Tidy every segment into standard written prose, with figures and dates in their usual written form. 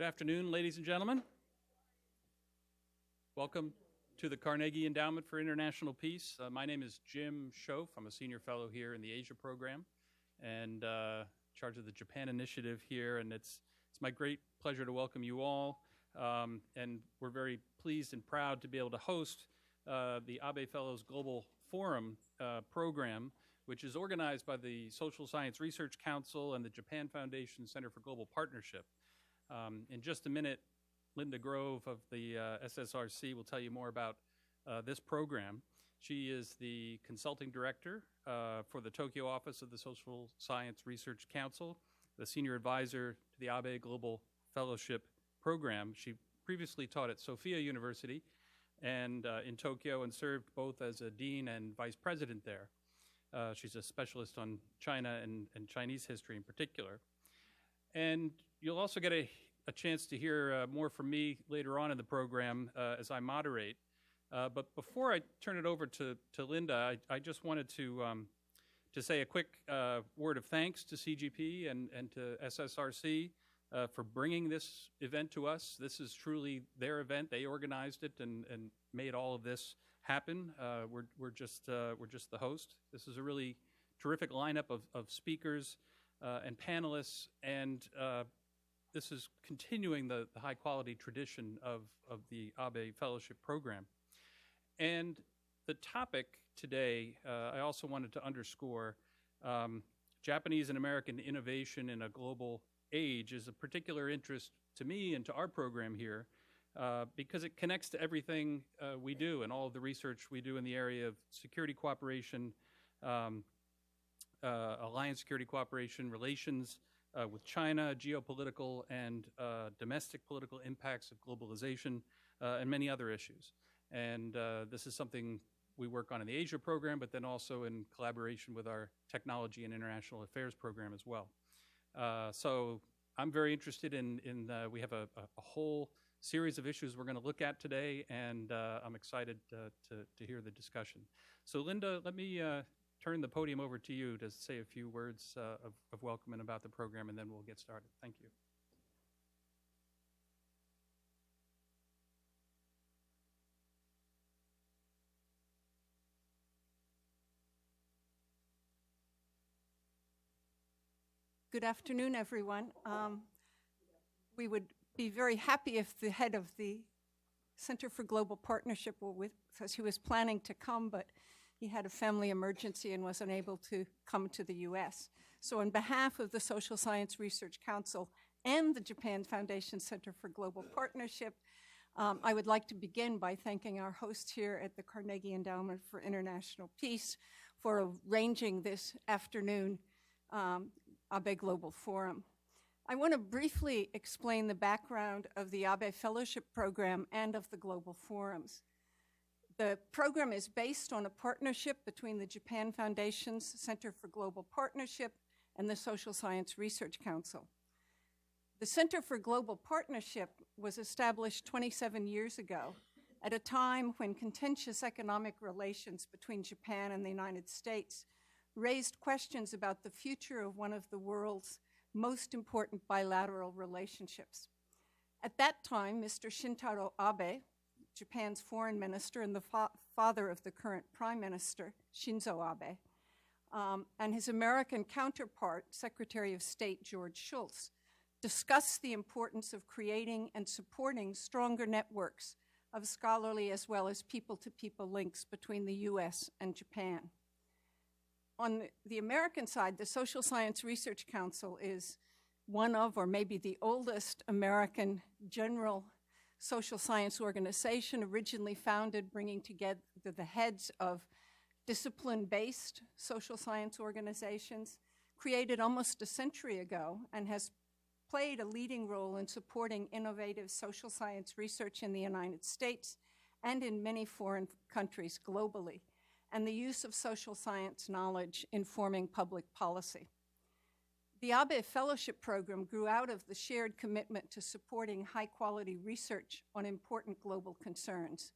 Good afternoon, ladies and gentlemen. Welcome to the Carnegie Endowment for International Peace. My name is Jim Schoaf. I'm a senior fellow here in the Asia program and in charge of the Japan initiative here. And it's my great pleasure to welcome you all. And we're very pleased and proud to be able to host the Abe Fellows Global Forum program, which is organized by the Social Science Research Council and the Japan Foundation Center for Global Partnership. In just a minute, Linda Grove of the SSRC will tell you more about this program. She is the consulting director for the Tokyo office of the Social Science Research Council, the senior advisor to the Abe Global Fellowship Program. She previously taught at Sophia University and in Tokyo and served both as a dean and vice president there. She's a specialist on China and Chinese history in particular. And you'll also get a chance to hear more from me later on in the program as I moderate. But before I turn it over to Linda, I just wanted to say a quick word of thanks to CGP and to SSRC for bringing this event to us. This is truly their event. They organized it and made all of this happen. We're just the host. This is a really terrific lineup of speakers and panelists, and this is continuing the high-quality tradition of the Abe Fellowship Program. And the topic today, I also wanted to underscore, Japanese and American innovation in a global age is of particular interest to me and to our program here because it connects to everything we do and all of the research we do in the area of security cooperation, alliance security cooperation, relations with China, geopolitical and domestic political impacts of globalization, and many other issues. And this is something we work on in the Asia program, but then also in collaboration with our technology and international affairs program as well. So I'm very interested in we have a whole series of issues we're going to look at today, and I'm excited to hear the discussion. So Linda, let me turn the podium over to you to say a few words of welcome and about the program, and then we'll get started. Thank you. Good afternoon, everyone. We would be very happy if the head of the Center for Global Partnership were with us. He was planning to come, but he had a family emergency and was unable to come to the US. So on behalf of the Social Science Research Council and the Japan Foundation Center for Global Partnership, I would like to begin by thanking our host here at the Carnegie Endowment for International Peace for arranging this afternoon Abe Global Forum. I want to briefly explain the background of the Abe Fellowship Program and of the Global Forums. The program is based on a partnership between the Japan Foundation's Center for Global Partnership and the Social Science Research Council. The Center for Global Partnership was established 27 years ago at a time when contentious economic relations between Japan and the United States raised questions about the future of one of the world's most important bilateral relationships. At that time, Mr. Shintaro Abe, Japan's foreign minister and the father of the current prime minister, Shinzo Abe, and his American counterpart, Secretary of State George Shultz, discussed the importance of creating and supporting stronger networks of scholarly as well as people-to-people links between the US and Japan. On the American side, the Social Science Research Council is one of, or maybe the oldest American general social science organization, originally founded bringing together the heads of discipline-based social science organizations, created almost a century ago, and has played a leading role in supporting innovative social science research in the United States and in many foreign countries globally, and the use of social science knowledge in forming public policy. The Abe Fellowship Program grew out of the shared commitment to supporting high-quality research on important global concerns,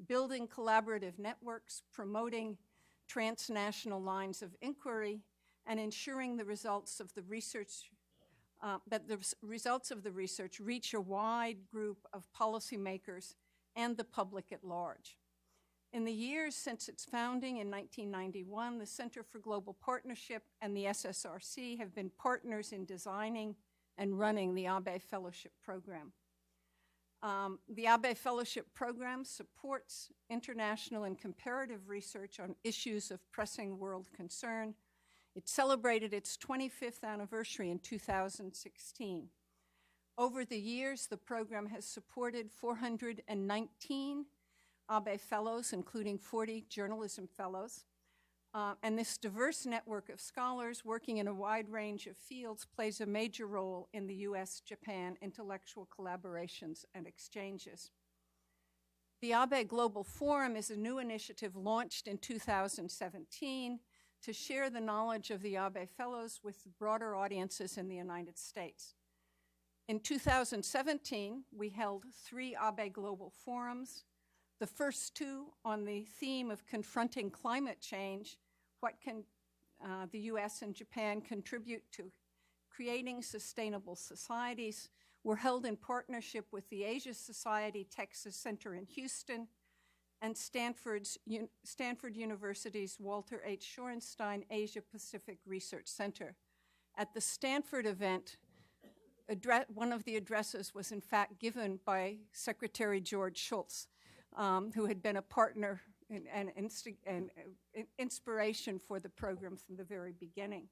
building collaborative networks, promoting transnational lines of inquiry, and ensuring the results of the research that the results of the research reach a wide group of policymakers and the public at large. In the years since its founding in 1991, the Center for Global Partnership and the SSRC have been partners in designing and running the ABE Fellowship Program. The ABE Fellowship Program supports international and comparative research on issues of pressing world concern. It celebrated its 25th anniversary in 2016. Over the years, the program has supported 419 ABE Fellows, including 40 journalism fellows. And this diverse network of scholars working in a wide range of fields plays a major role in the US-Japan intellectual collaborations and exchanges. The ABE Global Forum is a new initiative launched in 2017 to share the knowledge of the ABE Fellows with broader audiences in the United States. In 2017, we held 3 ABE Global Forums, the first 2 on the theme of confronting climate change, what can the US and Japan contribute to creating sustainable societies, were held in partnership with the Asia Society Texas Center in Houston and Stanford University's Walter H. Shorenstein Asia Pacific Research Center. At the Stanford event, one of the addresses was in fact given by Secretary George Shultz, who had been a partner and inspiration for the program from the very beginning.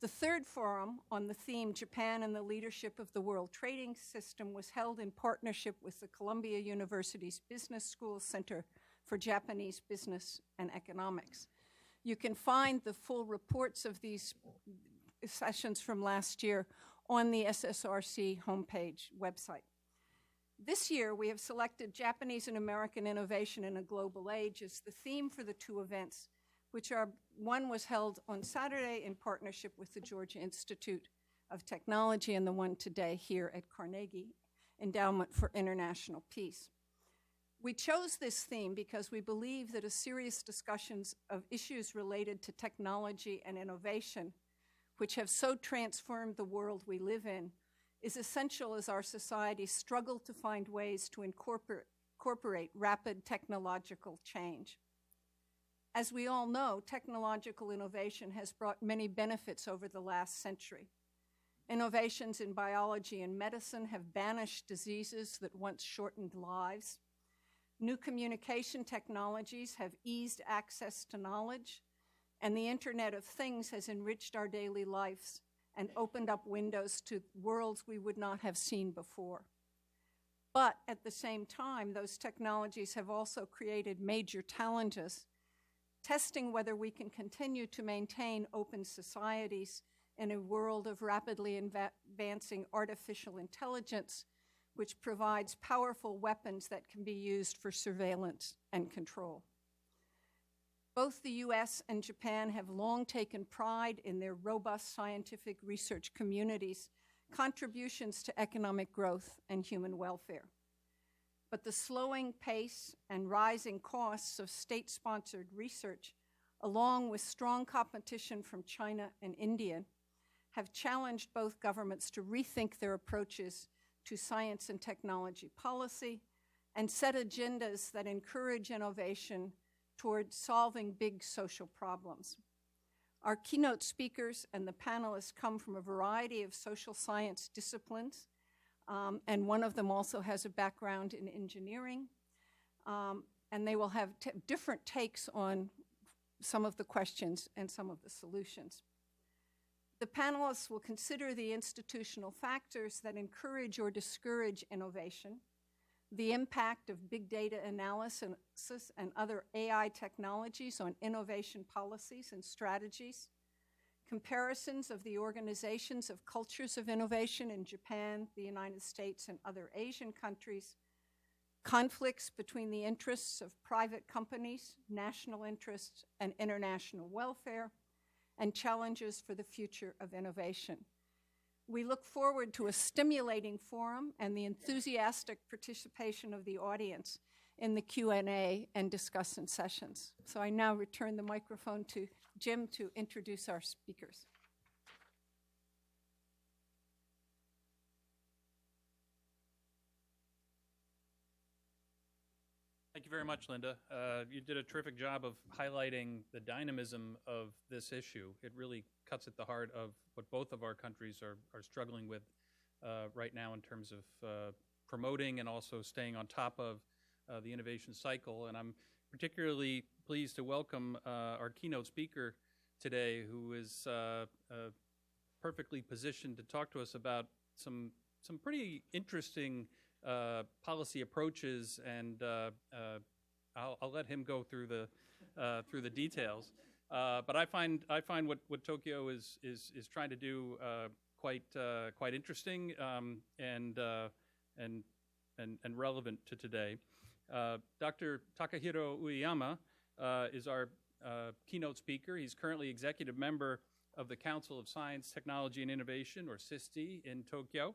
The third forum on the theme Japan and the Leadership of the World Trading System was held in partnership with the Columbia University's Business School Center for Japanese Business and Economics. You can find the full reports of these sessions from last year on the SSRC homepage website. This year, we have selected Japanese and American innovation in a global age as the theme for the 2 events, which are, one was held on Saturday in partnership with the Georgia Institute of Technology and the one today here at Carnegie Endowment for International Peace. We chose this theme because we believe that a serious discussions of issues related to technology and innovation, which have so transformed the world we live in, is essential as our societies struggle to find ways to incorporate rapid technological change. As we all know, technological innovation has brought many benefits over the last century. Innovations in biology and medicine have banished diseases that once shortened lives. New communication technologies have eased access to knowledge, and the Internet of Things has enriched our daily lives and opened up windows to worlds we would not have seen before. But at the same time, those technologies have also created major challenges, testing whether we can continue to maintain open societies in a world of rapidly advancing artificial intelligence, which provides powerful weapons that can be used for surveillance and control. Both the US and Japan have long taken pride in their robust scientific research communities' contributions to economic growth and human welfare. But the slowing pace and rising costs of state-sponsored research, along with strong competition from China and India, have challenged both governments to rethink their approaches to science and technology policy and set agendas that encourage innovation toward solving big social problems. Our keynote speakers and the panelists come from a variety of social science disciplines, and one of them also has a background in engineering, and they will have different takes on some of the questions and some of the solutions. The panelists will consider the institutional factors that encourage or discourage innovation, the impact of big data analysis and other AI technologies on innovation policies and strategies, comparisons of the organizations of cultures of innovation in Japan, the United States, and other Asian countries, conflicts between the interests of private companies, national interests, and international welfare, and challenges for the future of innovation. We look forward to a stimulating forum and the enthusiastic participation of the audience in the Q&A and discussion sessions. So I now return the microphone to Jim to introduce our speakers. Thank you very much, Linda. You did a terrific job of highlighting the dynamism of this issue. It really cuts at the heart of what both of our countries are struggling with right now in terms of promoting and also staying on top of the innovation cycle. And I'm particularly pleased to welcome our keynote speaker today, who is perfectly positioned to talk to us about some pretty interesting policy approaches, and I'll let him go through the details. But I find what Tokyo is trying to do quite interesting and relevant to today. Dr. Takahiro Ueyama is our keynote speaker. He's currently executive member of the Council of Science, Technology, and Innovation, or CISTI, in Tokyo.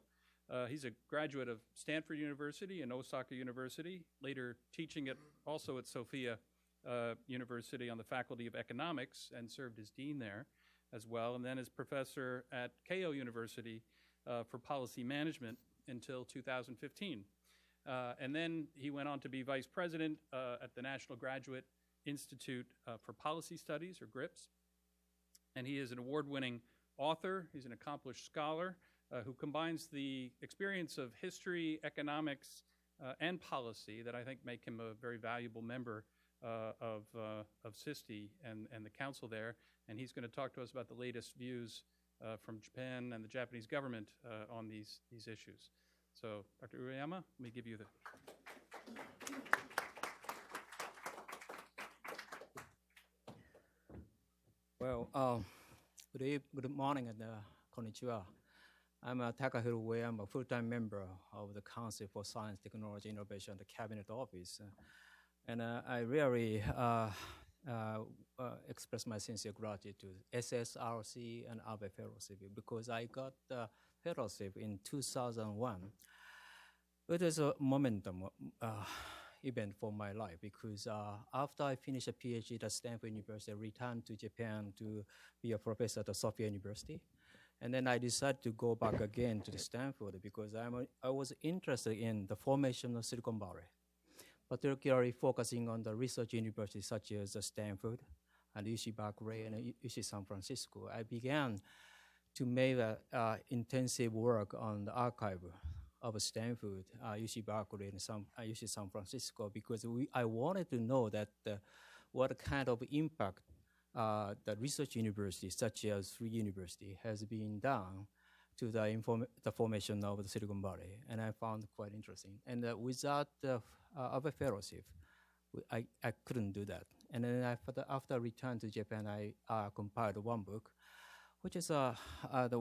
He's a graduate of Stanford University and Osaka University, later teaching also at Sophia University on the Faculty of Economics, and served as dean there as well, and then as professor at Keio University for policy management until 2015. And then he went on to be vice president at the National Graduate Institute for Policy Studies, or GRIPS. And he is an award-winning author. He's an accomplished scholar who combines the experience of history, economics, and policy that I think make him a very valuable member of CISTI and the council there. And he's going to talk to us about the latest views from Japan and the Japanese government on these issues. So, Dr. Ueyama, let me give you the... Well, good morning and konnichiwa. I'm Takahiro Ueyama, a full-time member of the Council for Science, Technology, Innovation at the Cabinet Office. And I really express my sincere gratitude to SSRC and Abe Fellowship, because I got the fellowship in 2001. It was a momentum event for my life, because after I finished a PhD at Stanford University, I returned to Japan to be a professor at the Sophia University. And then I decided to go back again to the Stanford, because I was interested in the formation of Silicon Valley, particularly focusing on the research universities such as Stanford and UC Berkeley and UC San Francisco. I began to make intensive work on the archive of Stanford, UC Berkeley, and UC San Francisco, because I wanted to know that what kind of impact the research universities, such as Free University, has been done to the formation of the Silicon Valley, and I found it quite interesting. And without a fellowship, I couldn't do that. And then after I returned to Japan, I compiled one book, which is the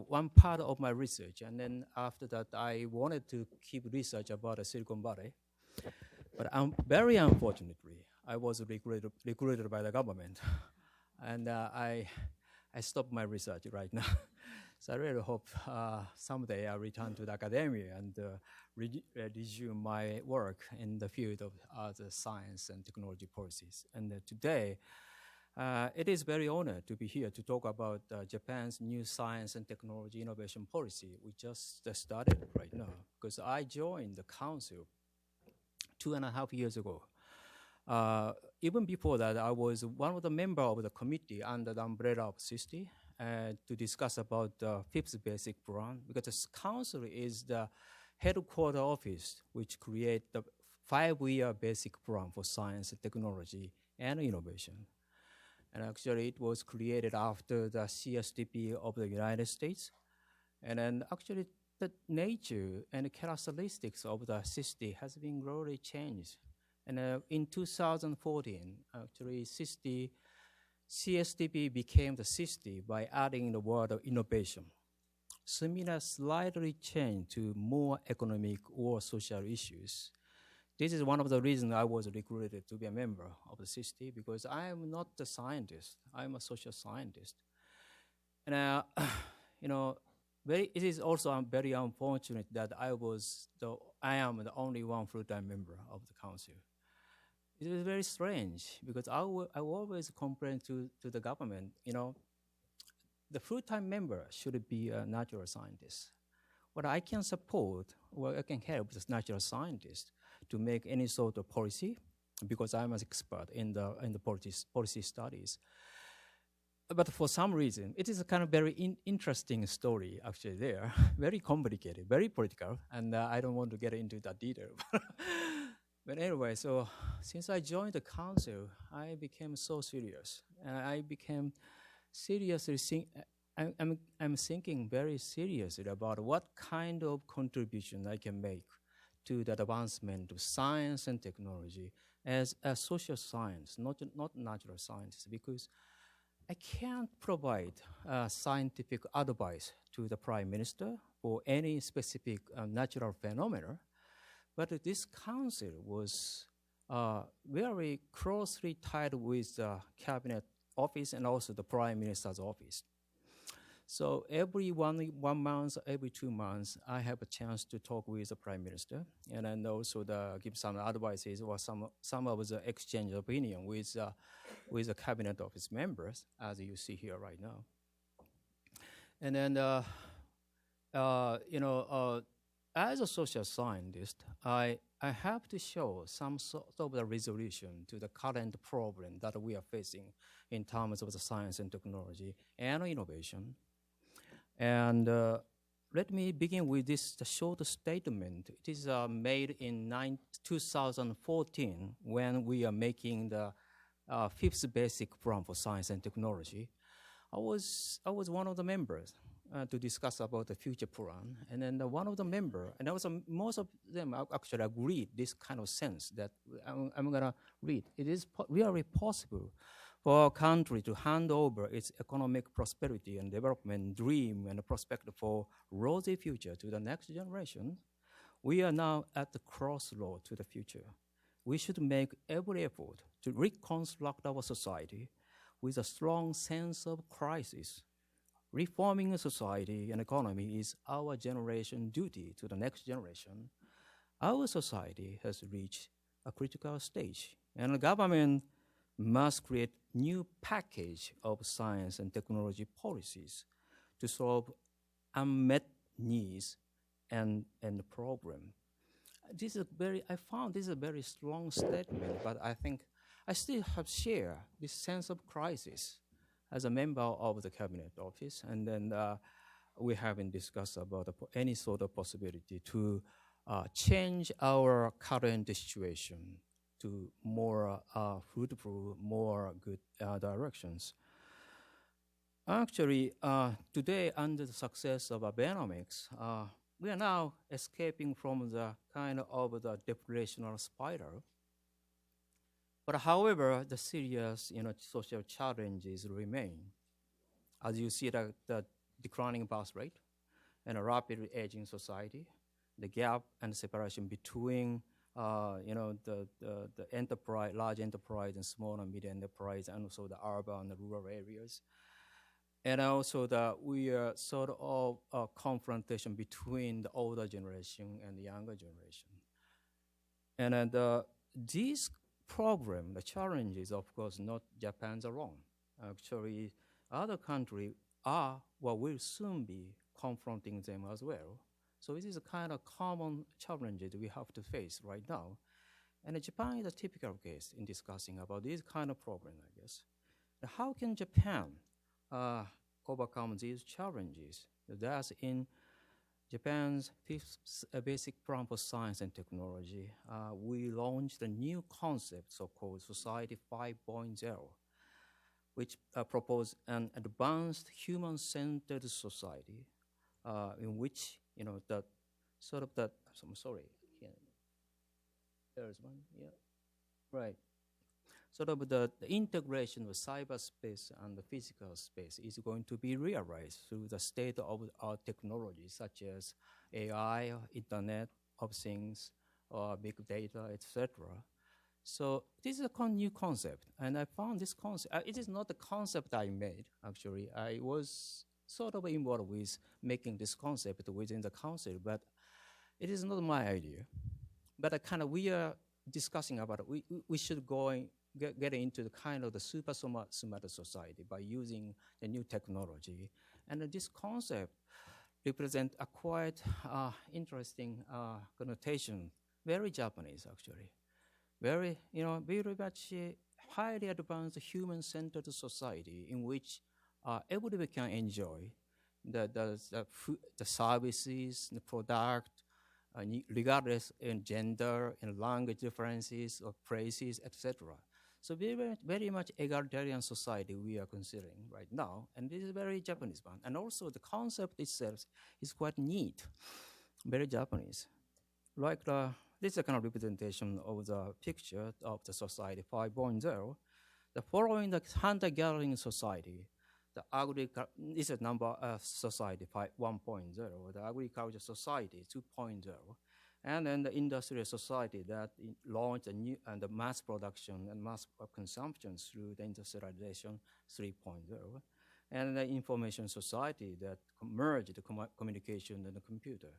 one part of my research. And then after that, I wanted to keep research about the Silicon Valley. But very unfortunately, I was recruited by the government. And I stopped my research right now. So I really hope someday I'll return to the academia and resume my work in the field of the science and technology policies. And today, it is very honored to be here to talk about Japan's new science and technology innovation policy. We just started right now, because I joined the council 2.5 years ago. Even before that, I was one of the members of the committee under the umbrella of CISTI to discuss about the fifth basic plan, because the council is the headquarter office which creates the 5-year basic plan for science, technology, and innovation. And actually, it was created after the CSTP of the United States. And then actually, the nature and characteristics of the CISTI has been really changed. And in 2014, actually, CSTP became the CISTI by adding the word of innovation. Similar slightly changed to more economic or social issues. This is one of the reasons I was recruited to be a member of the CISTI, because I am not a scientist. I'm a social scientist. And, it is also very unfortunate that I am the only one full-time member of the council. It is very strange, because I always complain to the government, the full-time member should be a natural scientist. What I can support, I can help the natural scientist to make any sort of policy because I'm an expert in the policy studies. But for some reason, it is a kind of very interesting story actually there, very complicated, very political, and I don't want to get into that detail. But anyway, so since I joined the council, I became so serious. I became seriously I'm thinking very seriously about what kind of contribution I can make to the advancement of science and technology as a social science, not natural science, because I can't provide scientific advice to the Prime Minister for any specific natural phenomena, but this council was very closely tied with the Cabinet Office and also the Prime Minister's office. So every one month, every 2 months, I have a chance to talk with the Prime Minister, and then also give some advices or some of the exchange of opinion with the Cabinet Office members, as you see here right now. And then, as a social scientist, I have to show some sort of the resolution to the current problem that we are facing in terms of the science and technology and innovation. And let me begin with this short statement. It is made in 2014 when we are making the fifth basic plan for science and technology. I was one of the members to discuss about the future plan, and then one of the members, and also most of them actually agreed this kind of sense that I'm gonna read. It is really possible for our country to hand over its economic prosperity and development dream and prospect for rosy future to the next generation. We are now at the crossroad to the future. We should make every effort to reconstruct our society with a strong sense of crisis. Reforming a society and economy is our generation duty to the next generation. Our society has reached a critical stage, and the government must create new package of science and technology policies to solve unmet needs and the problem. I found this is a very strong statement, but I think I still have shared this sense of crisis as a member of the Cabinet Office, and then we haven't discussed about any sort of possibility to change our current situation to more fruitful, more good directions. Actually, today, under the success of Abenomics, we are now escaping from the kind of the deflationary spiral. But however, the serious social challenges remain. As you see, the declining birth rate and a rapidly aging society, the gap and separation between the enterprise, large enterprise and small and medium enterprise, and also the urban and rural areas. And also we are sort of a confrontation between the older generation and the younger generation. And this problem, the challenges, of course, not Japan's alone. Actually, other countries are or will soon be confronting them as well. So this is a kind of common challenge that we have to face right now. And Japan is a typical case in discussing about this kind of problem, I guess. How can Japan overcome these challenges? That's in Japan's fifth basic plan for science and technology. We launched a new concept, so-called Society 5.0, which proposed an advanced human-centered society in which, I'm sorry, there's one, yeah, right. Sort of the integration of cyberspace and the physical space is going to be realized through the state of our technology, such as AI, Internet of Things, big data, etc. So this is a new concept, and I found this concept. It is not the concept I made, actually. I was sort of involved with making this concept within the council, but it is not my idea. But we are discussing about it. We should get into the kind of the super smart society by using the new technology. And this concept represents a quite interesting connotation, very Japanese actually. very, very much highly advanced human-centered society in which everybody can enjoy the services, the product, regardless in gender and language differences or places, etc. So very much egalitarian society we are considering right now, and this is very Japanese one. And also the concept itself is quite neat, very Japanese. Like this is a kind of representation of the picture of the society 5.0. The following the hunter-gathering society, this is number society 1.0, the agriculture society 2.0, and then the industrial society that launched a new and the mass production and mass consumption through the industrialization 3.0, and the information society that merged the communication and the computer.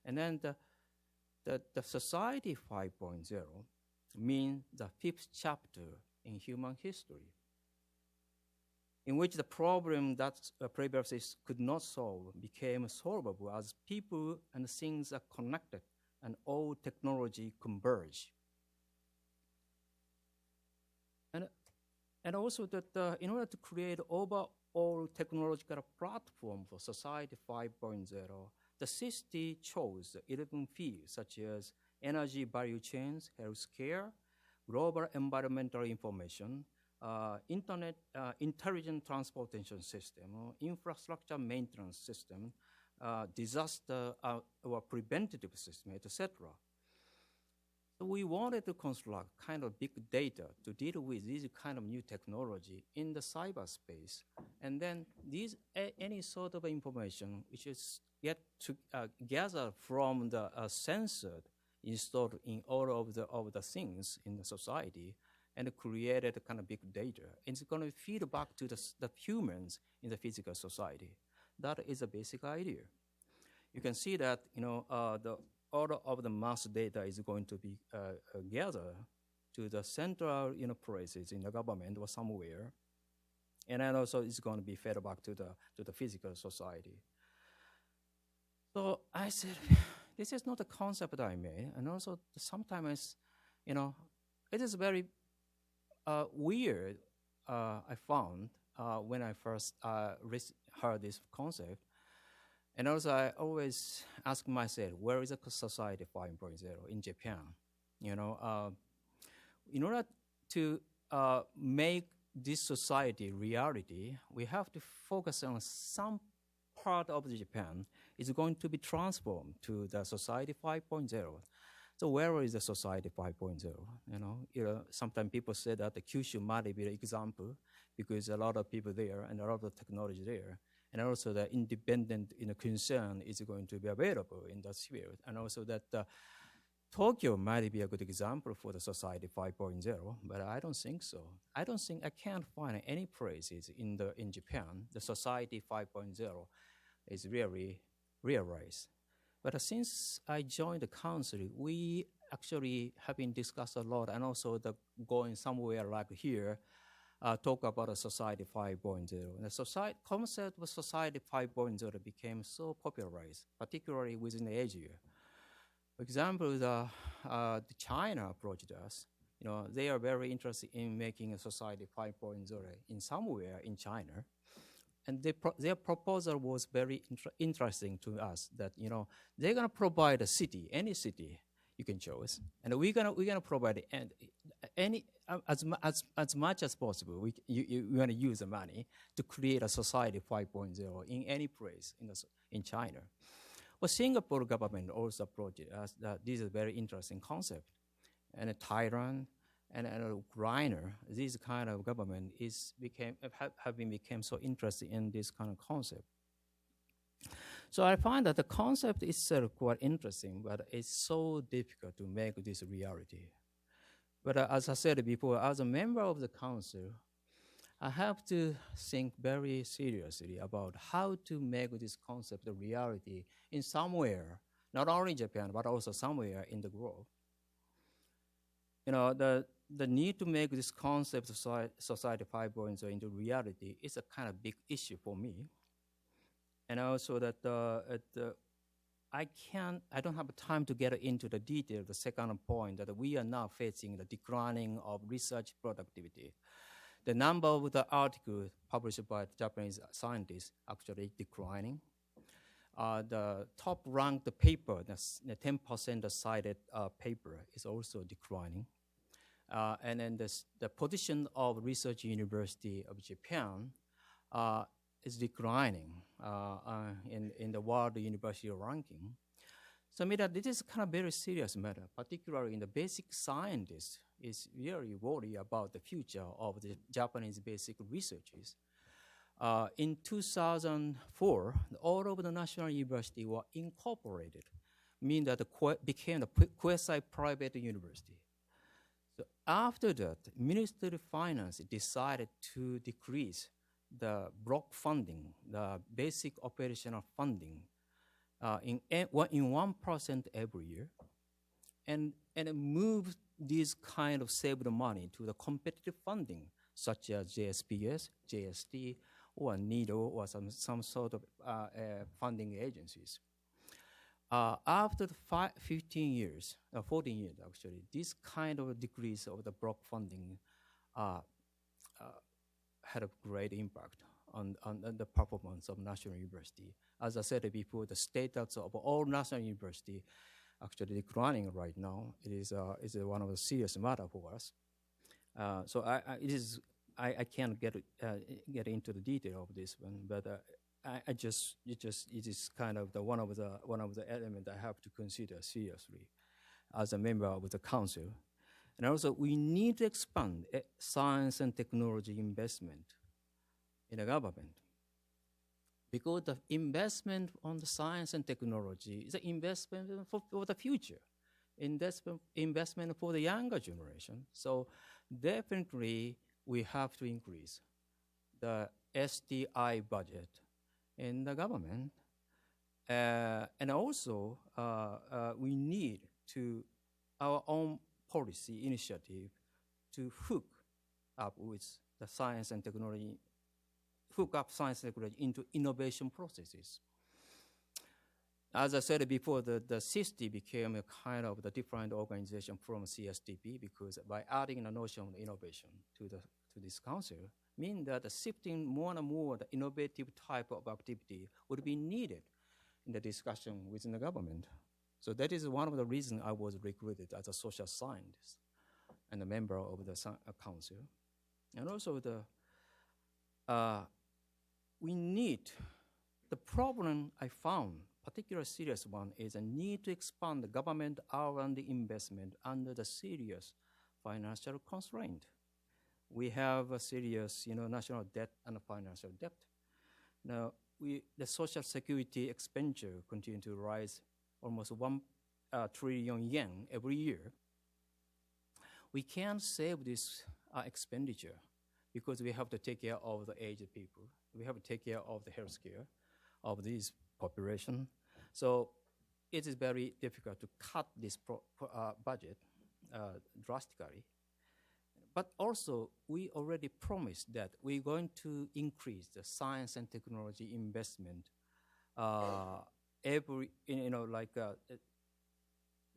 And then the society 5.0 means the fifth chapter in human history, in which the problem that previously could not solve became solvable as people and things are connected and all technology converge. And also that in order to create overall technological platform for society 5.0, the city chose 11 fields such as energy value chains, healthcare, global environmental information, internet, intelligent transportation system, infrastructure maintenance system, disaster or preventative system, etc. So we wanted to construct kind of big data to deal with this kind of new technology in the cyberspace. And then any sort of information which is yet to gather from the sensor installed in all of the things in the society and created a kind of big data. And it's going to feed back to the humans in the physical society. That is the basic idea. You can see that all of the mass data is going to be gathered to the central places in the government or somewhere, and then also it's going to be fed back to the physical society. So I said, this is not a concept that I made, and also sometimes, it is very weird. I found when I first heard this concept. And also, I always ask myself, where is a society 5.0 in Japan? In order to make this society reality, we have to focus on some part of Japan is going to be transformed to the society 5.0. So where is the society 5.0? Sometimes people say that the Kyushu might be the example because a lot of people there and a lot of technology there. And also the independent concern is going to be available in that field. And also that Tokyo might be a good example for the society 5.0, but I don't think so. I can't find any places in Japan the society 5.0 is really realized. But since I joined the council, we actually have been discussed a lot, and also going somewhere like here, talk about a society 5.0. The concept of society 5.0 became so popularized, particularly within Asia. For example, China approached us. They are very interested in making a society 5.0 in somewhere in China. And their proposal was very interesting to us that, they're going to provide a city, any city you can choose. And we're gonna provide any as much as possible. We're going to use the money to create a society 5.0 in any place in China. Well, Singapore government also approached us that this is a very interesting concept. And Thailand and Ukraine, this kind of government became so interested in this kind of concept. So I find that the concept itself quite interesting, but it's so difficult to make this reality. But as I said before, as a member of the council, I have to think very seriously about how to make this concept a reality in somewhere, not only Japan, but also somewhere in the globe. The need to make this concept of Society 5.0 into reality is a kind of big issue for me. And also that I don't have time to get into the detail. The second point that we are now facing the declining of research productivity. The number of the articles published by Japanese scientists actually declining. The top ranked paper, the 10% cited paper, is also declining. And then the position of Research University of Japan is declining in the world university ranking. So I mean that this is kind of very serious matter, particularly in the basic scientists is very worried about the future of the Japanese basic researches. In 2004, all of the national universities were incorporated, meaning that it became a quasi-private university. So after that, Ministry of Finance decided to decrease the block funding, the basic operational funding, in 1% every year, and moved this kind of saved money to the competitive funding, such as JSPS, JST, or NIDO, or some sort of funding agencies. After 15 years, 14 years actually, this kind of decrease of the block funding had a great impact on the performance of national university. As I said before, the status of all national university actually declining right now. It is one of the serious matter for us. So I can't get into the detail of this one, but it is kind of one of the elements I have to consider seriously as a member of the council. And also, we need to expand science and technology investment in the government, because the investment on the science and technology is an investment for the future, investment for the younger generation. So definitely, we have to increase the STI budget in the government. And also, we need our own policy initiative to hook up science and technology into innovation processes. As I said before, the CIST became a kind of the different organization from CSTP, because by adding the notion of innovation to this council, means that shifting more and more the innovative type of activity would be needed in the discussion within the government. So that is one of the reasons I was recruited as a social scientist and a member of the council. And also we need, the problem I found, particularly serious one, is a need to expand the government R&D investment under the serious financial constraint. We have a serious, national debt and financial debt. Now, the social security expenditure continue to rise almost 1 trillion yen every year. We can't save this expenditure because we have to take care of the aged people. We have to take care of the health care of this population. So it is very difficult to cut this budget drastically. But also, we already promised that we're going to increase the science and technology investment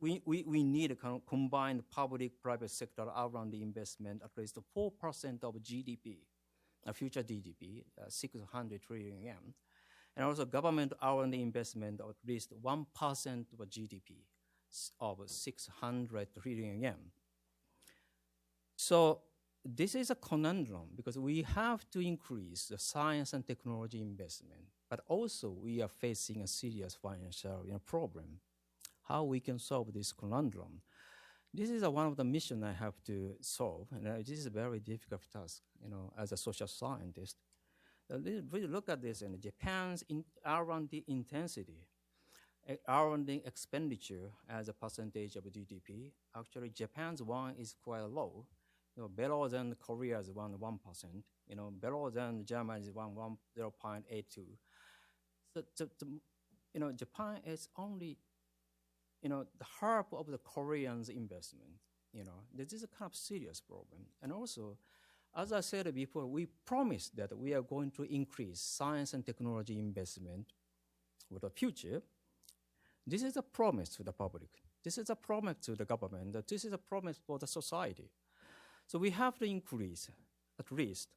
we need a combined public-private sector R&D investment at least 4% of GDP, future GDP, 600 trillion yen. And also government R&D investment of at least 1% of GDP of 600 trillion yen. So this is a conundrum because we have to increase the science and technology investment, but also we are facing a serious financial problem. How we can solve this conundrum? This is one of the missions I have to solve, and this is a very difficult task, as a social scientist. Really look at this, and Japan's R&D intensity, R&D expenditure as a percentage of GDP. Actually, Japan's one is quite low. Better than Korea's 1%. Better than Germany's 0.82. So, Japan is only, the half of the Koreans' investment. This is a kind of serious problem. And also, as I said before, we promised that we are going to increase science and technology investment for the future. This is a promise to the public. This is a promise to the government. That this is a promise for the society. So we have to increase at least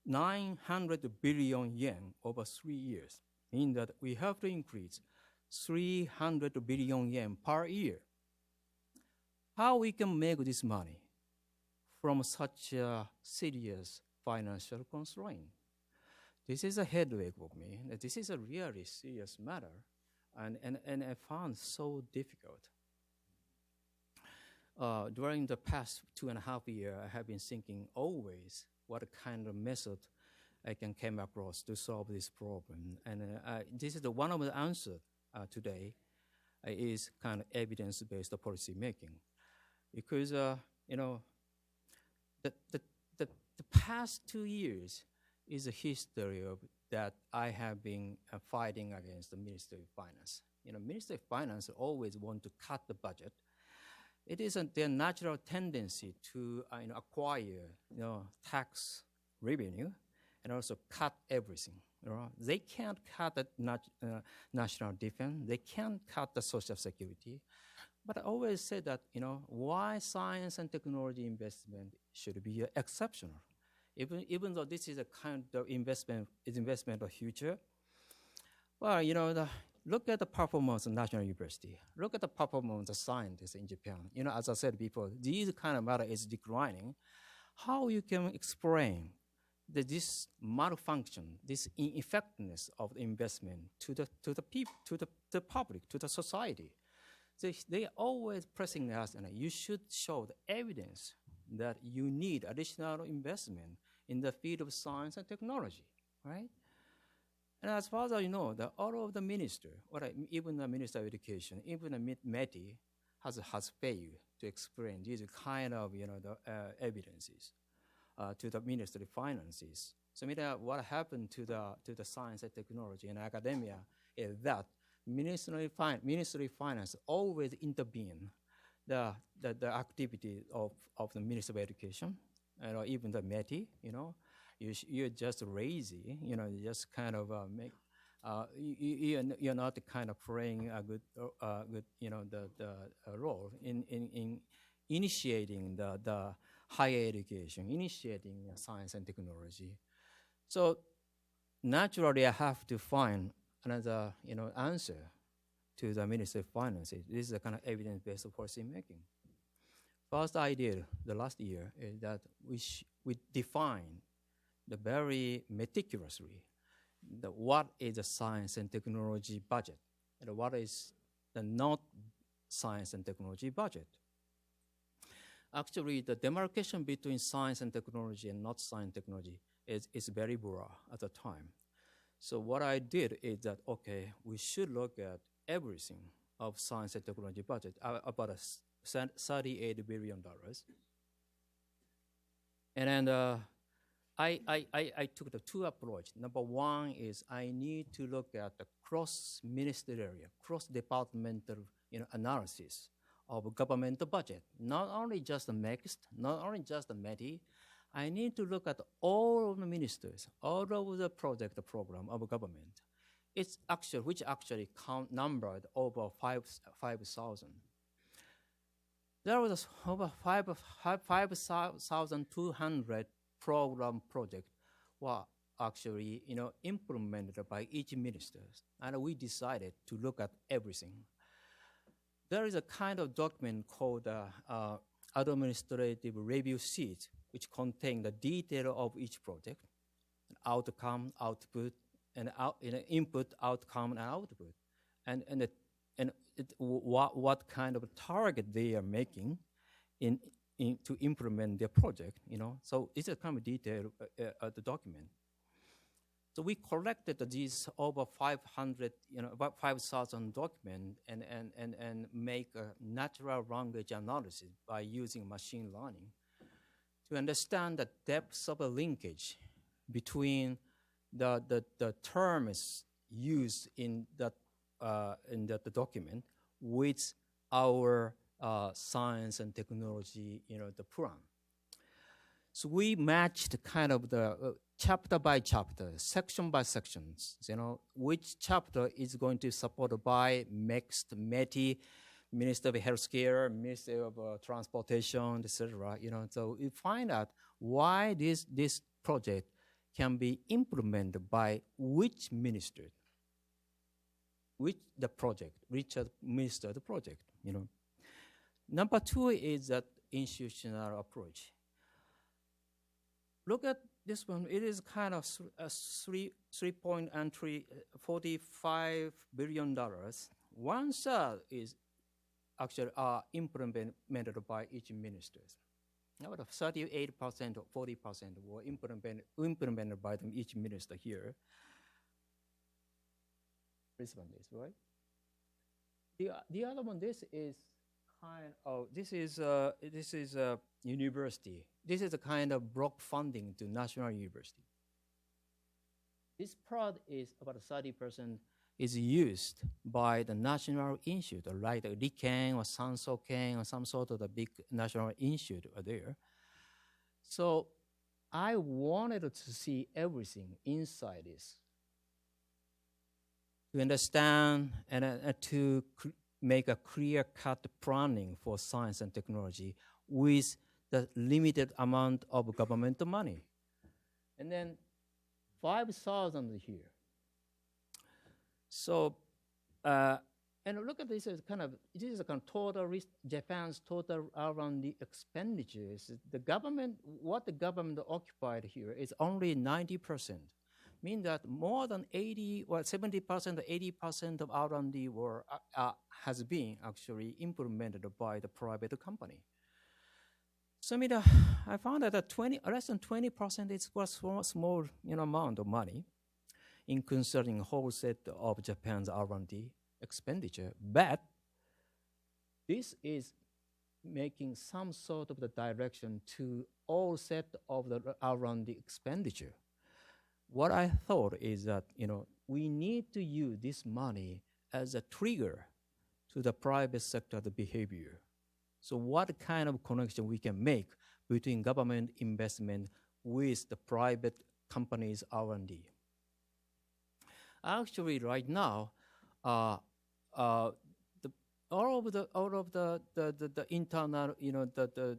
900 billion yen over 3 years, meaning that we have to increase 300 billion yen per year. How we can make this money from such a serious financial constraint? This is a headache for me. This is a really serious matter, and I found so difficult. During the past 2.5 years, I have been thinking always what kind of method I can come across to solve this problem. And this is one of the answers today is kind of evidence-based policy making. Because, you know, the past 2 years is a history of that I have been fighting against the Ministry of Finance. You know, Ministry of Finance always want to cut the budget. It isn't their natural tendency to acquire tax revenue and also cut everything. They can't cut the national defense. They can't cut the social security. But I always say that why science and technology investment should be exceptional, even though this is a kind of investment of future. Well, look at the performance of national university. Look at the performance of scientists in Japan. As I said before, these kind of matter is declining. How you can explain this malfunction, this ineffectiveness of the investment to the people, to the public, to the society? They are always pressing us, and you should show the evidence that you need additional investment in the field of science and technology, right? And as far as I know, all of the minister, even the Minister of Education, even the METI has failed to explain these kind of evidences to the Ministry of Finances. So what happened to the science and technology and academia is that Ministry of Finance always intervene the activity of the Ministry of Education, and even the METI. You're just lazy. You just kind of make. You're not kind of playing a good the role in initiating the higher education, initiating science and technology. So naturally, I have to find another answer to the Ministry of Finance. This is a kind of evidence-based policy making. First idea the last year is that we define the very meticulously what is the science and technology budget and what is the not science and technology budget. Actually, the demarcation between science and technology and not science and technology is very blurry at the time. So what I did is that, okay, we should look at everything of science and technology budget, about $38 billion. And then I took the two approach. Number one is I need to look at the cross-ministerial, cross-departmental analysis of governmental budget, not only just the MEXT, not only just the METI. I need to look at all of the ministers, all of the project program of government. Which actually numbered over 5,000. There was over 5,200 program projects were actually implemented by each minister, and we decided to look at everything. There is a kind of document called administrative review sheet, which contain the detail of each project, outcome, output, and input, outcome, and output, and what kind of target they are making to implement their project. So it's a kind of detail the document. So we collected these over 500, about 5,000 documents and make a natural language analysis by using machine learning to understand the depths of a linkage between the terms used in the document with our science and technology, the plan. So we matched kind of the chapter by chapter, section by sections, which chapter is going to supported by next METI, Minister of Healthcare, Minister of Transportation, etc. So you find out why this project can be implemented by which minister, which minister of the project. Number two is that institutional approach. Look at this one. It is kind of $3.45 billion. One third is actually implemented by each minister. About 38% or 40% were implemented by each minister here. This one is right. The other one, this is university. This is a kind of block funding to national university. This part is about 30% is used by the national institute, like the Riken or Sansoken or some sort of the big national institute are there. So I wanted to see everything inside this, to understand and to make a clear-cut planning for science and technology with the limited amount of government money. And then 5,000 here. So, and look at this as this is a kind of total risk, Japan's total R&D expenditures. What the government occupied here is only 90%. Mean that more than 70% or 80% of R&D has been actually implemented by the private company. So I found that less than 20% is a small amount of money in concerning whole set of Japan's R&D expenditure. But this is making some sort of the direction to all set of the R&D expenditure. What I thought is that we need to use this money as a trigger to the private sector behavior. So what kind of connection we can make between government investment with the private companies' R&D? Actually, right now, all of the internal, the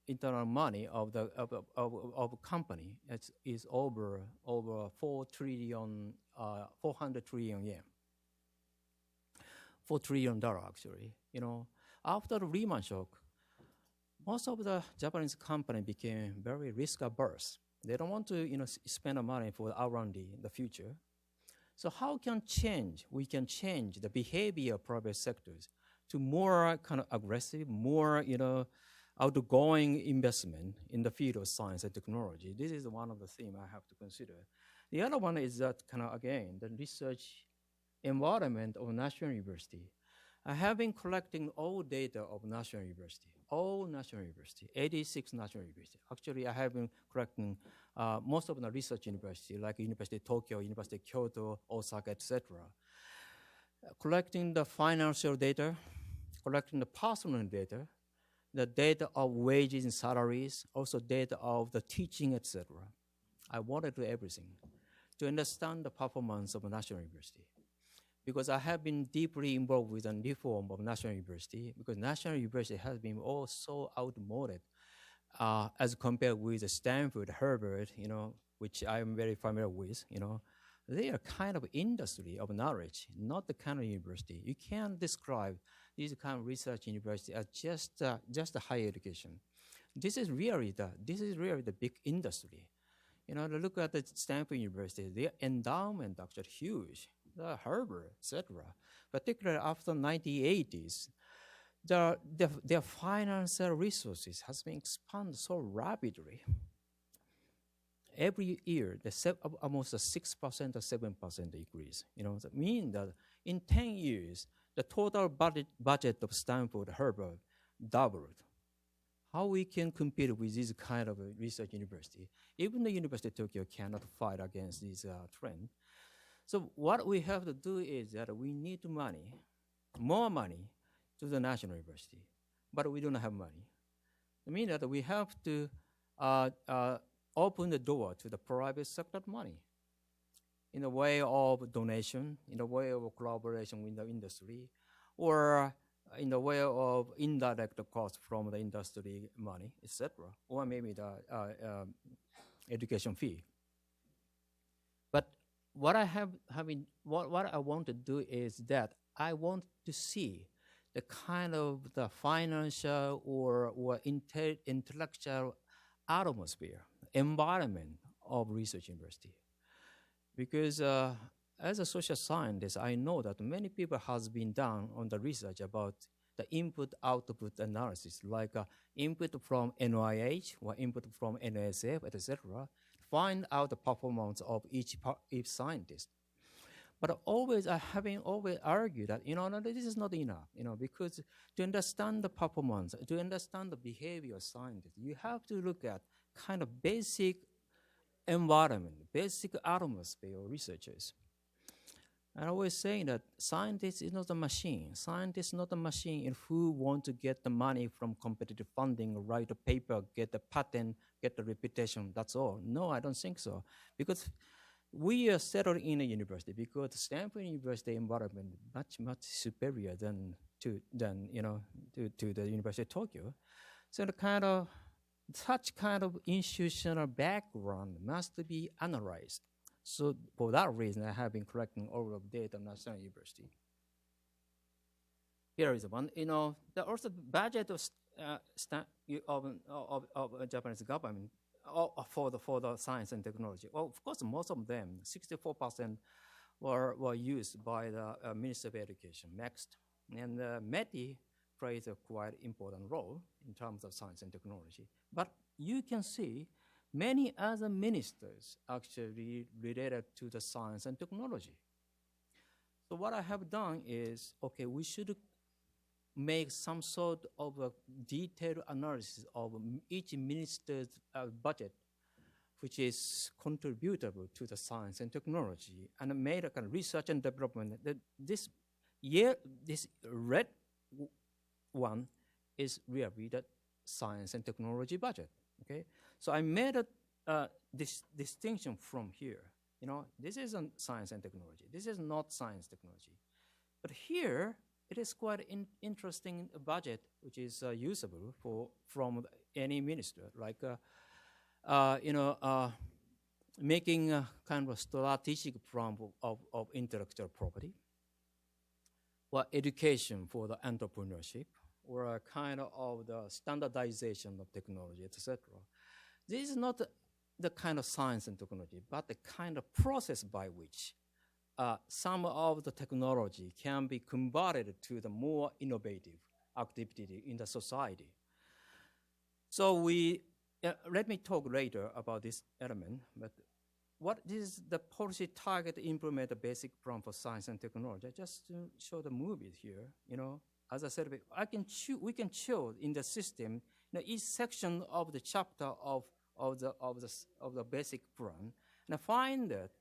internal money of the company is over 400 trillion yen. $4 trillion actually. After the Lehman shock, most of the Japanese company became very risk averse. They don't want to spend money for R&D in the future. So how can we can change the behavior of private sectors to more kind of aggressive, more outgoing investment in the field of science and technology? This is one of the themes I have to consider. The other one is that again, the research environment of national university. I have been collecting all data of national university, 86 national university. Actually, I have been collecting most of the research university, like University of Tokyo, University of Kyoto, Osaka, etc. Collecting the financial data, collecting the personal data, the data of wages and salaries, also data of the teaching, etc. I wanted to do everything to understand the performance of a national university. Because I have been deeply involved with the reform of national university, because national university has been all so outmoded as compared with Stanford, Harvard, which I am very familiar with, They are kind of industry of knowledge, not the kind of university. You can't describe this kind of research university as just a higher education. This is really the big industry. Look at the Stanford University, their endowment actually huge. Harvard, etc. Particularly after 1980s, their financial resources has been expanded so rapidly. Every year, almost a 6% or 7% increase. That means that in 10 years, the total budget of Stanford, Harvard doubled. How we can compete with this kind of research university? Even the University of Tokyo cannot fight against this trend. So what we have to do is that we need more money to the national university, but we don't have money. I mean that we have to open the door to the private sector money in a way of donation, in a way of collaboration with the industry, or in the way of indirect cost from the industry money, etc., or maybe the education fee. But what what I want to do is that I want to see the kind of the financial or intellectual atmosphere, environment of research university. Because as a social scientist, I know that many people has been done on the research about the input-output analysis, like input from NIH or input from NSF, etc., find out the performance of each scientist. But always, I having always argued that, no, this is not enough, because to understand the performance, to understand the behavior of scientists, you have to look at kind of basic environment, basic atmosphere of researchers. And I always saying that scientists is not a machine. Scientists not a machine who want to get the money from competitive funding, write a paper, get the patent, get the reputation, that's all. No, I don't think so. Because we are settled in a university because Stanford University environment much superior than to the University of Tokyo. So such kind of institutional background must be analyzed. So for that reason, I have been collecting all of data at National University. Here is one. The also budget of Japanese government for the science and technology. Well, of course, most of them, 64%, were used by the Minister of Education, MEXT. And METI plays a quite important role in terms of science and technology. But you can see many other ministers actually related to the science and technology. So what I have done is, okay, we should make some sort of a detailed analysis of each minister's budget, which is contributable to the science and technology, and made a kind of research and development. This red one is really the science and technology budget. Okay, so I made this distinction from here. This is science and technology. This is not science technology, but here it is quite interesting budget which is usable from any minister, like making a kind of strategic plan of intellectual property, or education for the entrepreneurship, or a kind of the standardization of technology, etc. This is not the kind of science and technology, but the kind of process by which some of the technology can be converted to the more innovative activity in the society. So let me talk later about this element, but what is the policy target to implement the basic plan for science and technology? Just to show the movies here, as I said, we can show in the system each section of the chapter of the basic plan, and I find that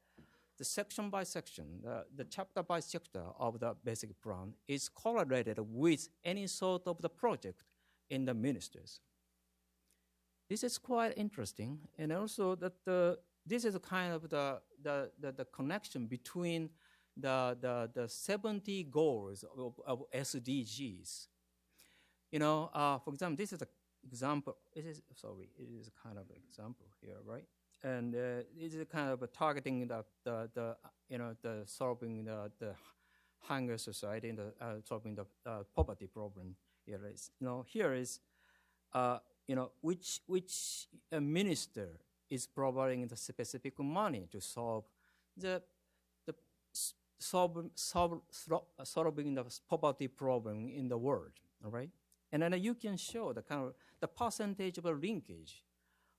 the section by section, the chapter by chapter of the basic plan is correlated with any sort of the project in the ministers. This is quite interesting, and also that this is kind of the connection between the 70 goals of SDGs. For example, this is an example. It is kind of an example here, right? And it is kind of targeting the solving the hunger society and solving the poverty problem. Here is which minister is providing the specific money to solve solving the poverty problem in the world, all right? And then you can show the kind of the percentage of a linkage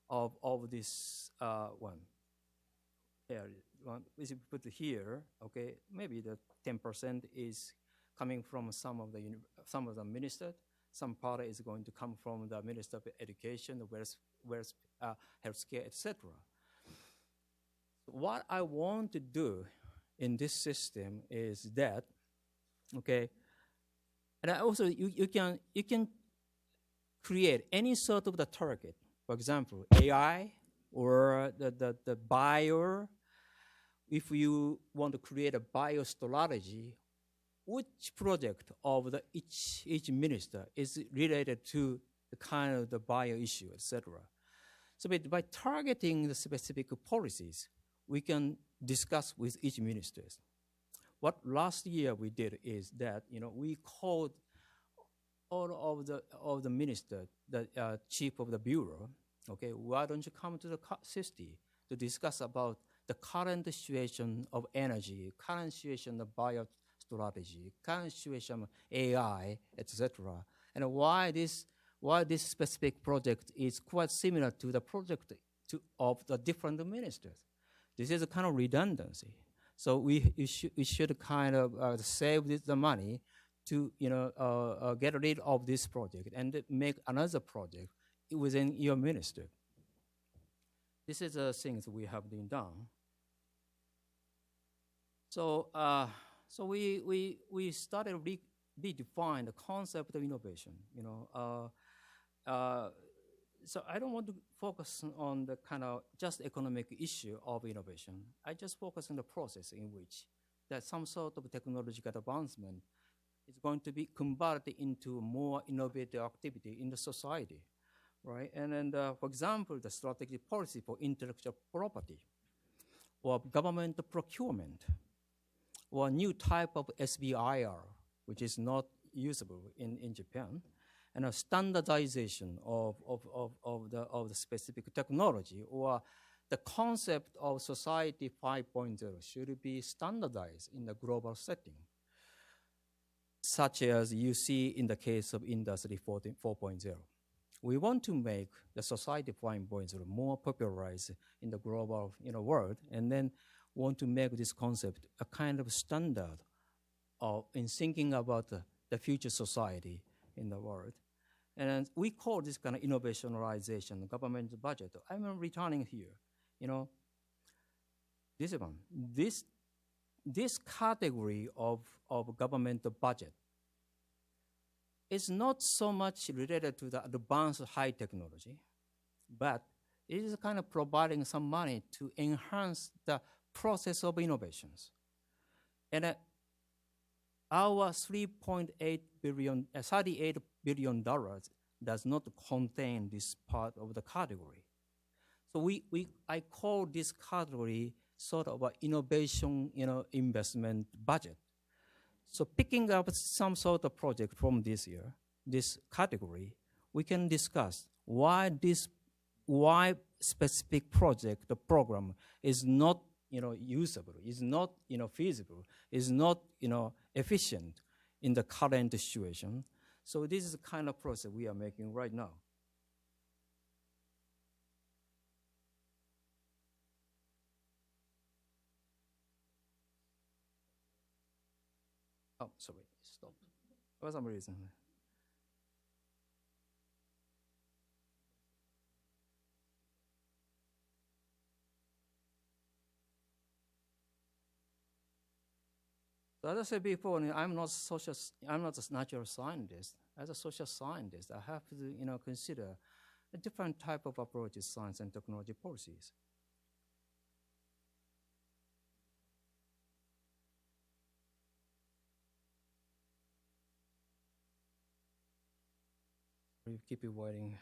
of this one. Here, one is put here. Okay, maybe the 10% is coming from some of the ministers. Some part is going to come from the Minister of Education, healthcare, etc. What I want to do in this system is that, okay, and also you can create any sort of the target. For example, AI, or the bio. If you want to create a bio strategy, which project of each minister is related to the kind of the bio issue, etc. So by targeting the specific policies, we can discuss with each minister. What last year we did is that we called all of the ministers, the chief of the bureau. Okay, why don't you come to the city to discuss about the current situation of energy, current situation of bio strategy, current situation of AI, etc., and why this specific project is quite similar to the project of the different ministers. This is a kind of redundancy. So we should kind of save the money to get rid of this project and make another project within your ministry. This is the things we have been done. So we started redefine the concept of innovation. So I don't want to focus on the kind of just economic issue of innovation. I just focus on the process in which that some sort of technological advancement is going to be converted into more innovative activity in the society, right? And then, for example, the strategic policy for intellectual property, or government procurement, or a new type of SBIR, which is not usable in Japan, and a standardization of the specific technology, or the concept of society 5.0 should be standardized in the global setting, such as you see in the case of Industry 4.0. We want to make the society 5.0 more popularized in the global world, and then want to make this concept a kind of standard in thinking about the future society in the world. And we call this kind of innovationalization, government budget. I'm returning here, this one. This category of government budget is not so much related to the advanced high technology, but it is kind of providing some money to enhance the process of innovations. And our $38 billion does not contain this part of the category. So I call this category sort of an innovation, investment budget. So picking up some sort of project from this category, we can discuss why specific project, the program is not usable, is not feasible, is not efficient in the current situation. So this is the kind of process we are making right now. Oh, sorry, stop. For some reason. So as I said before, I'm not a natural scientist. As a social scientist, I have to consider a different type of approaches, science and technology policies. We keep you waiting.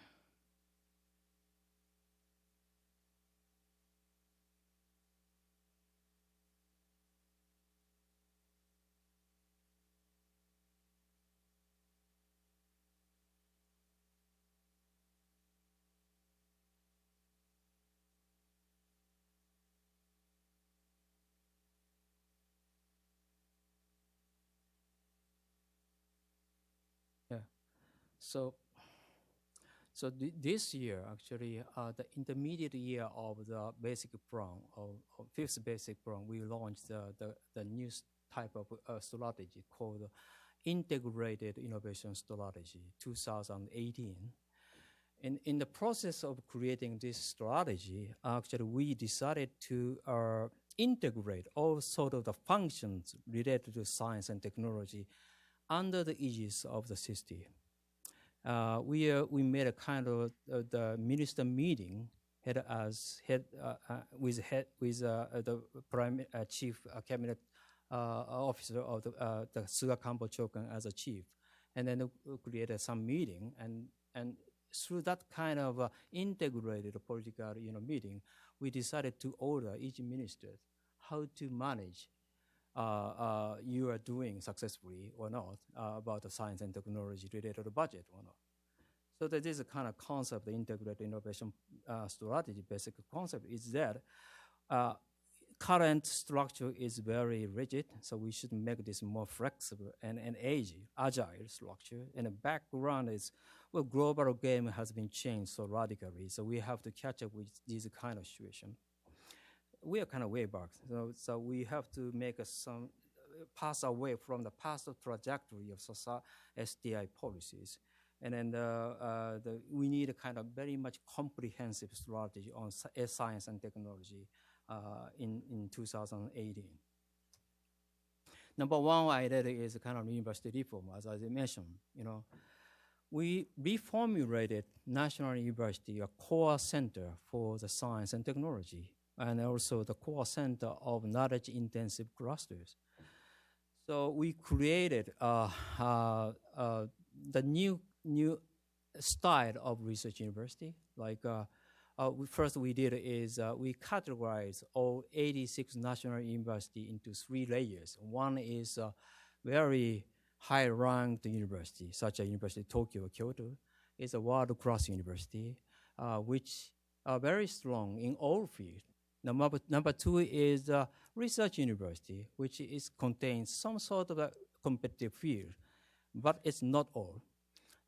Yeah. So this year, actually, the intermediate year of the basic plan, of fifth basic plan, we launched the new type of strategy called Integrated Innovation Strategy 2018. And in the process of creating this strategy, actually, we decided to integrate all sort of the functions related to science and technology under the aegis of the city. We made a kind of the minister meeting with the chief cabinet officer of the Suga Kampo Chokan as a chief, and then created some meeting, and through that kind of integrated political meeting, we decided to order each minister how to manage you are doing successfully or not about the science and technology related to the budget or not. So that is a kind of concept, the integrated innovation strategy. Basic concept is that current structure is very rigid, so we should make this more flexible and agile structure. And the background is, well, global game has been changed so radically, so we have to catch up with this kind of situation. We are kind of way back, so we have to make some pass away from the past trajectory of SDI policies. And then we need a kind of very much comprehensive strategy on science and technology in 2018. Number one idea is a kind of university reform, as I mentioned. We reformulated National University, a core center for the science and technology, and also the core center of knowledge-intensive clusters. So we created the new style of research university. Like first we did is we categorized all 86 national university into 3 layers. One is very high-ranked university, such as University of Tokyo, Kyoto. It's a world-class university, which are very strong in all fields. Number 2 is research university, which contains some sort of a competitive field, but it's not all.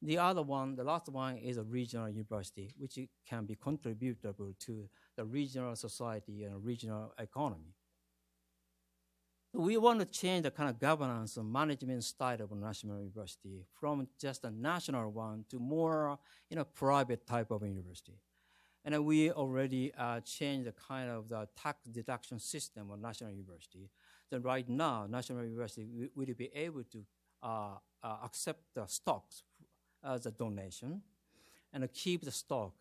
The last one is a regional university, which can be contributable to the regional society and regional economy. We want to change the kind of governance and management style of a national university from just a national one to more private type of university. And we already changed the kind of the tax deduction system of national university. So right now, national university will be able to accept the stocks as a donation and keep the stock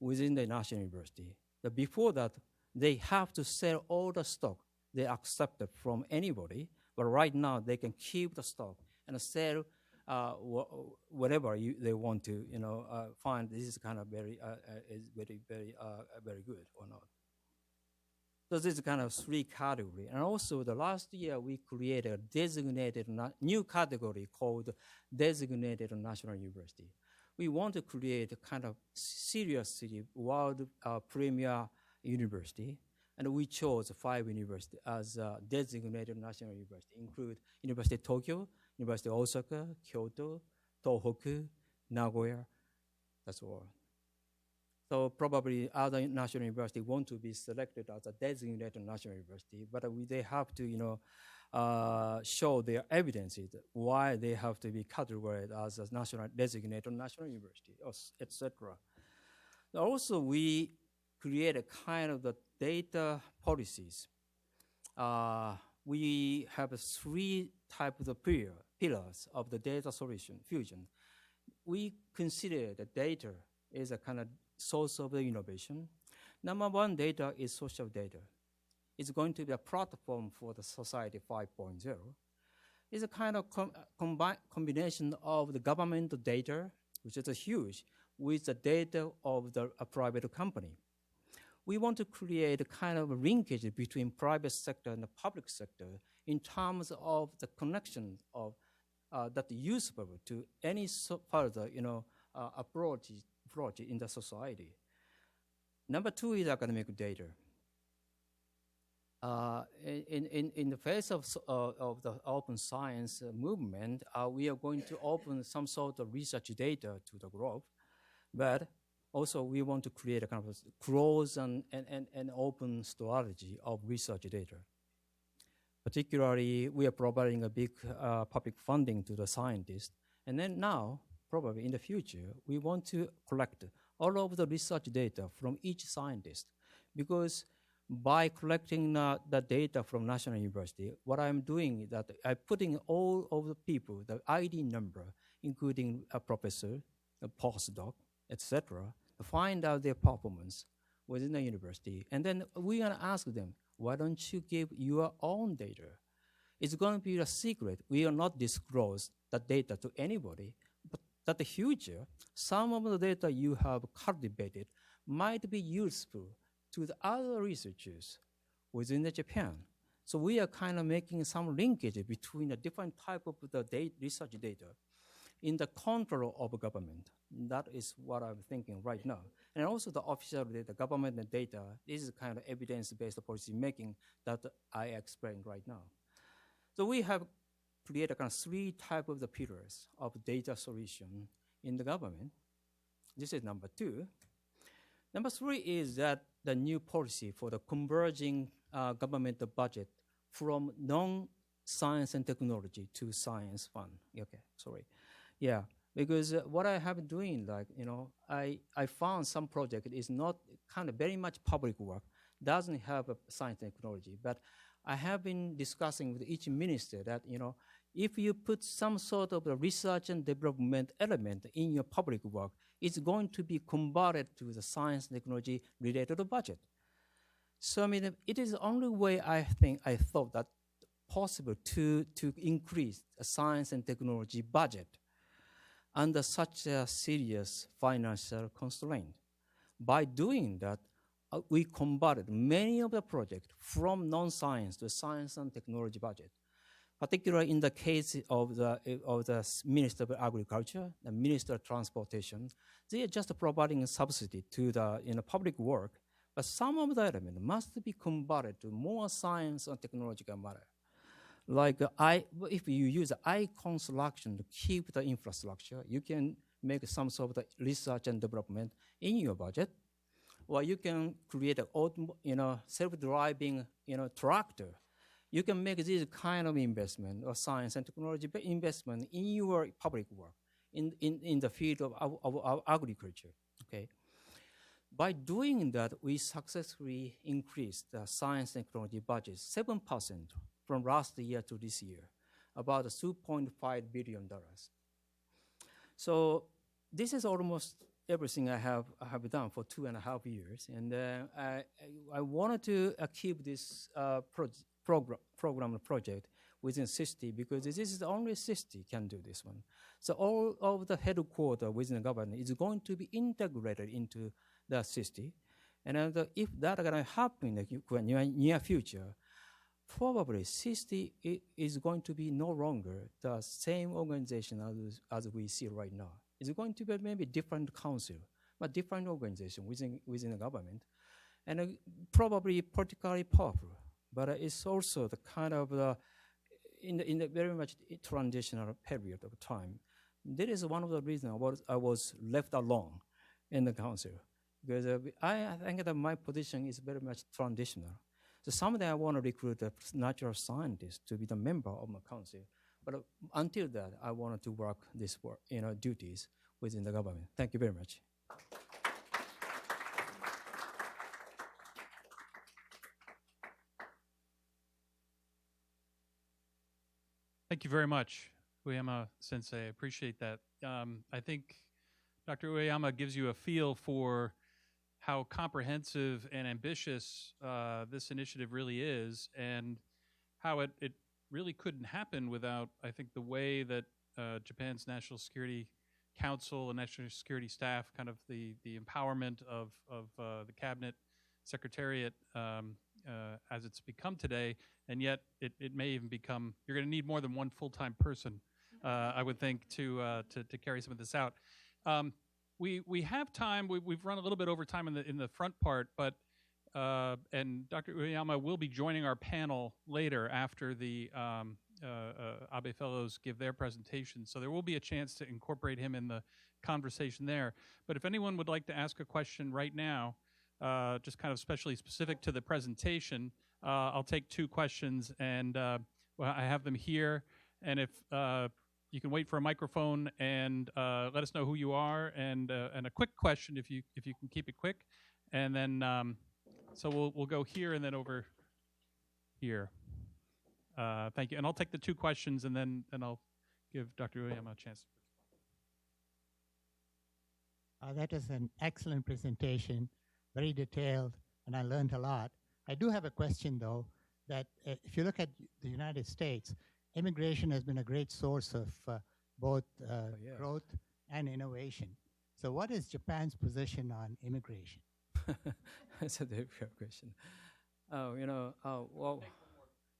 within the national university. But before that, they have to sell all the stock they accepted from anybody, but right now they can keep the stock and sell whatever they want to find. This is kind of very good or not. So this is kind of 3 categories. And also the last year we created a designated new category called designated national university. We want to create a kind of seriously world premier university. And we chose 5 universities as designated national university, include University of Tokyo, University of Osaka, Kyoto, Tohoku, Nagoya, that's all. So probably other national universities want to be selected as a designated national university, but they have to, show their evidences why they have to be categorized as a designated national university, etc. Also, we create a kind of the data policies. We have 3 types of pillars of the data solution fusion. We consider the data is a kind of source of the innovation. Number 1, data is social data. It's going to be a platform for the society 5.0. It's a kind of combination of the government data, which is huge, with the data of a private company. We want to create a kind of linkage between private sector and the public sector in terms of the connection of that useful to any further approach in the society. Number 2 is academic data. In the face of the open science movement, we are going to open some sort of research data to the globe, but also we want to create a kind of closed and open strategy of research data. Particularly, we are providing a big public funding to the scientists, and then now, probably in the future, we want to collect all of the research data from each scientist, because by collecting the data from National University, what I'm doing is that I'm putting all of the people, the ID number, including a professor, a postdoc, etc., to find out their performance, within the university. And then we're going to ask them, why don't you give your own data? It's going to be a secret. We will not disclose the data to anybody, but that the future, some of the data you have cultivated might be useful to the other researchers within the Japan. So we are kind of making some linkage between the different type of the research data in the control of government. That is what I'm thinking right now. And also the official data, government data, this is kind of evidence-based policy making that I explained right now. So we have created kind of 3 types of the pillars of data solution in the government. This is number 2. Number 3 is that the new policy for the converging government budget from non-science and technology to science fund. Okay, sorry. Yeah, because what I have been doing, like, I found some project is not kind of very much public work, doesn't have a science and technology, but I have been discussing with each minister that, if you put some sort of a research and development element in your public work, it's going to be converted to the science and technology related budget. So, it is the only way I thought that possible to increase the science and technology budget under such a serious financial constraint. By doing that, we converted many of the projects from non-science to science and technology budget. Particularly in the case of the Minister of Agriculture, the Minister of Transportation, they are just providing a subsidy to the public work, but some of the elements must be converted to more science and technological matter. Like if you use icon selection to keep the infrastructure, you can make some sort of research and development in your budget, or you can create a self-driving tractor. You can make this kind of investment or science and technology investment in your public work in the field of agriculture. Okay. By doing that, we successfully increased the science and technology budget 7% from last year to this year, about $2.5 billion. So this is almost everything I have done for 2.5 years, and I wanted to keep this project within 60 because this is only 60 can do this one. So all of the headquarters within the government is going to be integrated into the 60, and if that is going to happen in the near future, probably 60 is going to be no longer the same organization as we see right now. It's going to be maybe different council, but different organization within the government, and probably politically powerful. But it's also the kind of in the very much transitional period of time. That is one of the reasons I was left alone in the council, because I think that my position is very much transitional. So someday I want to recruit a natural scientist to be the member of my council. But until that, I wanted to work this work, duties within the government. Thank you very much. Thank you very much, Ueyama-sensei. I appreciate that. I think Dr. Ueyama gives you a feel for how comprehensive and ambitious this initiative really is, and how it really couldn't happen without, I think, the way that Japan's National Security Council and National Security staff, kind of the empowerment of the cabinet secretariat as it's become today, and yet it may even become, you're going to need more than one full-time person, I would think, to carry some of this out. We have time. We've run a little bit over time in the front part, but and Dr. Ueyama will be joining our panel later after the Abe Fellows give their presentation, so there will be a chance to incorporate him in the conversation there. But if anyone would like to ask a question right now, just kind of specially specific to the presentation, I'll take 2 questions, and I have them here. And if you can wait for a microphone and let us know who you are, and a quick question if you can keep it quick, and then so we'll go here and then over here. Thank you, and I'll take the 2 questions, and then I'll give Dr. Ueyama a chance. That was an excellent presentation. very detailed, and I learned a lot. I do have a question, though, that if you look at the United States, immigration has been a great source of both yes. growth and innovation. So what is Japan's position on immigration? That's a difficult question. Oh, well,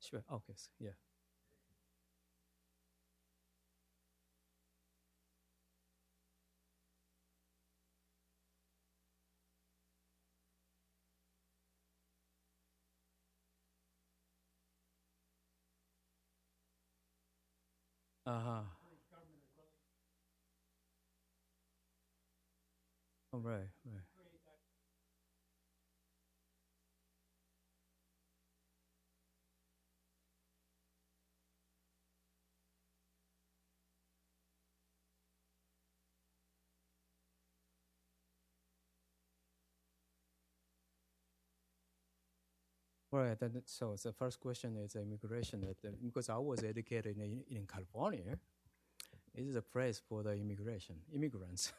sure. Okay, so, yeah. Uh-huh. Oh, right. Right. So the first question is immigration. Because I was educated in California, it is a place for the immigrants.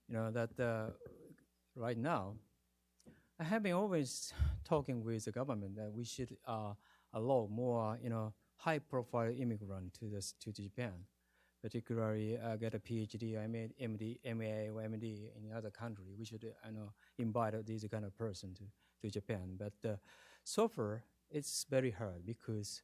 That right now, I have been always talking with the government that we should allow more, high-profile immigrant to Japan. Particularly, get a PhD, I made MD, MA, or MD in other country. We should, invite these kind of person to Japan. But so far, it's very hard because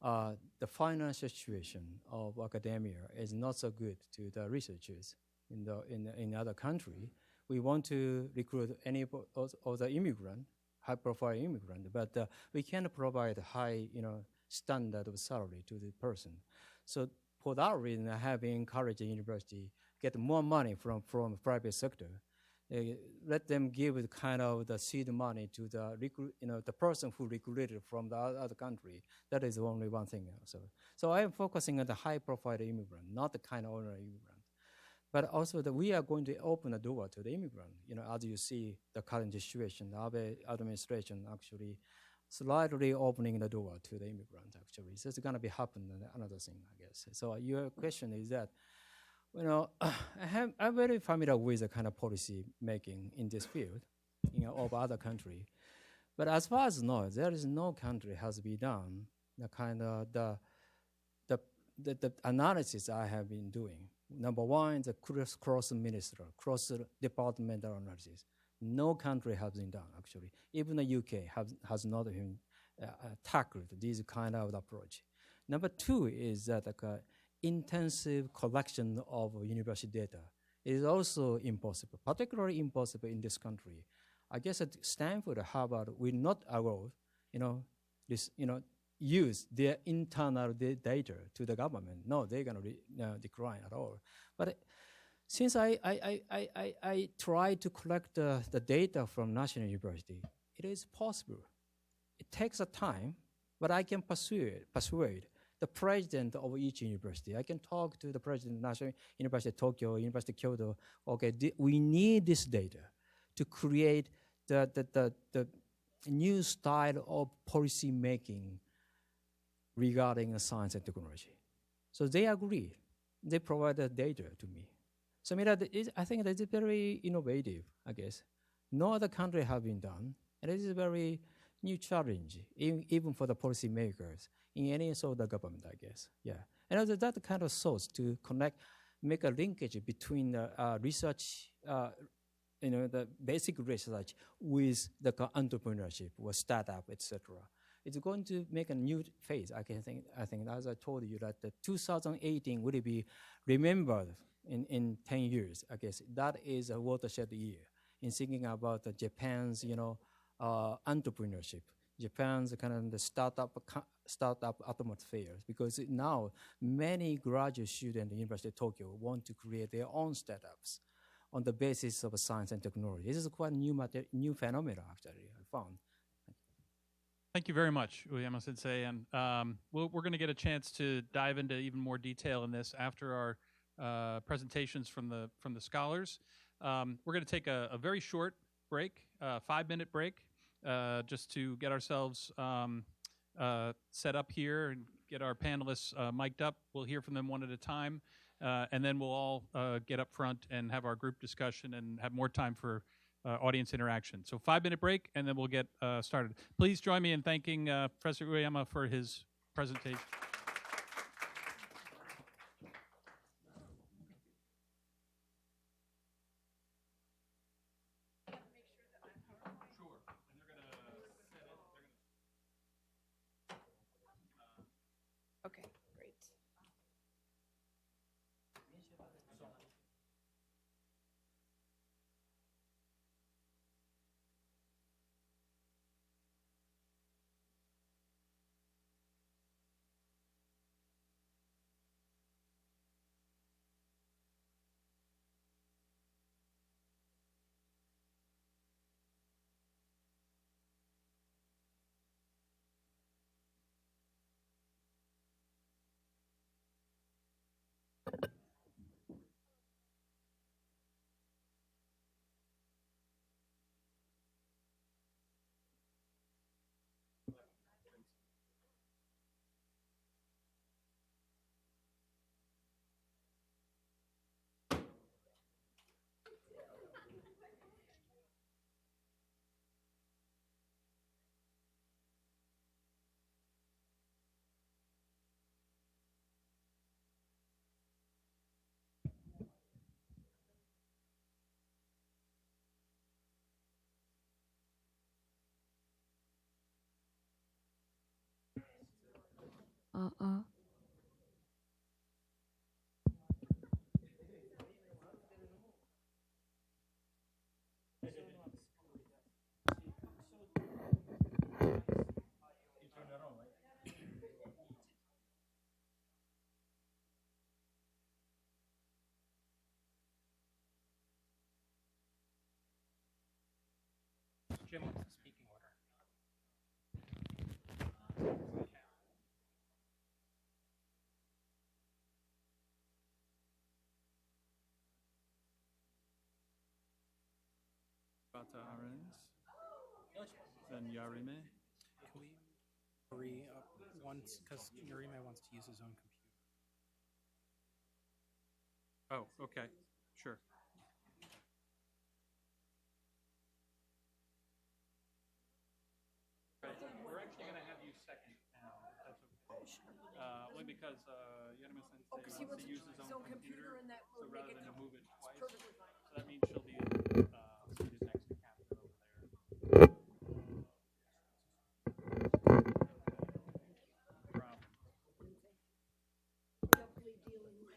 the financial situation of academia is not so good to the researchers in other country. We want to recruit any of the immigrant, high-profile immigrant, but we can't provide high, standard of salary to the person. So for that reason, I have encouraged the university get more money from private sector. Let them give kind of the seed money to the person who recruited from the other country. That is only one thing. So I am focusing on the high-profile immigrant, not the kind of ordinary immigrant. But also that we are going to open the door to the immigrant. As you see the current situation, the Abe administration actually slightly opening the door to the immigrant, actually. So it's going to be happening, another thing, I guess. So your question is that, I'm very familiar with the kind of policy making in this field, of other country. But as far as I know, there is no country has been done the kind of the analysis I have been doing. Number one, the cross-departmental analysis. No country has been done, actually. Even the UK has not been tackled this kind of approach. Number two is that intensive collection of university data is also impossible, particularly impossible in this country. I guess at Stanford, Harvard will not allow, use their internal data to the government. No, they're going to decline at all. But since I try to collect the data from national university, it is possible. It takes a time, but I can persuade the president of each university. I can talk to the president of National University of Tokyo, University of Kyoto. Okay, we need this data to create the new style of policy making regarding science and technology. So they agreed. They provided data to me. So I think that is very innovative, I guess. No other country have been done. And it is a very new challenge, even for the policymakers in any sort of government, I guess. Yeah. And that kind of source to connect, make a linkage between the research, the basic research with the entrepreneurship or startup, etc. It's going to make a new phase. I think, as I told you, that the 2018 will be remembered in 10 years. I guess that is a watershed year in thinking about Japan's, entrepreneurship. Japan's kind of the startup atmosphere, because now many graduate students at the University of Tokyo want to create their own startups on the basis of science and technology. This is quite a new phenomenon, actually, I found. Thank you very much, Uyama Sensei. And we're going to get a chance to dive into even more detail in this after our presentations from the scholars. We're going to take a very short break, 5-minute break, just to get ourselves set up here and get our panelists mic'd up. We'll hear from them one at a time, and then we'll all get up front and have our group discussion and have more time for audience interaction. So 5-minute break, and then we'll get started. Please join me in thanking Professor Uyama for his presentation. Okay, great. Jim, what's the speaking order? IBATA-ARENS, then Yarime. Can we hurry up once, because Yarime wants to use his own computer. Oh, okay, sure. We're actually going to have you second now, if that's okay. Only because Yanema Sensei wants to use his own computer, and that so will rather make it than to move it twice, perfectly fine. so that means she'll be seated next to Catherine over there. Problem. Doubly dealing with.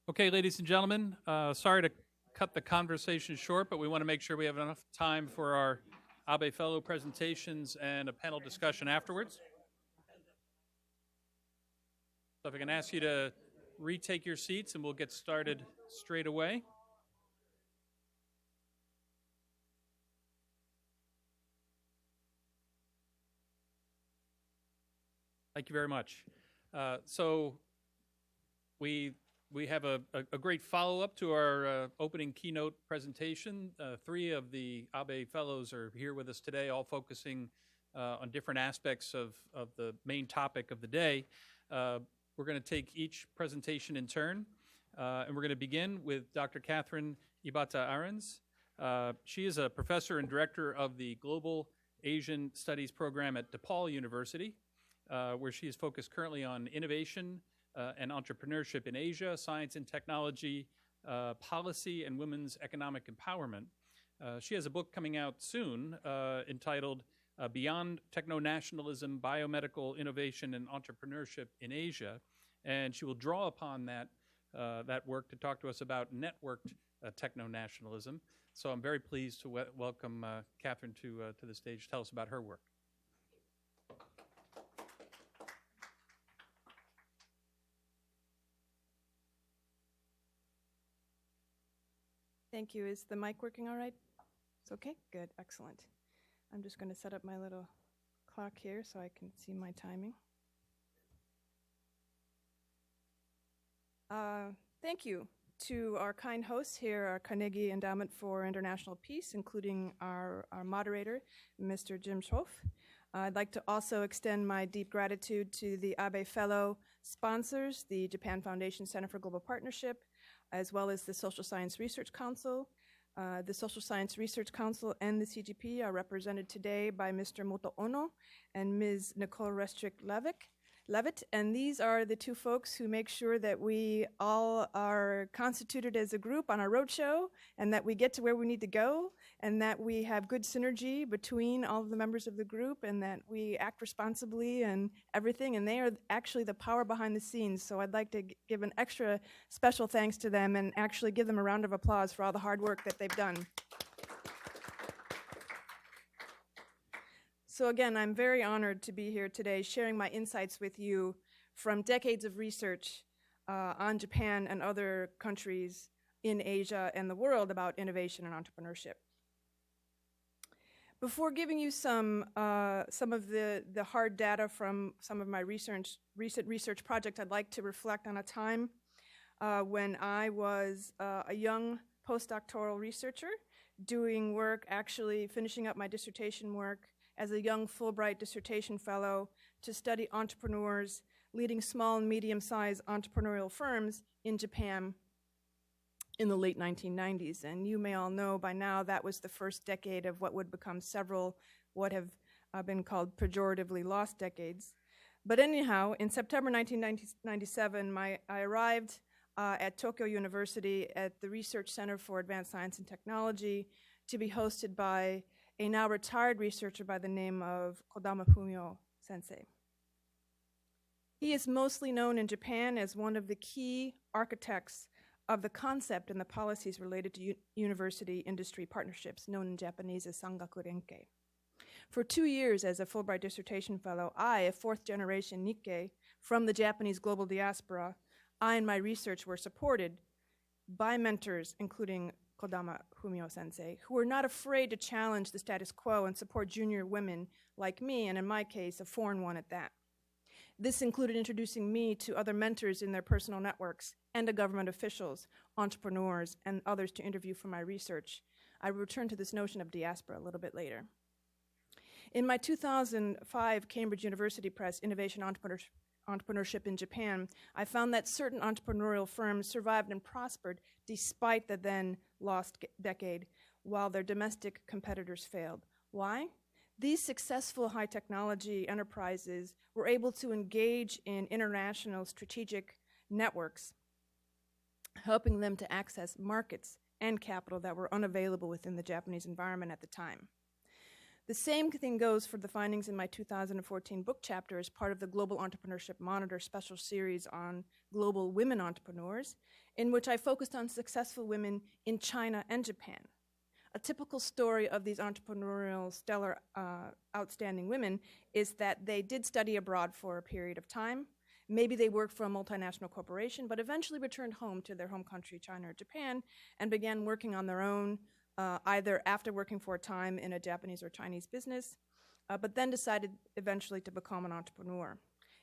Okay, ladies and gentlemen, sorry to cut the conversation short, but we want to make sure we have enough time for our ABE Fellow presentations and a panel discussion afterwards. So if I can ask you to retake your seats and we'll get started straight away. Thank you very much. So we have a great follow-up to our opening keynote presentation. 3 of the ABE Fellows are here with us today, all focusing on different aspects of the main topic of the day. We're going to take each presentation in turn, and we're going to begin with Dr. Catherine IBATA-ARENS. She is a professor and director of the Global Asian Studies program at DePaul University, where she is focused currently on innovation and entrepreneurship in Asia, science and technology, policy, and women's economic empowerment. She has a book coming out soon entitled Beyond Techno-Nationalism, Biomedical Innovation and Entrepreneurship in Asia, and she will draw upon that work to talk to us about networked techno-nationalism. So I'm very pleased to welcome Catherine to the stage to tell us about her work. Thank you. Is the mic working all right? It's okay? Good. Excellent. I'm just going to set up my little clock here so I can see my timing. Thank you to our kind hosts here, our Carnegie Endowment for International Peace, including our moderator, Mr. Jim Schoff. I'd like to also extend my deep gratitude to the ABE Fellow sponsors, the Japan Foundation Center for Global Partnership, as well as the Social Science Research Council. The Social Science Research Council and the CGP are represented today by Mr. Moto Ono and Ms. Nicole Restrick-Levitt, and these are the 2 folks who make sure that we all are constituted as a group on our roadshow, and that we get to where we need to go, and that we have good synergy between all of the members of the group, and that we act responsibly and everything, and they are actually the power behind the scenes. So I'd like to give an extra special thanks to them and actually give them a round of applause for all the hard work that they've done. So again, I'm very honored to be here today sharing my insights with you from decades of research on Japan and other countries in Asia and the world about innovation and entrepreneurship. Before giving you some of the hard data from some of my recent research projects, I'd like to reflect on a time when I was a young postdoctoral researcher doing work, actually finishing up my dissertation work as a young Fulbright dissertation fellow to study entrepreneurs leading small and medium-sized entrepreneurial firms in Japan in the late 1990s. And you may all know by now that was the first decade of what would become several what have been called pejoratively lost decades. But anyhow, in September 1997, I arrived at Tokyo University at the Research Center for Advanced Science and Technology to be hosted by a now retired researcher by the name of Kodama Fumio sensei. He is mostly known in Japan as one of the key architects of the concept and the policies related to university industry partnerships, known in Japanese as Sangaku Renkei. For 2 years as a Fulbright dissertation fellow, I, a fourth generation Nikkei from the Japanese global diaspora, I and my research were supported by mentors, including Kodama Fumio sensei, who were not afraid to challenge the status quo and support junior women like me, and in my case, a foreign one at that. This included introducing me to other mentors in their personal networks and to government officials, entrepreneurs, and others to interview for my research. I will return to this notion of diaspora a little bit later. In my 2005 Cambridge University Press Innovation Entrepreneurship in Japan, I found that certain entrepreneurial firms survived and prospered despite the then lost decade, while their domestic competitors failed. Why? These successful high technology enterprises were able to engage in international strategic networks, helping them to access markets and capital that were unavailable within the Japanese environment at the time. The same thing goes for the findings in my 2014 book chapter as part of the Global Entrepreneurship Monitor special series on global women entrepreneurs, in which I focused on successful women in China and Japan. A typical story of these entrepreneurial, stellar, outstanding women is that they did study abroad for a period of time. Maybe they worked for a multinational corporation, but eventually returned home to their home country, China or Japan, and began working on their own, either after working for a time in a Japanese or Chinese business, but then decided eventually to become an entrepreneur.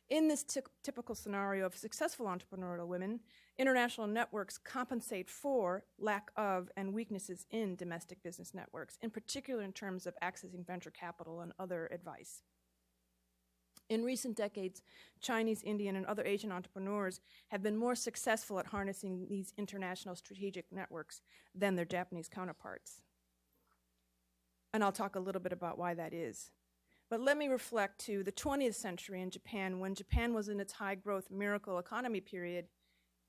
In this typical scenario of successful entrepreneurial women, international networks compensate for lack of and weaknesses in domestic business networks, in particular in terms of accessing venture capital and other advice. In recent decades, Chinese, Indian, and other Asian entrepreneurs have been more successful at harnessing these international strategic networks than their Japanese counterparts. And I'll talk a little bit about why that is. But let me reflect to the 20th century in Japan, when Japan was in its high-growth miracle economy period,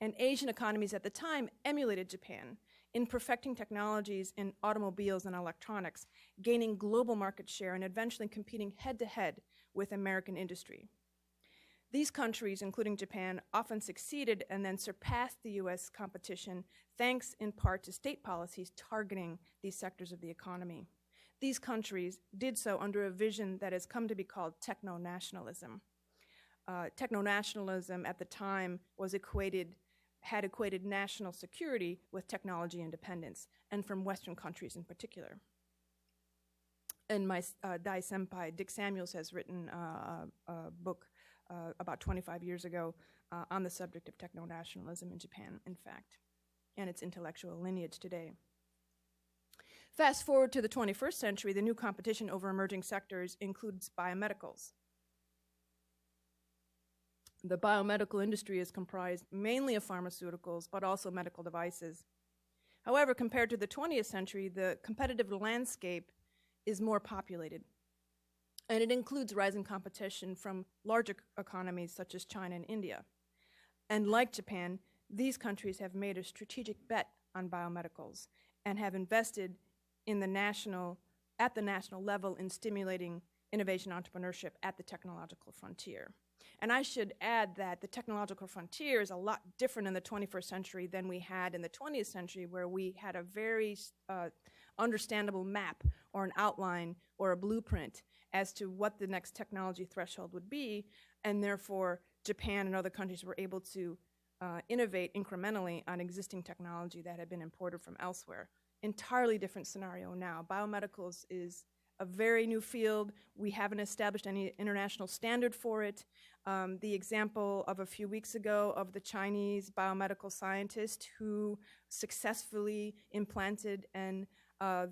and Asian economies at the time emulated Japan in perfecting technologies in automobiles and electronics, gaining global market share, and eventually competing head-to-head with American industry. These countries, including Japan, often succeeded and then surpassed the US competition, thanks in part to state policies targeting these sectors of the economy. These countries did so under a vision that has come to be called techno-nationalism. Techno-nationalism at the time had equated national security with technology independence, and from Western countries in particular. And my Dai Senpai, Dick Samuels, has written a book about 25 years ago on the subject of techno-nationalism in Japan, in fact, and its intellectual lineage today. Fast forward to the 21st century, the new competition over emerging sectors includes biomedicals. The biomedical industry is comprised mainly of pharmaceuticals, but also medical devices. However, compared to the 20th century, the competitive landscape is more populated, and it includes rising competition from larger economies such as China and India. And like Japan, these countries have made a strategic bet on biomedicals and have invested at the national level in stimulating innovation entrepreneurship at the technological frontier. And I should add that the technological frontier is a lot different in the 21st century than we had in the 20th century, where we had a very understandable map or an outline or a blueprint as to what the next technology threshold would be, and therefore Japan and other countries were able to innovate incrementally on existing technology that had been imported from elsewhere. Entirely different scenario now. Biomedicals is a very new field. We haven't established any international standard for it. The example of a few weeks ago of the Chinese biomedical scientist who successfully implanted and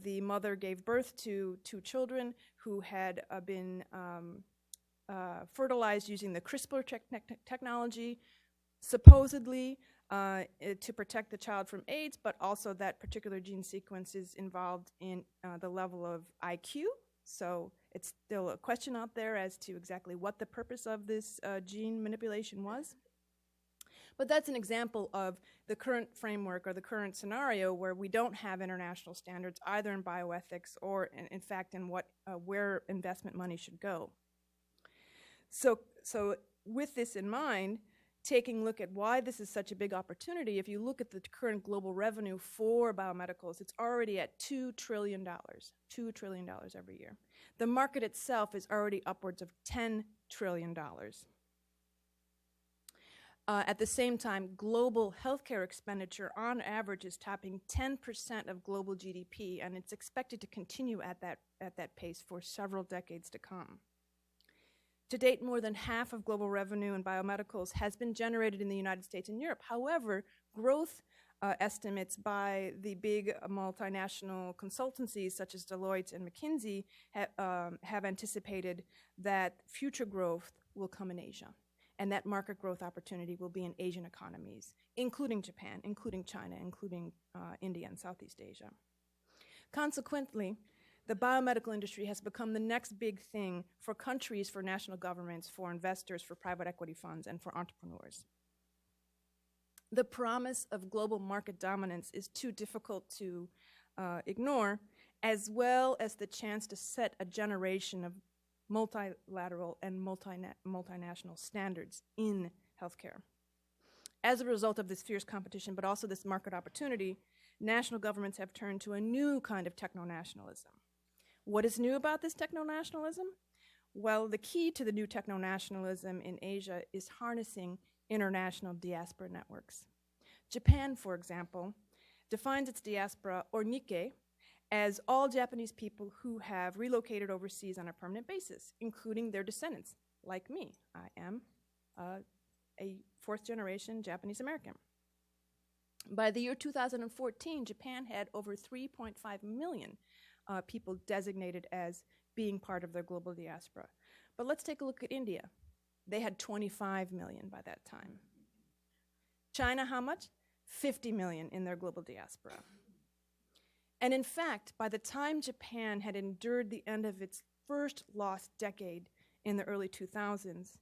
the mother gave birth to 2 children who had been fertilized using the CRISPR technology, supposedly to protect the child from AIDS, but also that particular gene sequence is involved in the level of IQ. So it's still a question out there as to exactly what the purpose of this gene manipulation was. But that's an example of the current framework or the current scenario where we don't have international standards either in bioethics or in fact in where investment money should go. So with this in mind, taking a look at why this is such a big opportunity, if you look at the current global revenue for biomedicals, it's already at $2 trillion, $2 trillion every year. The market itself is already upwards of $10 trillion. At the same time, global healthcare expenditure on average is topping 10% of global GDP, and it's expected to continue at that pace for several decades to come. To date, more than half of global revenue in biomedicals has been generated in the United States and Europe. However, growth estimates by the big multinational consultancies such as Deloitte and McKinsey have anticipated that future growth will come in Asia. And that market growth opportunity will be in Asian economies, including Japan, including China, including India and Southeast Asia. Consequently, the biomedical industry has become the next big thing for countries, for national governments, for investors, for private equity funds, and for entrepreneurs. The promise of global market dominance is too difficult to ignore, as well as the chance to set a generation of multilateral and multinational standards in healthcare. As a result of this fierce competition, but also this market opportunity, national governments have turned to a new kind of techno-nationalism. What is new about this techno-nationalism? Well, the key to the new techno-nationalism in Asia is harnessing international diaspora networks. Japan, for example, defines its diaspora, or Nikkei, as all Japanese people who have relocated overseas on a permanent basis, including their descendants, like me. I am a 4th-generation Japanese American. By the year 2014, Japan had over 3.5 million people designated as being part of their global diaspora. But let's take a look at India. They had 25 million by that time. China, how much? 50 million in their global diaspora. And in fact, by the time Japan had endured the end of its first lost decade in the early 2000s,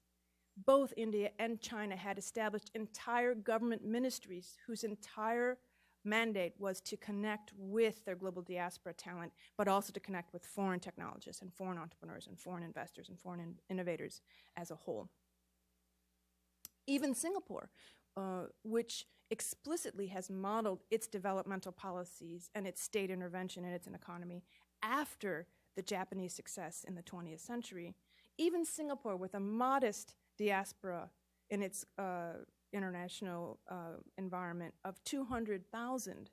both India and China had established entire government ministries whose entire mandate was to connect with their global diaspora talent, but also to connect with foreign technologists and foreign entrepreneurs and foreign investors and foreign innovators as a whole. Even Singapore, which explicitly has modeled its developmental policies and its state intervention in its economy after the Japanese success in the 20th century, even Singapore, with a modest diaspora in its international environment of 200,000,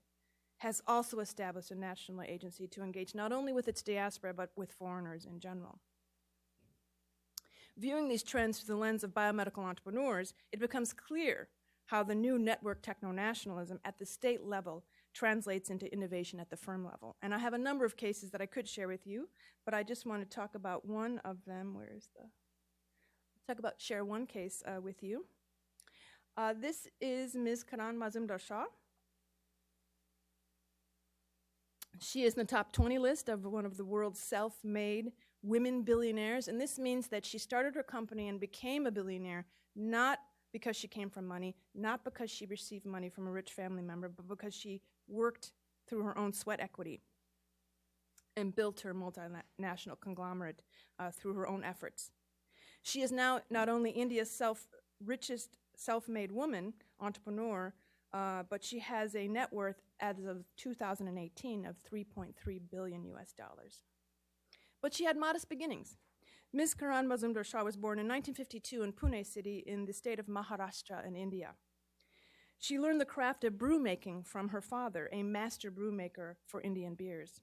has also established a national agency to engage not only with its diaspora, but with foreigners in general. Viewing these trends through the lens of biomedical entrepreneurs, it becomes clear how the new network techno-nationalism at the state level translates into innovation at the firm level. And I have a number of cases that I could share with you, but I just want to talk about one of them. Share one case with you. This is Ms. Karan Mazumdar-Shah. She is in the top 20 list of one of the world's self-made women billionaires, and this means that she started her company and became a billionaire not because she came from money, not because she received money from a rich family member, but because she worked through her own sweat equity and built her multinational conglomerate through her own efforts. She is now not only India's richest self-made woman, entrepreneur, but she has a net worth as of 2018 of $3.3 billion US. But she had modest beginnings. Ms. Karan Mazumdar Shah was born in 1952 in Pune city in the state of Maharashtra in India. She learned the craft of brew making from her father, a master brew maker for Indian beers.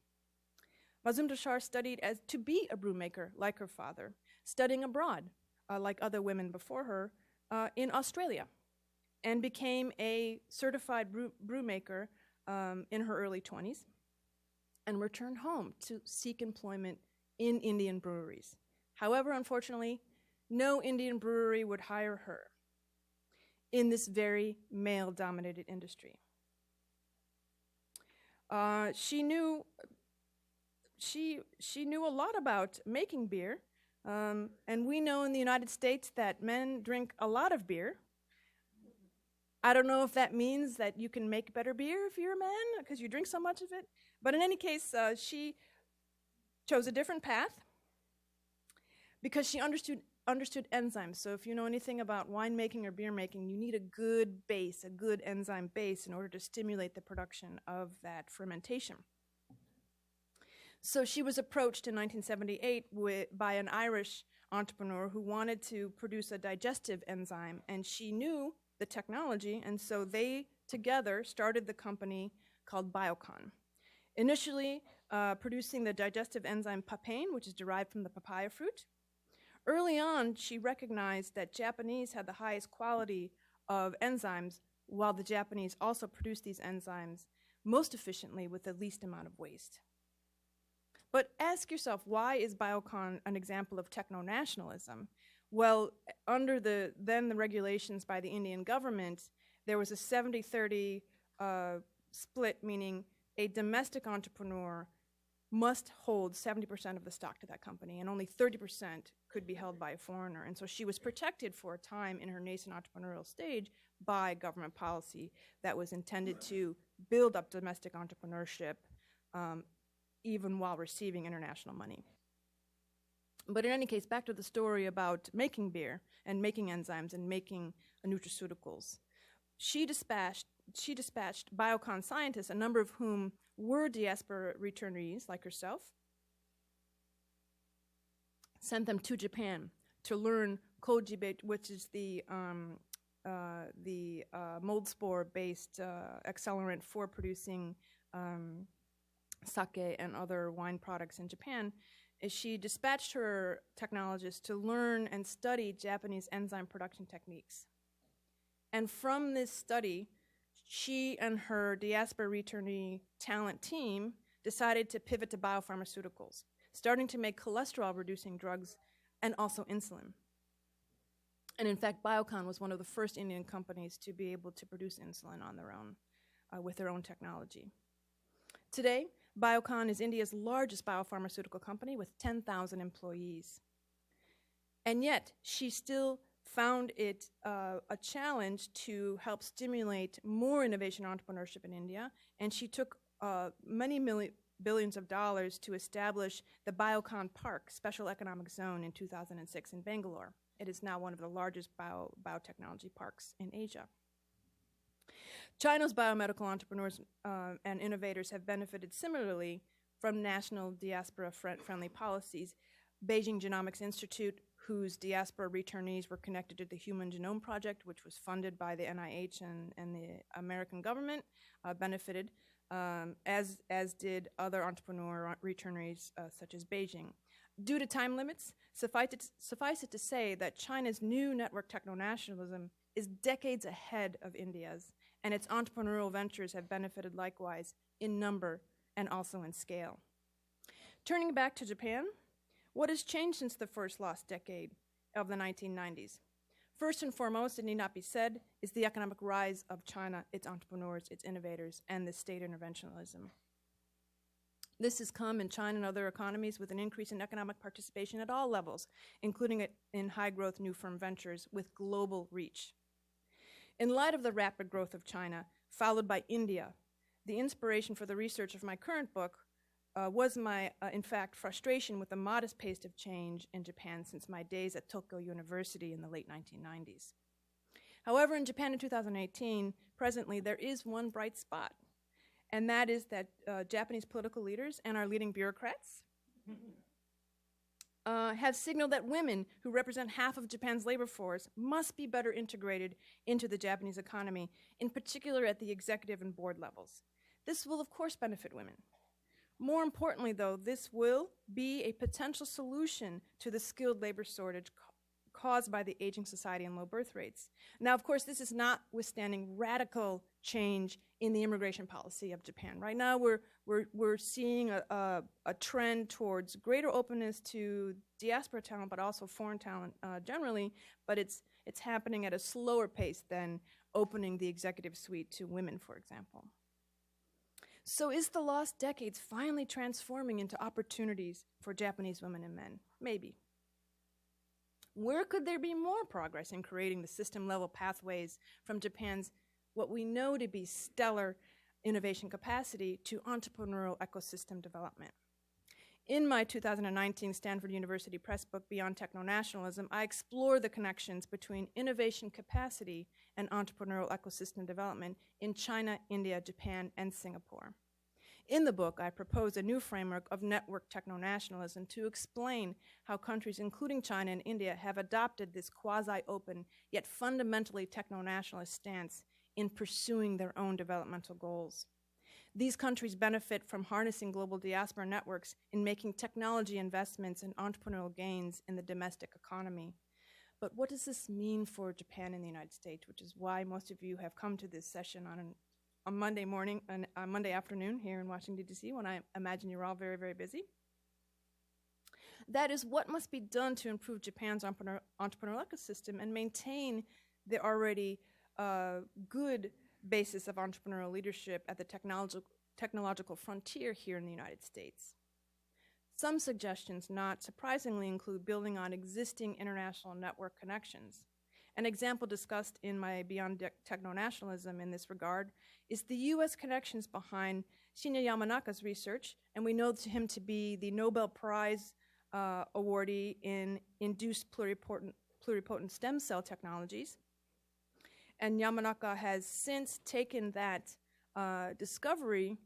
Mazumdar Shah studied to be a brew maker like her father, studying abroad, like other women before her, in Australia, and became a certified brew maker in her early 20s, and returned home to seek employment in Indian breweries. However, unfortunately, no Indian brewery would hire her in this very male-dominated industry. She knew a lot about making beer, and we know in the United States that men drink a lot of beer. I don't know if that means that you can make better beer if you're a man, because you drink so much of it. But in any case, she chose a different path because she understood enzymes. So if you know anything about winemaking or beer making, you need a good base, a good enzyme base in order to stimulate the production of that fermentation. So she was approached in 1978 by an Irish entrepreneur who wanted to produce a digestive enzyme, and she knew the technology, and so they together started the company called Biocon. Initially producing the digestive enzyme papain, which is derived from the papaya fruit. Early on, she recognized that Japanese had the highest quality of enzymes, while the Japanese also produced these enzymes most efficiently with the least amount of waste. But ask yourself, why is Biocon an example of techno-nationalism? Well, under the regulations by the Indian government, there was a 70-30 split, meaning a domestic entrepreneur must hold 70% of the stock to that company, and only 30% could be held by a foreigner. And so she was protected for a time in her nascent entrepreneurial stage by government policy that was intended to build up domestic entrepreneurship even while receiving international money. But in any case, back to the story about making beer and making enzymes and making nutraceuticals. She dispatched Biocon scientists, a number of whom were diaspora returnees like herself, sent them to Japan to learn kojibe, which is the mold spore-based accelerant for producing sake and other wine products in Japan. She dispatched her technologists to learn and study Japanese enzyme production techniques. And from this study, she and her diaspora returnee talent team decided to pivot to biopharmaceuticals, starting to make cholesterol-reducing drugs and also insulin. And in fact, Biocon was one of the first Indian companies to be able to produce insulin on their own, with their own technology. Today, Biocon is India's largest biopharmaceutical company with 10,000 employees. And yet, she still found it a challenge to help stimulate more innovation and entrepreneurship in India, and she took many billions of dollars to establish the Biocon Park Special Economic Zone in 2006 in Bangalore. It is now one of the largest biotechnology parks in Asia. China's biomedical entrepreneurs and innovators have benefited similarly from national diaspora-friendly policies. Beijing Genomics Institute, whose diaspora returnees were connected to the Human Genome Project, which was funded by the NIH and the American government, benefited, as did other entrepreneur returnees such as Beijing. Due to time limits, suffice it to say that China's new network techno-nationalism is decades ahead of India's, and its entrepreneurial ventures have benefited likewise in number and also in scale. Turning back to Japan, what has changed since the first lost decade of the 1990s? First and foremost, it need not be said, is the economic rise of China, its entrepreneurs, its innovators, and the state interventionism. This has come in China and other economies with an increase in economic participation at all levels, including in high-growth new firm ventures with global reach. In light of the rapid growth of China, followed by India, the inspiration for the research of my current book in fact, frustration with the modest pace of change in Japan since my days at Tokyo University in the late 1990s. However, in Japan in 2018, presently, there is one bright spot, and that is that Japanese political leaders and our leading bureaucrats have signaled that women, who represent half of Japan's labor force, must be better integrated into the Japanese economy, in particular at the executive and board levels. This will, of course, benefit women. More importantly, though, this will be a potential solution to the skilled labor shortage caused by the aging society and low birth rates. Now, of course, this is notwithstanding radical change in the immigration policy of Japan. Right now, we're seeing a trend towards greater openness to diaspora talent, but also foreign talent generally, but it's happening at a slower pace than opening the executive suite to women, for example. So is the lost decades finally transforming into opportunities for Japanese women and men? Maybe. Where could there be more progress in creating the system-level pathways from Japan's what we know to be stellar innovation capacity to entrepreneurial ecosystem development? In my 2019 Stanford University Press book, Beyond Techno-Nationalism, I explore the connections between innovation capacity and entrepreneurial ecosystem development in China, India, Japan, and Singapore. In the book, I propose a new framework of network techno-nationalism to explain how countries, including China and India, have adopted this quasi-open yet fundamentally techno-nationalist stance in pursuing their own developmental goals. These countries benefit from harnessing global diaspora networks in making technology investments and entrepreneurial gains in the domestic economy. But what does this mean for Japan and the United States, which is why most of you have come to this session on Monday morning and Monday afternoon here in Washington, D.C., when I imagine you're all very, very busy. That is what must be done to improve Japan's entrepreneurial ecosystem and maintain the already good basis of entrepreneurial leadership at the technological frontier here in the United States. Some suggestions, not surprisingly, include building on existing international network connections. An example discussed in my Beyond Techno-Nationalism in this regard is the U.S. connections behind Shinya Yamanaka's research, and we know him to be the Nobel Prize awardee in induced pluripotent stem cell technologies. And Yamanaka has since taken that discovery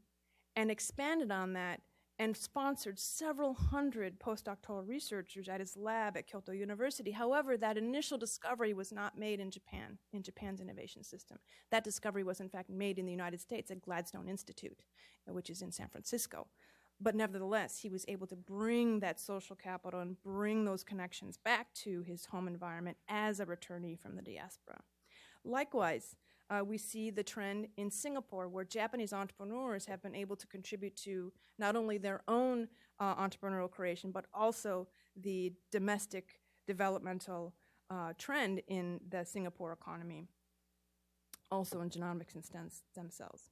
and expanded on that and sponsored several hundred postdoctoral researchers at his lab at Kyoto University. However, that initial discovery was not made in Japan, in Japan's innovation system. That discovery was in fact made in the United States at Gladstone Institute, which is in San Francisco. But nevertheless, he was able to bring that social capital and bring those connections back to his home environment as a returnee from the diaspora. Likewise, we see the trend in Singapore, where Japanese entrepreneurs have been able to contribute to not only their own entrepreneurial creation, but also the domestic developmental trend in the Singapore economy, also in genomics and stem cells.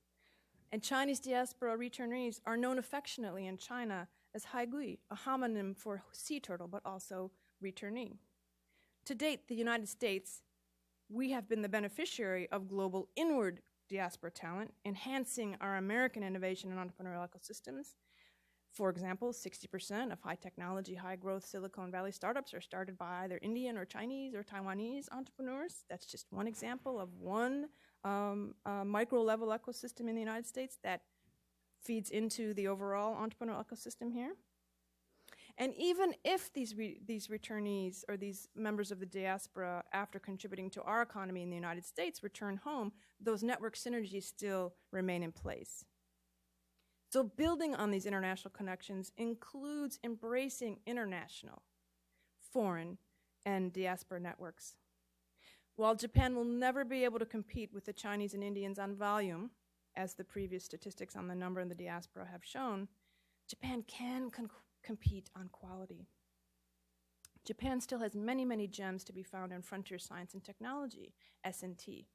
And Chinese diaspora returnees are known affectionately in China as haigui, a homonym for sea turtle, but also returnee. To date, the United States, we have been the beneficiary of global inward diaspora talent, enhancing our American innovation and entrepreneurial ecosystems. For example, 60% of high technology, high growth Silicon Valley startups are started by either Indian or Chinese or Taiwanese entrepreneurs. That's just one example of one micro level ecosystem in the United States that feeds into the overall entrepreneurial ecosystem here. And even if these returnees or these members of the diaspora, after contributing to our economy in the United States, return home, those network synergies still remain in place. So building on these international connections includes embracing international, foreign, and diaspora networks. While Japan will never be able to compete with the Chinese and Indians on volume, as the previous statistics on the number in the diaspora have shown, Japan can compete on quality. Japan still has many, many gems to be found in frontier science and technology, S&T.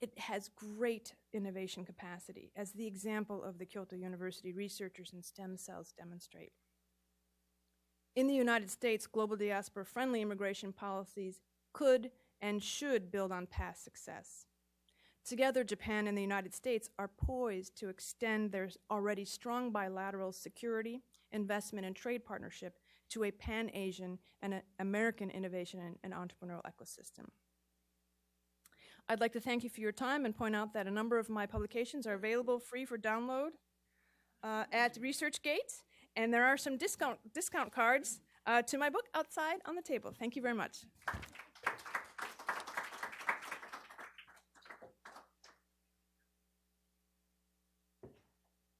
It has great innovation capacity, as the example of the Kyoto University researchers in stem cells demonstrate. In the United States, global diaspora-friendly immigration policies could and should build on past success. Together, Japan and the United States are poised to extend their already strong bilateral security, investment, and trade partnership to a pan-Asian and an American innovation and entrepreneurial ecosystem. I'd like to thank you for your time and point out that a number of my publications are available free for download at ResearchGate, and there are some discount cards to my book outside on the table. Thank you very much.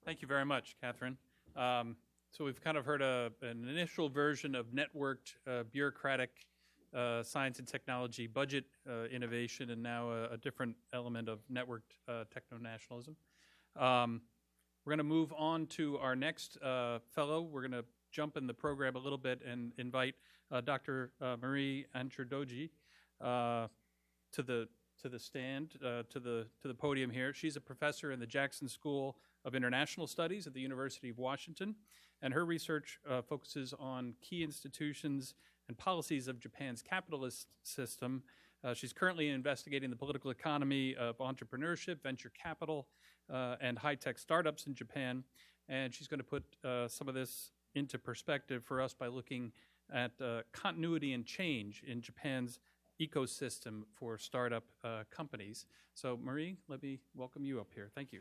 Thank you very much, Catherine. So we've kind of heard an initial version of networked bureaucratic science and technology budget innovation, and now a different element of networked techno-nationalism. We're going to move on to our next fellow. We're going to jump in the program a little bit and invite Dr. Marie Ancherdoji to the stand, to the podium here. She's a professor in the Jackson School of International Studies at the University of Washington, and her research focuses on key institutions and policies of Japan's capitalist system. She's currently investigating the political economy of entrepreneurship, venture capital, and high-tech startups in Japan, and she's going to put some of this into perspective for us by looking at continuity and change in Japan's ecosystem for startup companies. So, Marie, let me welcome you up here. Thank you.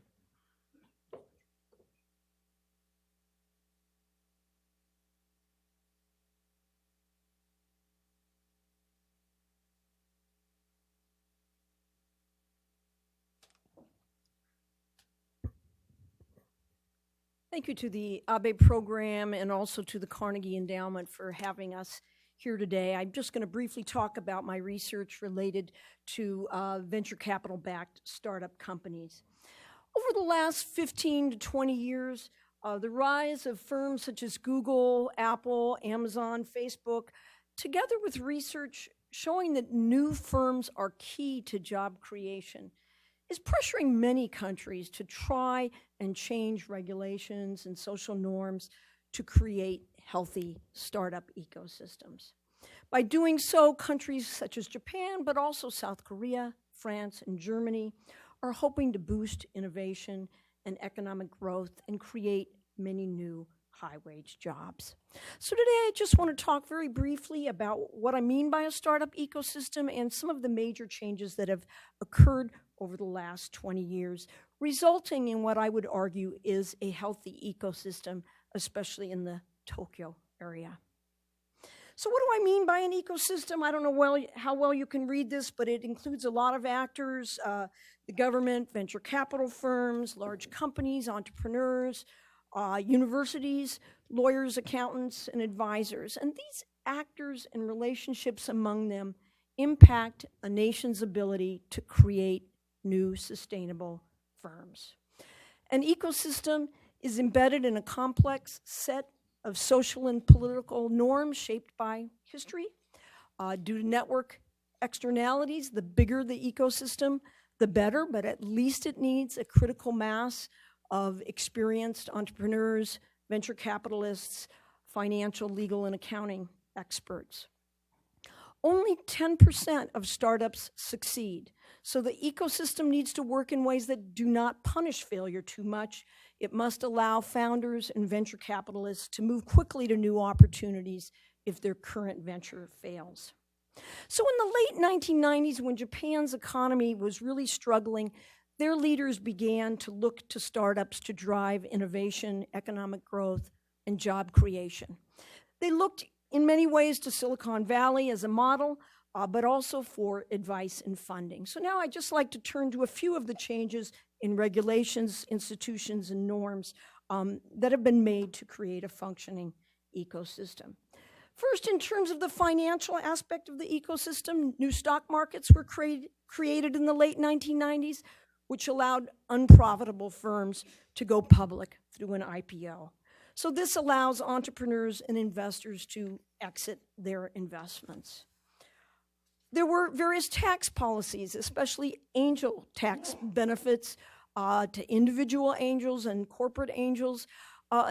Thank you to the ABE program and also to the Carnegie Endowment for having us here today. I'm just going to briefly talk about my research related to venture capital-backed startup companies. Over the last 15 to 20 years, the rise of firms such as Google, Apple, Amazon, Facebook, together with research showing that new firms are key to job creation, is pressuring many countries to try and change regulations and social norms to create healthy startup ecosystems. By doing so, countries such as Japan, but also South Korea, France, and Germany are hoping to boost innovation and economic growth and create many new high-wage jobs. So today I just want to talk very briefly about what I mean by a startup ecosystem and some of the major changes that have occurred over the last 20 years, resulting in what I would argue is a healthy ecosystem, especially in the Tokyo area. So what do I mean by an ecosystem? I don't know how well you can read this, but it includes a lot of actors, the government, venture capital firms, large companies, entrepreneurs, universities, lawyers, accountants, and advisors. And these actors and relationships among them impact a nation's ability to create new sustainable firms. An ecosystem is embedded in a complex set of social and political norms shaped by history. Due to network externalities, the bigger the ecosystem, the better, but at least it needs a critical mass of experienced entrepreneurs, venture capitalists, financial, legal, and accounting experts. Only 10% of startups succeed. So the ecosystem needs to work in ways that do not punish failure too much. It must allow founders and venture capitalists to move quickly to new opportunities if their current venture fails. So in the late 1990s, when Japan's economy was really struggling, their leaders began to look to startups to drive innovation, economic growth, and job creation. They looked in many ways to Silicon Valley as a model, but also for advice and funding. So now I'd just like to turn to a few of the changes in regulations, institutions, and norms that have been made to create a functioning ecosystem. First, in terms of the financial aspect of the ecosystem, new stock markets were created in the late 1990s, which allowed unprofitable firms to go public through an IPO. So this allows entrepreneurs and investors to exit their investments. There were various tax policies, especially angel tax benefits to individual angels and corporate angels.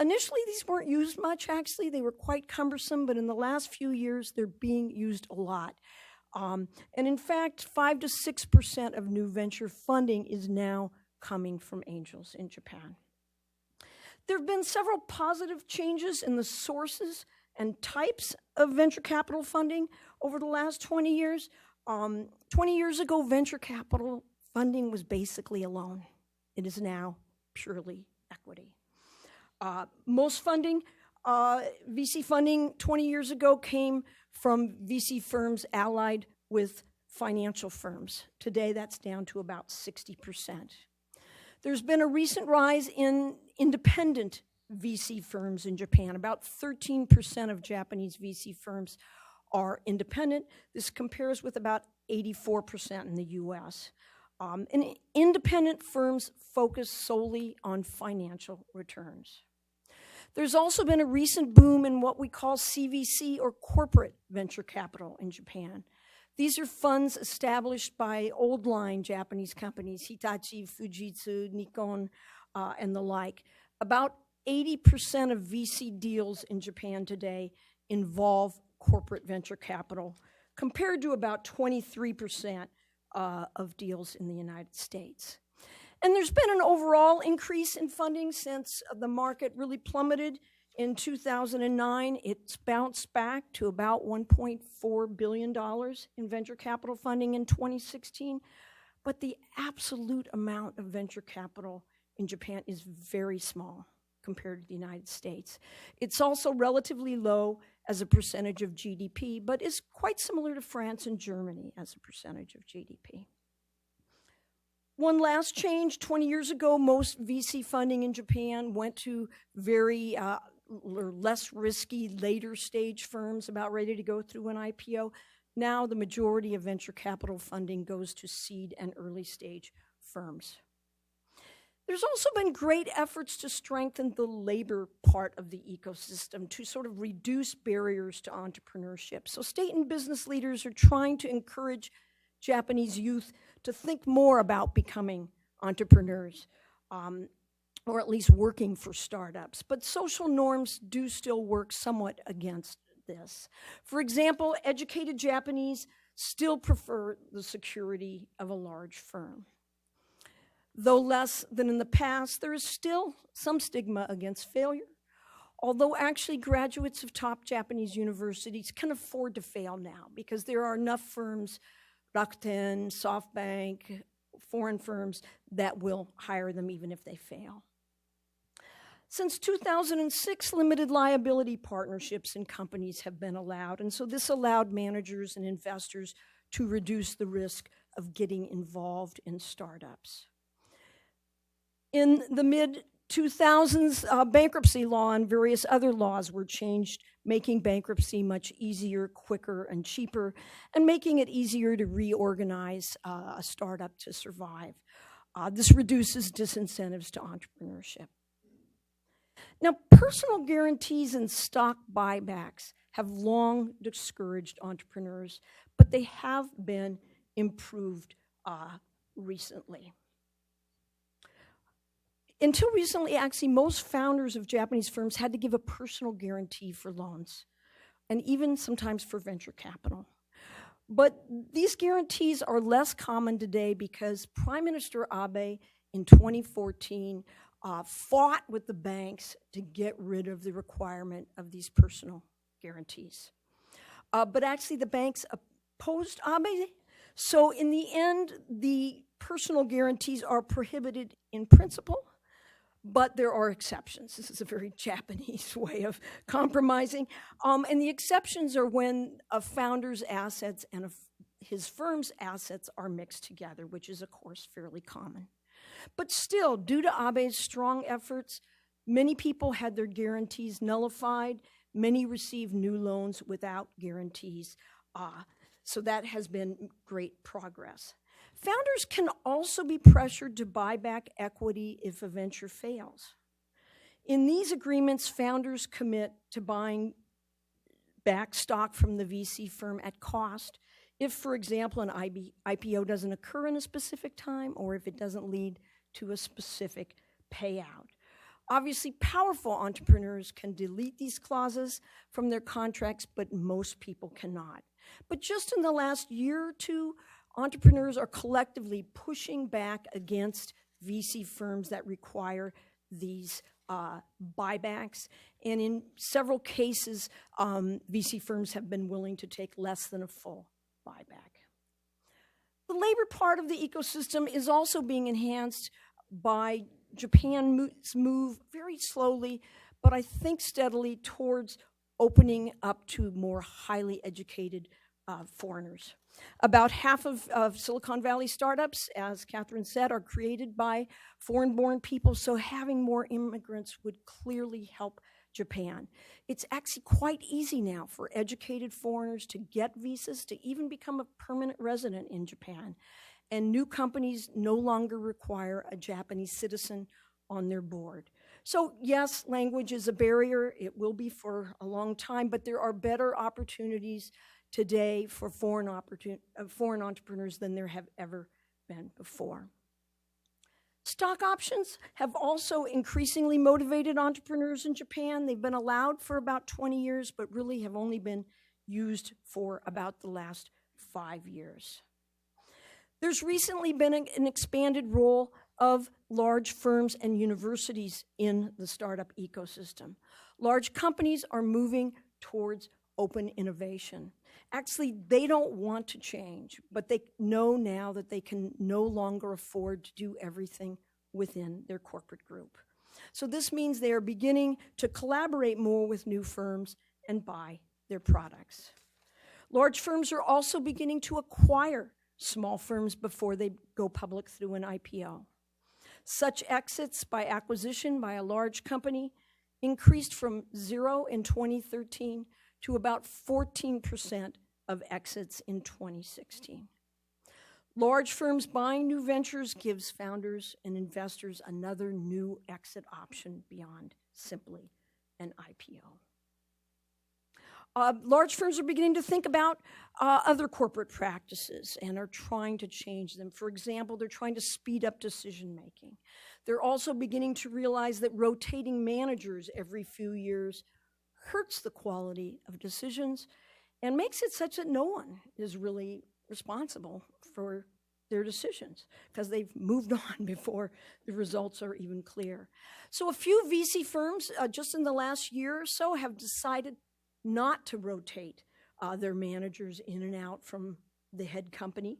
Initially, these weren't used much, actually. They were quite cumbersome, but in the last few years, they're being used a lot. And in fact, 5 to 6% of new venture funding is now coming from angels in Japan. There have been several positive changes in the sources and types of venture capital funding over the last 20 years. 20 years ago, venture capital funding was basically a loan. It is now purely equity. Most funding, VC funding 20 years ago came from VC firms allied with financial firms. Today, that's down to about 60%. There's been a recent rise in independent VC firms in Japan. About 13% of Japanese VC firms are independent. This compares with about 84% in the US. And independent firms focus solely on financial returns. There's also been a recent boom in what we call CVC, or corporate venture capital, in Japan. These are funds established by old-line Japanese companies, Hitachi, Fujitsu, Nikon, and the like. About 80% of VC deals in Japan today involve corporate venture capital, compared to about 23% of deals in the United States. And there's been an overall increase in funding since the market really plummeted in 2009. It's bounced back to about $1.4 billion in venture capital funding in 2016. But the absolute amount of venture capital in Japan is very small compared to the United States. It's also relatively low as a percentage of GDP, but is quite similar to France and Germany as a percentage of GDP. One last change, 20 years ago, most VC funding in Japan went to very less risky later stage firms about ready to go through an IPO. Now the majority of venture capital funding goes to seed and early stage firms. There's also been great efforts to strengthen the labor part of the ecosystem to sort of reduce barriers to entrepreneurship. So state and business leaders are trying to encourage Japanese youth to think more about becoming entrepreneurs, or at least working for startups. But social norms do still work somewhat against this. For example, educated Japanese still prefer the security of a large firm. Though less than in the past, there is still some stigma against failure, although actually graduates of top Japanese universities can afford to fail now because there are enough firms, Rakuten, SoftBank, foreign firms, that will hire them even if they fail. Since 2006, limited liability partnerships in companies have been allowed, and so this allowed managers and investors to reduce the risk of getting involved in startups. In the mid-2000s, bankruptcy law and various other laws were changed, making bankruptcy much easier, quicker, and cheaper, and making it easier to reorganize a startup to survive. This reduces disincentives to entrepreneurship. Now, personal guarantees and stock buybacks have long discouraged entrepreneurs, but they have been improved recently. Until recently, actually, most founders of Japanese firms had to give a personal guarantee for loans, and even sometimes for venture capital. But these guarantees are less common today because Prime Minister Abe in 2014 fought with the banks to get rid of the requirement of these personal guarantees. But actually, the banks opposed Abe. So in the end, the personal guarantees are prohibited in principle, but there are exceptions. This is a very Japanese way of compromising. And the exceptions are when a founder's assets and his firm's assets are mixed together, which is, of course, fairly common. But still, due to Abe's strong efforts, many people had their guarantees nullified. Many received new loans without guarantees. So that has been great progress. Founders can also be pressured to buy back equity if a venture fails. In these agreements, founders commit to buying back stock from the VC firm at cost if, for example, an IPO doesn't occur in a specific time or if it doesn't lead to a specific payout. Obviously, powerful entrepreneurs can delete these clauses from their contracts, but most people cannot. But just in the last year or two, entrepreneurs are collectively pushing back against VC firms that require these buybacks. And in several cases, VC firms have been willing to take less than a full buyback. The labor part of the ecosystem is also being enhanced by Japan's move very slowly, but I think steadily towards opening up to more highly educated foreigners. About half of Silicon Valley startups, as Catherine said, are created by foreign-born people, so having more immigrants would clearly help Japan. It's actually quite easy now for educated foreigners to get visas, to even become a permanent resident in Japan. And new companies no longer require a Japanese citizen on their board. So yes, language is a barrier. It will be for a long time, but there are better opportunities today for foreign entrepreneurs than there have ever been before. Stock options have also increasingly motivated entrepreneurs in Japan. They've been allowed for about 20 years, but really have only been used for about the last 5 years. There's recently been an expanded role of large firms and universities in the startup ecosystem. Large companies are moving towards open innovation. Actually, they don't want to change, but they know now that they can no longer afford to do everything within their corporate group. So this means they are beginning to collaborate more with new firms and buy their products. Large firms are also beginning to acquire small firms before they go public through an IPO. Such exits by acquisition by a large company increased from 0 in 2013 to about 14% of exits in 2016. Large firms buying new ventures gives founders and investors another new exit option beyond simply an IPO. Large firms are beginning to think about other corporate practices and are trying to change them. For example, they're trying to speed up decision-making. They're also beginning to realize that rotating managers every few years hurts the quality of decisions and makes it such that no one is really responsible for their decisions because they've moved on before the results are even clear. So a few VC firms just in the last year or so have decided not to rotate their managers in and out from the head company.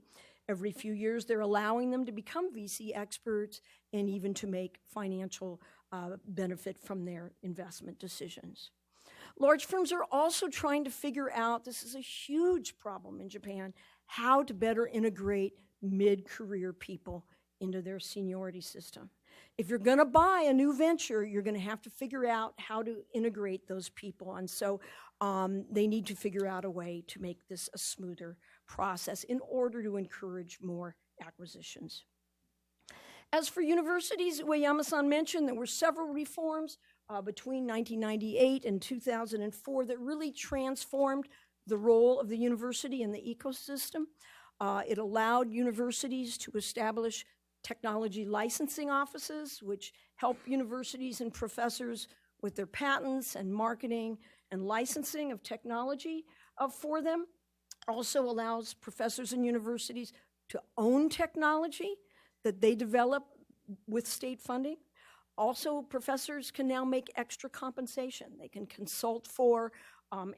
Every few years, they're allowing them to become VC experts and even to make financial benefit from their investment decisions. Large firms are also trying to figure out, this is a huge problem in Japan, how to better integrate mid-career people into their seniority system. If you're going to buy a new venture, you're going to have to figure out how to integrate those people. And so they need to figure out a way to make this a smoother process in order to encourage more acquisitions. As for universities, Ueyama-san mentioned there were several reforms between 1998 and 2004 that really transformed the role of the university in the ecosystem. It allowed universities to establish technology licensing offices, which help universities and professors with their patents and marketing and licensing of technology for them. Also allows professors and universities to own technology that they develop with state funding. Also, professors can now make extra compensation. They can consult for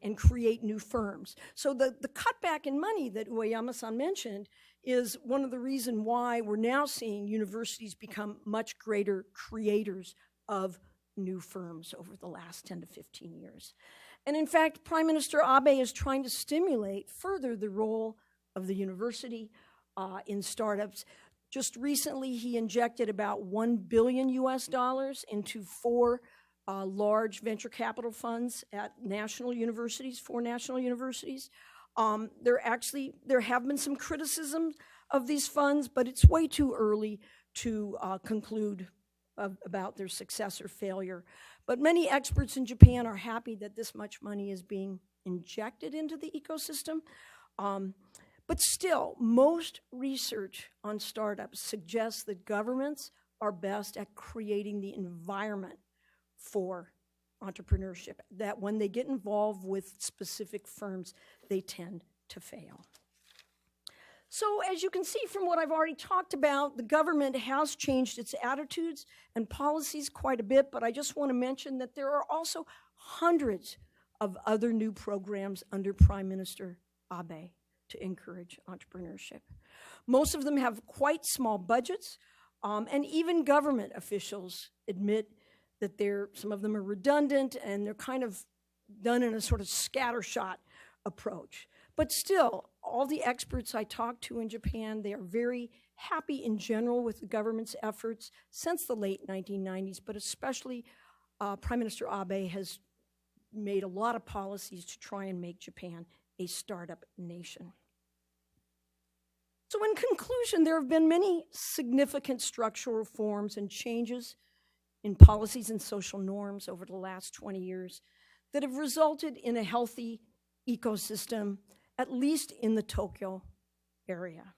and create new firms. So the cutback in money that Ueyama-san mentioned is one of the reasons why we're now seeing universities become much greater creators of new firms over the last 10 to 15 years. And in fact, Prime Minister Abe is trying to stimulate further the role of the university in startups. Just recently, he injected about $1 billion into 4 large venture capital funds at national universities, 4 national universities. There have been some criticism of these funds, but it's way too early to conclude about their success or failure. But many experts in Japan are happy that this much money is being injected into the ecosystem. But still, most research on startups suggests that governments are best at creating the environment for entrepreneurship, that when they get involved with specific firms, they tend to fail. So as you can see from what I've already talked about, the government has changed its attitudes and policies quite a bit, but I just want to mention that there are also hundreds of other new programs under Prime Minister Abe to encourage entrepreneurship. Most of them have quite small budgets, and even government officials admit that some of them are redundant and they're kind of done in a sort of scattershot approach. But still, all the experts I talked to in Japan, they are very happy in general with the government's efforts since the late 1990s, but especially Prime Minister Abe has made a lot of policies to try and make Japan a startup nation. So in conclusion, there have been many significant structural reforms and changes in policies and social norms over the last 20 years that have resulted in a healthy ecosystem, at least in the Tokyo area.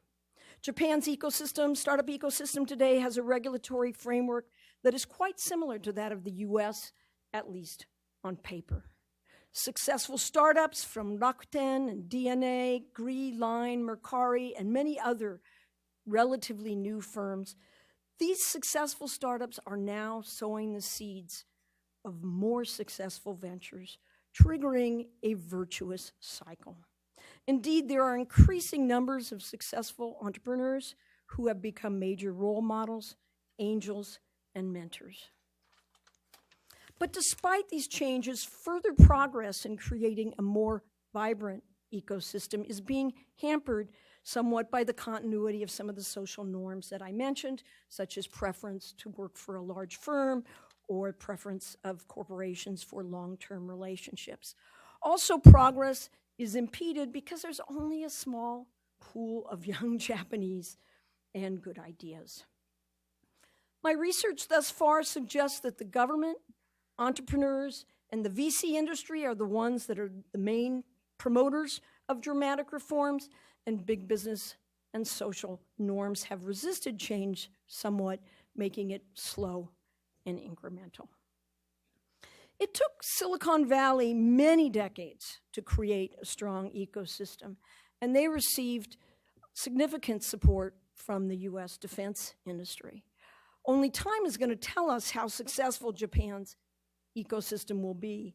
Japan's startup ecosystem today has a regulatory framework that is quite similar to that of the US, at least on paper. Successful startups from Rakuten and DNA, Gree, Line, Mercari, and many other relatively new firms, these successful startups are now sowing the seeds of more successful ventures, triggering a virtuous cycle. Indeed, there are increasing numbers of successful entrepreneurs who have become major role models, angels, and mentors. But despite these changes, further progress in creating a more vibrant ecosystem is being hampered somewhat by the continuity of some of the social norms that I mentioned, such as preference to work for a large firm or preference of corporations for long-term relationships. Also, progress is impeded because there's only a small pool of young Japanese and good ideas. My research thus far suggests that the government, entrepreneurs, and the VC industry are the ones that are the main promoters of dramatic reforms, and big business and social norms have resisted change somewhat, making it slow and incremental. It took Silicon Valley many decades to create a strong ecosystem, and they received significant support from the US defense industry. Only time is going to tell us how successful Japan's ecosystem will be,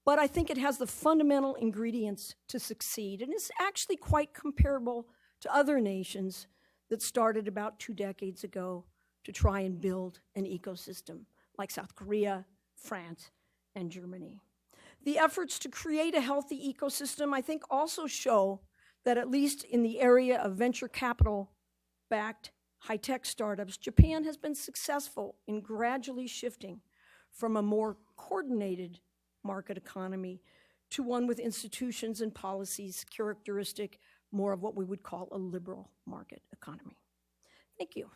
but I think it has the fundamental ingredients to succeed, and is actually quite comparable to other nations that started about 2 decades ago to try and build an ecosystem, like South Korea, France, and Germany. The efforts to create a healthy ecosystem, I think, also show that at least in the area of venture capital-backed high-tech startups, Japan has been successful in gradually shifting from a more coordinated market economy to one with institutions and policies characteristic more of what we would call a liberal market economy. Thank you.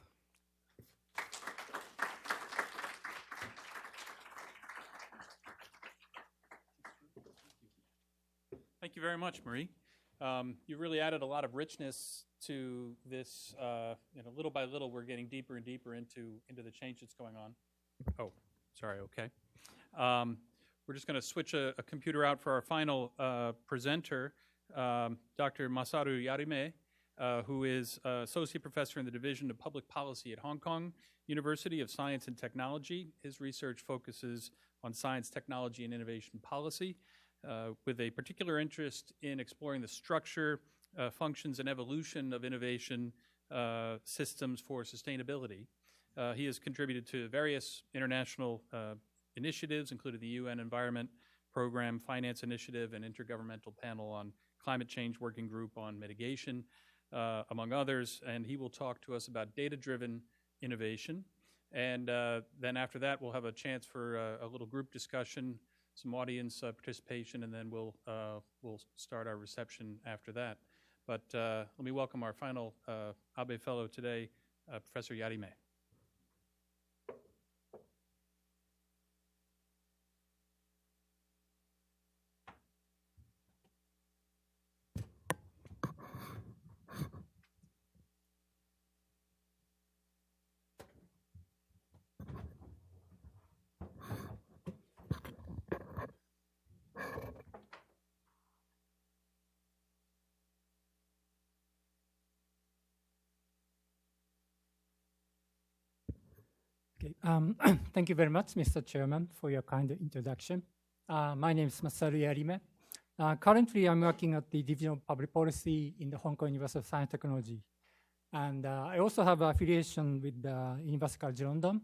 Thank you very much, Marie. You really added a lot of richness to this. Little by little, we're getting deeper and deeper into the change that's going on. Oh, sorry, okay. We're just going to switch a computer out for our final presenter, Dr. Masaru Yarime, who is Associate Professor in the Division of Public Policy at Hong Kong University of Science and Technology. His research focuses on science, technology, and innovation policy, with a particular interest in exploring the structure, functions, and evolution of innovation systems for sustainability. He has contributed to various international initiatives, including the UN Environment Program Finance Initiative and Intergovernmental Panel on Climate Change Working Group on Mitigation, among others. And he will talk to us about data-driven innovation. And then after that, we'll have a chance for a little group discussion, some audience participation, and then we'll start our reception after that. But let me welcome our final Abe Fellow today, Professor Yarime. Okay. Thank you very much, Mr. Chairman, for your kind introduction. My name is Masaru Yarime. Currently, I'm working at the Division of Public Policy in the Hong Kong University of Science and Technology. And I also have affiliation with the University College London,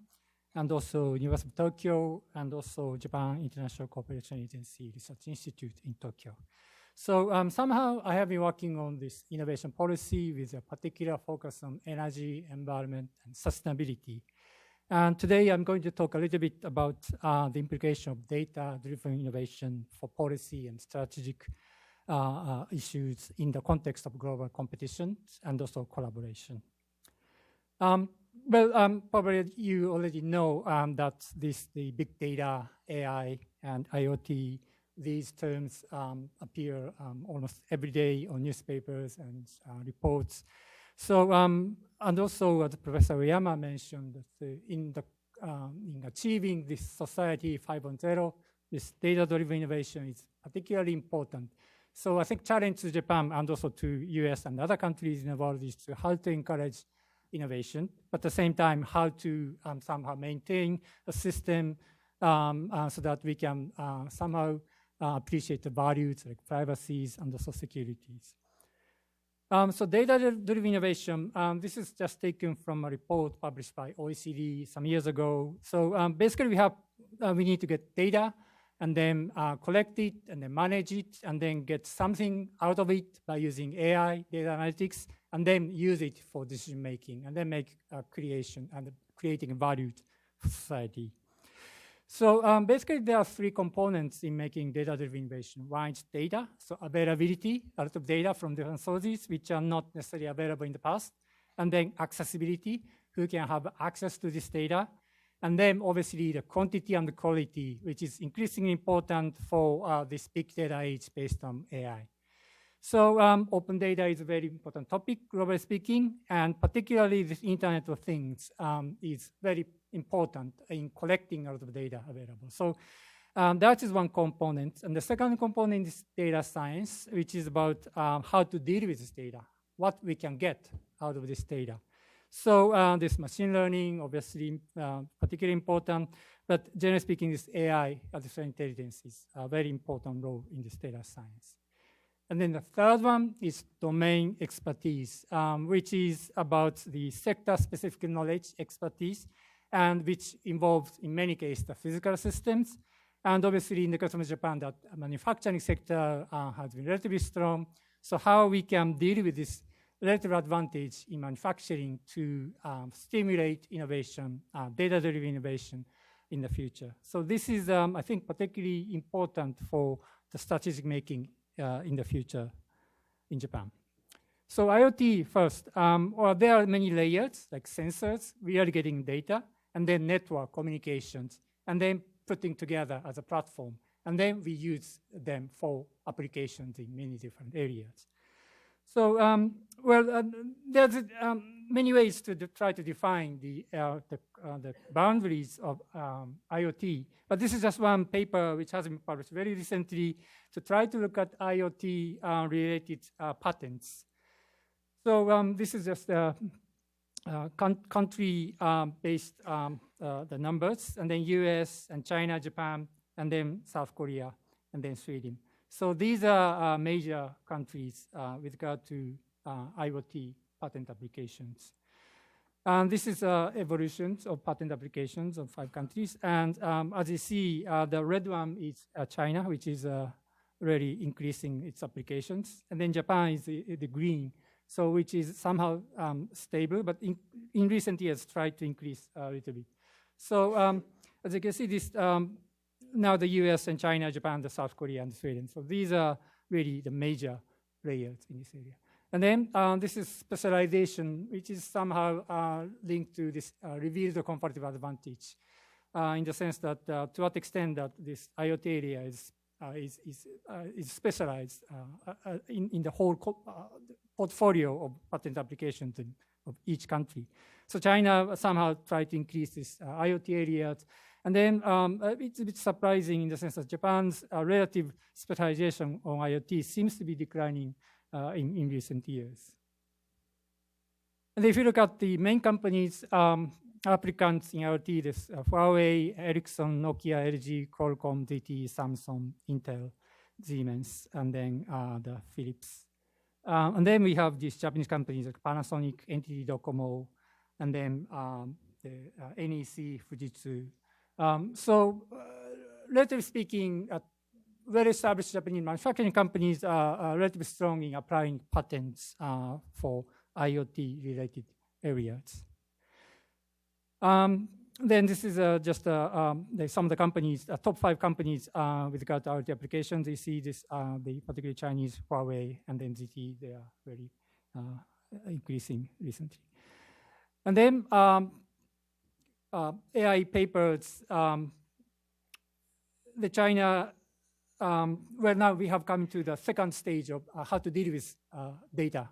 and also University of Tokyo, and also Japan International Cooperation Agency Research Institute in Tokyo. So somehow I have been working on this innovation policy with a particular focus on energy, environment, and sustainability. And today I'm going to talk a little bit about the implication of data-driven innovation for policy and strategic issues in the context of global competition and also collaboration. Probably you already know that the big data, AI, and IoT, these terms appear almost every day on newspapers and reports. So, and also as Professor Uyama mentioned, that in achieving this society 5.0, this data-driven innovation is particularly important. So I think challenge to Japan and also to US and other countries in the world is to how to encourage innovation, but at the same time, how to somehow maintain a system so that we can somehow appreciate the values like privacies and also securities. So data-driven innovation, this is just taken from a report published by OECD some years ago. So basically we need to get data and then collect it and then manage it and then get something out of it by using AI, data analytics, and then use it for decision making and then make creation and creating value for society. So basically there are three components in making data-driven innovation. One is data, so availability, a lot of data from different sources which are not necessarily available in the past. And then accessibility, who can have access to this data. And then obviously the quantity and the quality, which is increasingly important for this big data age based on AI. So open data is a very important topic, globally speaking, and particularly this Internet of Things is very important in collecting a lot of data available. So that is one component. And the second component is data science, which is about how to deal with this data, what we can get out of this data. So this machine learning, obviously, particularly important, but generally speaking, this AI, artificial intelligence, is a very important role in this data science. And then the third one is domain expertise, which is about the sector-specific knowledge expertise, and which involves, in many cases, the physical systems. And obviously, in the case of Japan, that manufacturing sector has been relatively strong. So how we can deal with this relative advantage in manufacturing to stimulate innovation, data-driven innovation in the future. So this is, I think, particularly important for the strategic making in the future in Japan. So IoT first, there are many layers like sensors, we are getting data, and then network communications, and then putting together as a platform. And then we use them for applications in many different areas. So, there's many ways to try to define the boundaries of IoT. But this is just one paper which has been published very recently to try to look at IoT-related patents. So this is just country-based the numbers, and then US and China, Japan, and then South Korea, and then Sweden. So these are major countries with regard to IoT patent applications. And this is evolutions of patent applications of 5 countries. And as you see, the red one is China, which is really increasing its applications. And then Japan is the green, so which is somehow stable, but in recent years tried to increase a little bit. So as you can see, this now the US and China, Japan, the South Korea, and Sweden. So these are really the major players in this area. And then this is specialization, which is somehow linked to this revealed comparative advantage, in the sense that to what extent that this IoT area is specialized in the whole portfolio of patent applications of each country. So China somehow tried to increase this IoT areas. And then it's a bit surprising in the sense that Japan's relative specialization on IoT seems to be declining in recent years. And if you look at the main companies, applicants in IoT, this Huawei, Ericsson, Nokia, LG, Qualcomm, ZTE, Samsung, Intel, Siemens, and then the Philips. And then we have these Japanese companies like Panasonic, NTT Docomo, and then the NEC, Fujitsu. So relatively speaking, very established Japanese manufacturing companies are relatively strong in applying patents for IoT-related areas. Then this is just some of the companies, top 5 companies with regard to IoT applications. You see this, the particularly Chinese, Huawei, and then ZTE, they are very increasing recently. And then AI papers, the China, well, now we have come to the second stage of how to deal with data.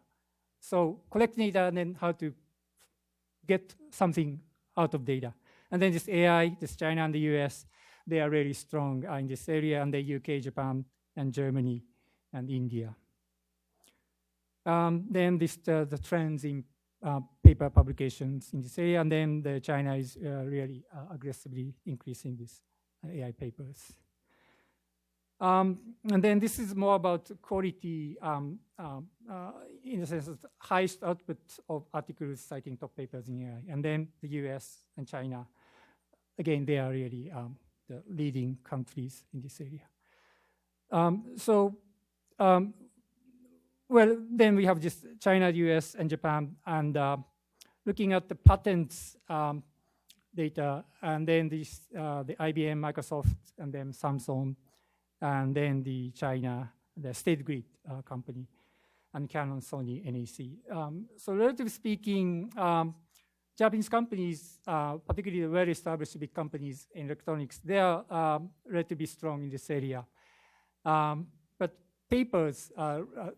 So collect data and then how to get something out of data. And then this AI, this China and the US, they are really strong in this area, and the UK, Japan, and Germany, and India. Then this the trends in paper publications in this area, and then the China is really aggressively increasing these AI papers. And then this is more about quality in the sense of the highest output of articles citing top papers in AI. And then the US and China, again, they are really the leading countries in this area. Well, then we have just China, US, and Japan, and looking at the patents data, and then this, the IBM, Microsoft, and then Samsung, and then the China, the State Grid company, and Canon, Sony, NEC. So relatively speaking, Japanese companies, particularly the well-established big companies in electronics, they are relatively strong in this area. But papers,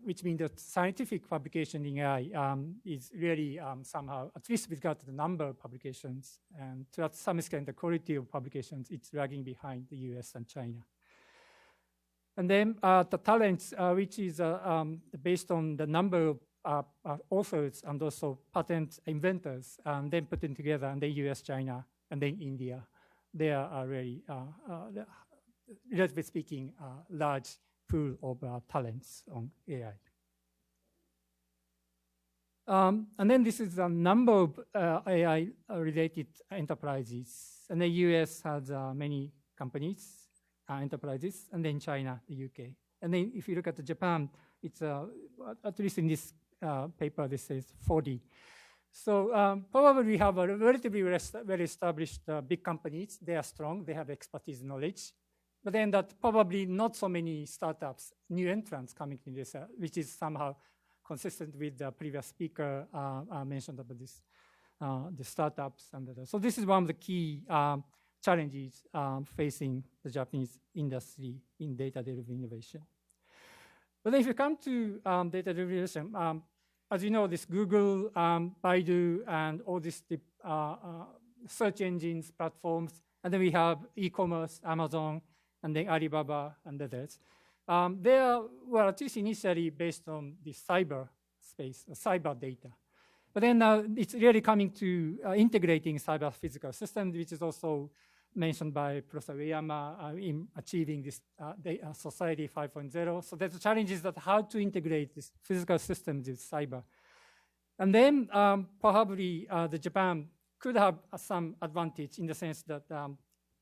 which means that scientific publication in AI is really somehow, at least with regard to the number of publications, and to some extent the quality of publications, it's lagging behind the US and China. And then the talents, which is based on the number of authors and also patent inventors, and then putting together, and then US, China, and then India. They are really, relatively speaking, large pool of talents on AI. And then this is a number of AI-related enterprises. And the US has many companies, enterprises, and then China, the UK. And then if you look at the Japan, it's at least in this paper, this says 40. So probably we have a relatively well-established big companies. They are strong, they have expertise and knowledge. But then that probably not so many startups, new entrants coming in this, which is somehow consistent with the previous speaker mentioned about this, the startups. So this is one of the key challenges facing the Japanese industry in data-driven innovation. But then if you come to data-driven innovation, as you know, this Google, Baidu, and all these search engines, platforms, and then we have e-commerce, Amazon, and then Alibaba, and others. They are, well, at least initially based on the cyber space, cyber data. But then it's really coming to integrating cyber physical systems, which is also mentioned by Professor Ueyama in achieving this society 5.0. So the challenge is that how to integrate this physical systems with cyber. And then probably the Japan could have some advantage in the sense that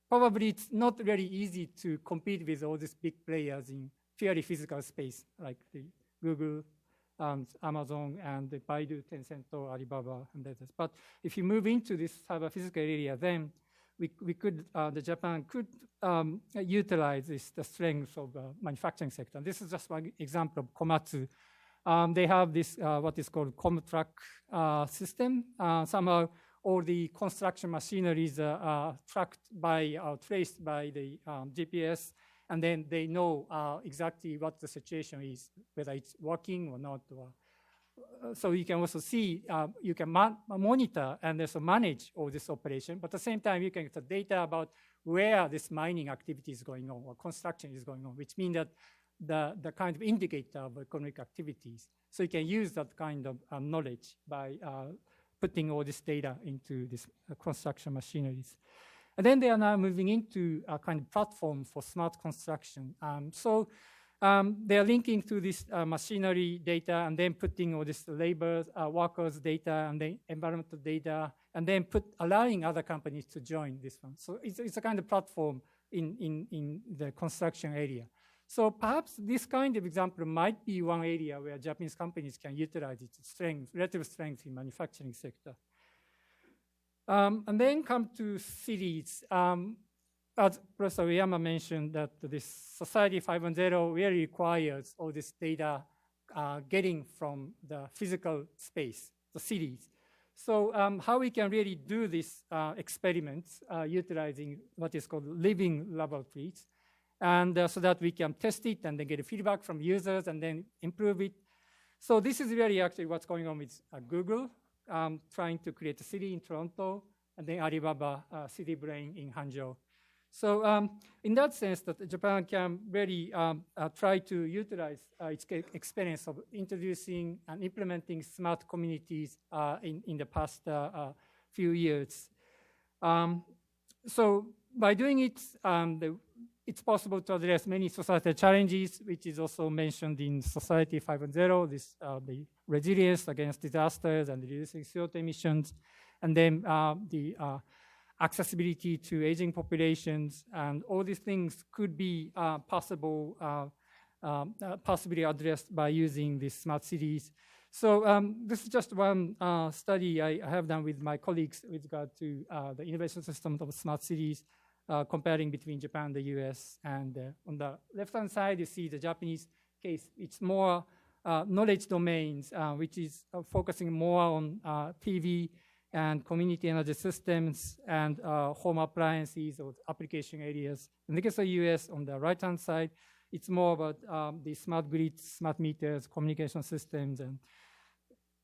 probably it's not really easy to compete with all these big players in purely physical space, like the Google, Amazon, and the Baidu, Tencent, or Alibaba, and others. But if you move into this cyber physical area, then we could, the Japan could utilize the strengths of the manufacturing sector. And this is just one example of Komatsu. They have this, what is called ComTrack system. Somehow all the construction machineries are tracked by, traced by the GPS, and then they know exactly what the situation is, whether it's working or not. So you can also see, you can monitor and also manage all this operation, but at the same time, you can get the data about where this mining activity is going on or construction is going on, which means that the kind of indicator of economic activities. So you can use that kind of knowledge by putting all this data into this construction machineries. And then they are now moving into a kind of platform for smart construction. They are linking to this machinery data and then putting all this labor, workers data, and then environmental data, and then allowing other companies to join this one. So it's a kind of platform in the construction area. So perhaps this kind of example might be one area where Japanese companies can utilize its strength, relative strength in manufacturing sector. And then come to cities. As Professor Uyama mentioned, that this Society 5.0 really requires all this data getting from the physical space, the cities. So how we can really do this experiments utilizing what is called living laboratories, and so that we can test it and then get feedback from users and then improve it. So this is really actually what's going on with Google, trying to create a city in Toronto, and then Alibaba City Brain in Hangzhou. So in that sense, that Japan can really try to utilize its experience of introducing and implementing smart communities in the past few years. So by doing it, it's possible to address many societal challenges, which is also mentioned in Society 5.0, the resilience against disasters and reducing CO2 emissions, and then the accessibility to aging populations, and all these things could be possibly addressed by using these smart cities. So this is just one study I have done with my colleagues with regard to the innovation system of smart cities, comparing between Japan and the US. And on the left-hand side, you see the Japanese case. It's more knowledge domains, which is focusing more on PV and community energy systems and home appliances or application areas. In the case of US, on the right-hand side, it's more about the smart grids, smart meters, communication systems.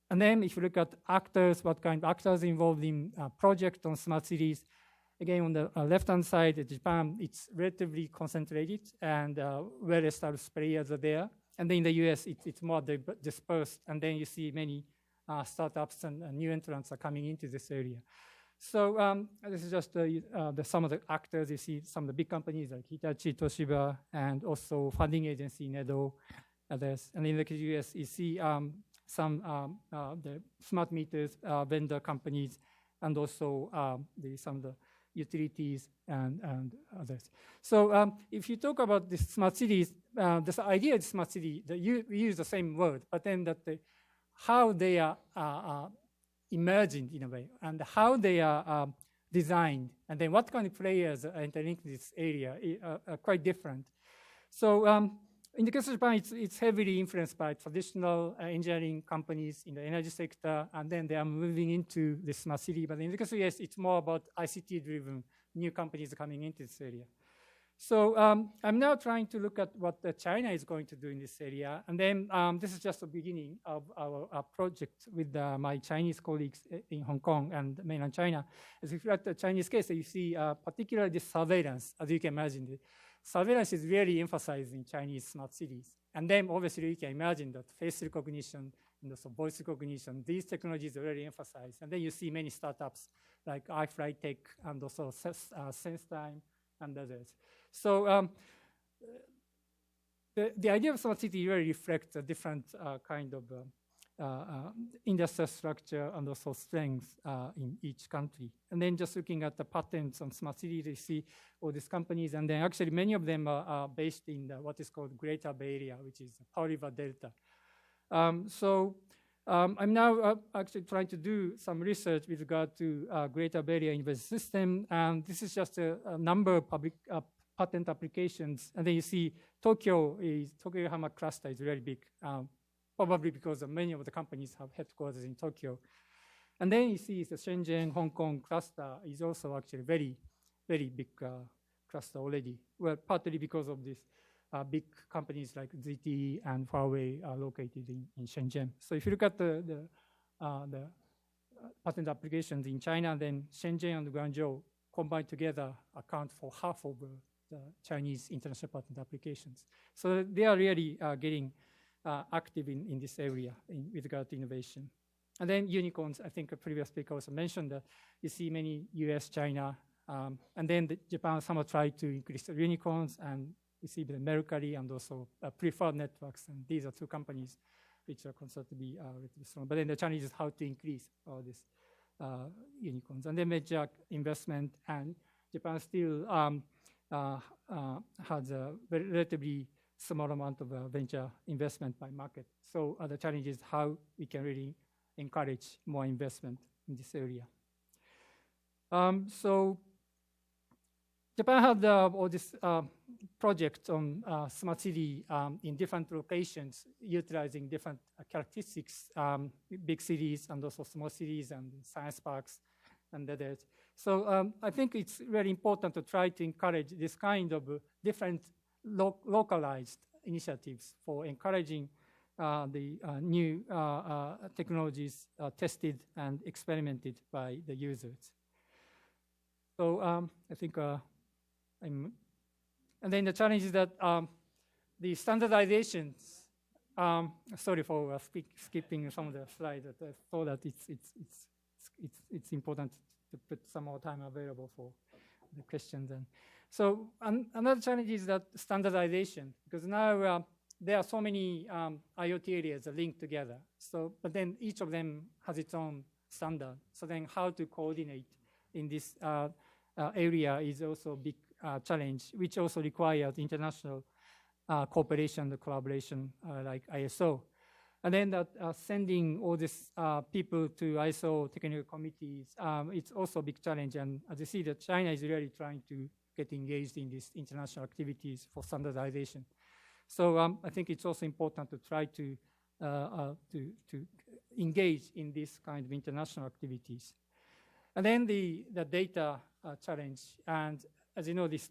And then if you look at actors, what kind of actors involved in project on smart cities, again, on the left-hand side, Japan, it's relatively concentrated and well-established players are there. And then in the US, it's more dispersed. And then you see many startups and new entrants are coming into this area. So this is just some of the actors. You see some of the big companies like Hitachi, Toshiba, and also funding agency, NEDO, others. And in the US, you see some the smart meters vendor companies, and also some of the utilities and others. So if you talk about the smart cities, this idea of smart city, we use the same word, but then how they are emerging in a way, and how they are designed, and then what kind of players are entering into this area are quite different. So in the case of Japan, it's heavily influenced by traditional engineering companies in the energy sector, and then they are moving into the smart city. But in the case of US, it's more about ICT-driven new companies coming into this area. So I'm now trying to look at what China is going to do in this area. And then this is just the beginning of our project with my Chinese colleagues in Hong Kong and mainland China. As if you look at the Chinese case, you see particularly this surveillance, as you can imagine. Surveillance is really emphasized in Chinese smart cities. And then obviously you can imagine that face recognition and also voice recognition, these technologies are really emphasized. And then you see many startups like iFlyTech and also SenseTime and others. So the idea of smart city really reflects a different kind of industrial structure and also strengths in each country. And then just looking at the patents on smart cities, you see all these companies, and then actually many of them are based in what is called Greater Bay Area, which is Powell River Delta. I'm now actually trying to do some research with regard to Greater Bay Area University System, and this is just a number of public patent applications. And then you see Tokyo Yokohama cluster is really big, probably because many of the companies have headquarters in Tokyo. And then you see the Shenzhen, Hong Kong cluster is also actually very, very big cluster already. Well, partly because of this big companies like ZTE and Huawei are located in Shenzhen. So if you look at the patent applications in China, then Shenzhen and Guangzhou combined together account for half of the Chinese international patent applications. So they are really getting active in this area with regard to innovation. And then unicorns, I think a previous speaker also mentioned that you see many US, China, and then Japan somewhat tried to increase the unicorns, and we see the Mercari and also preferred networks, and these are two companies which are considered to be relatively strong. But then the challenge is how to increase all these unicorns. And then venture investment, and Japan still has a relatively small amount of venture investment by market. So the challenge is how we can really encourage more investment in this area. So Japan had all this project on smart city in different locations, utilizing different characteristics, big cities and also small cities and science parks and others. So I think it's really important to try to encourage this kind of different localized initiatives for encouraging the new technologies tested and experimented by the users. So I think and then the challenge is that the standardizations, sorry for skipping some of the slides, but I thought that it's important to put some more time available for the questions. And so another challenge is that standardization, because now there are so many IoT areas linked together. So, but then each of them has its own standard. So then how to coordinate in this area is also a big challenge, which also requires international cooperation and collaboration like ISO. And then that sending all these people to ISO technical committees, it's also a big challenge. And as you see, that China is really trying to get engaged in these international activities for standardization. So I think it's also important to try to engage in this kind of international activities. And then the data challenge. And as you know, this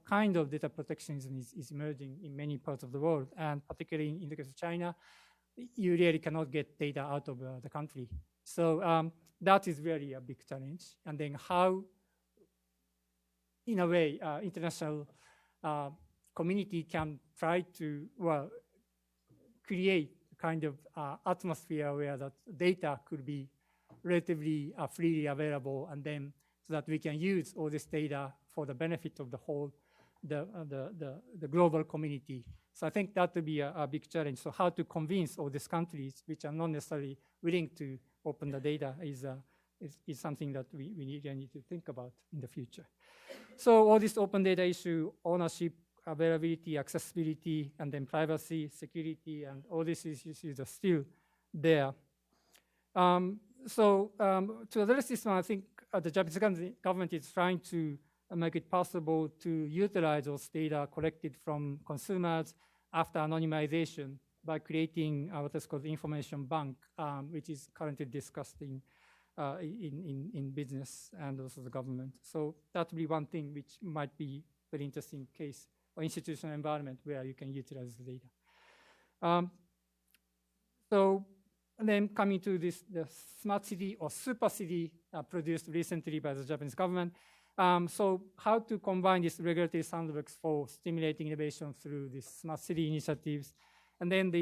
kind of data protectionism is emerging in many parts of the world. And particularly in the case of China, you really cannot get data out of the country. So that is really a big challenge. And then how, in a way, international community can try to, well, create a kind of atmosphere where that data could be relatively freely available, and then so that we can use all this data for the benefit of the whole, the global community. So I think that would be a big challenge. So how to convince all these countries which are not necessarily willing to open the data is something that we need to think about in the future. So all this open data issue, ownership, availability, accessibility, and then privacy, security, and all these issues are still there. To address this one, I think the Japanese government is trying to make it possible to utilize those data collected from consumers after anonymization by creating what is called the information bank, which is currently discussed in business and also the government. So that would be one thing which might be very interesting case or institutional environment where you can utilize the data. And then coming to the smart city or super city produced recently by the Japanese government. So how to combine this regulatory sandbox for stimulating innovation through these smart city initiatives. And then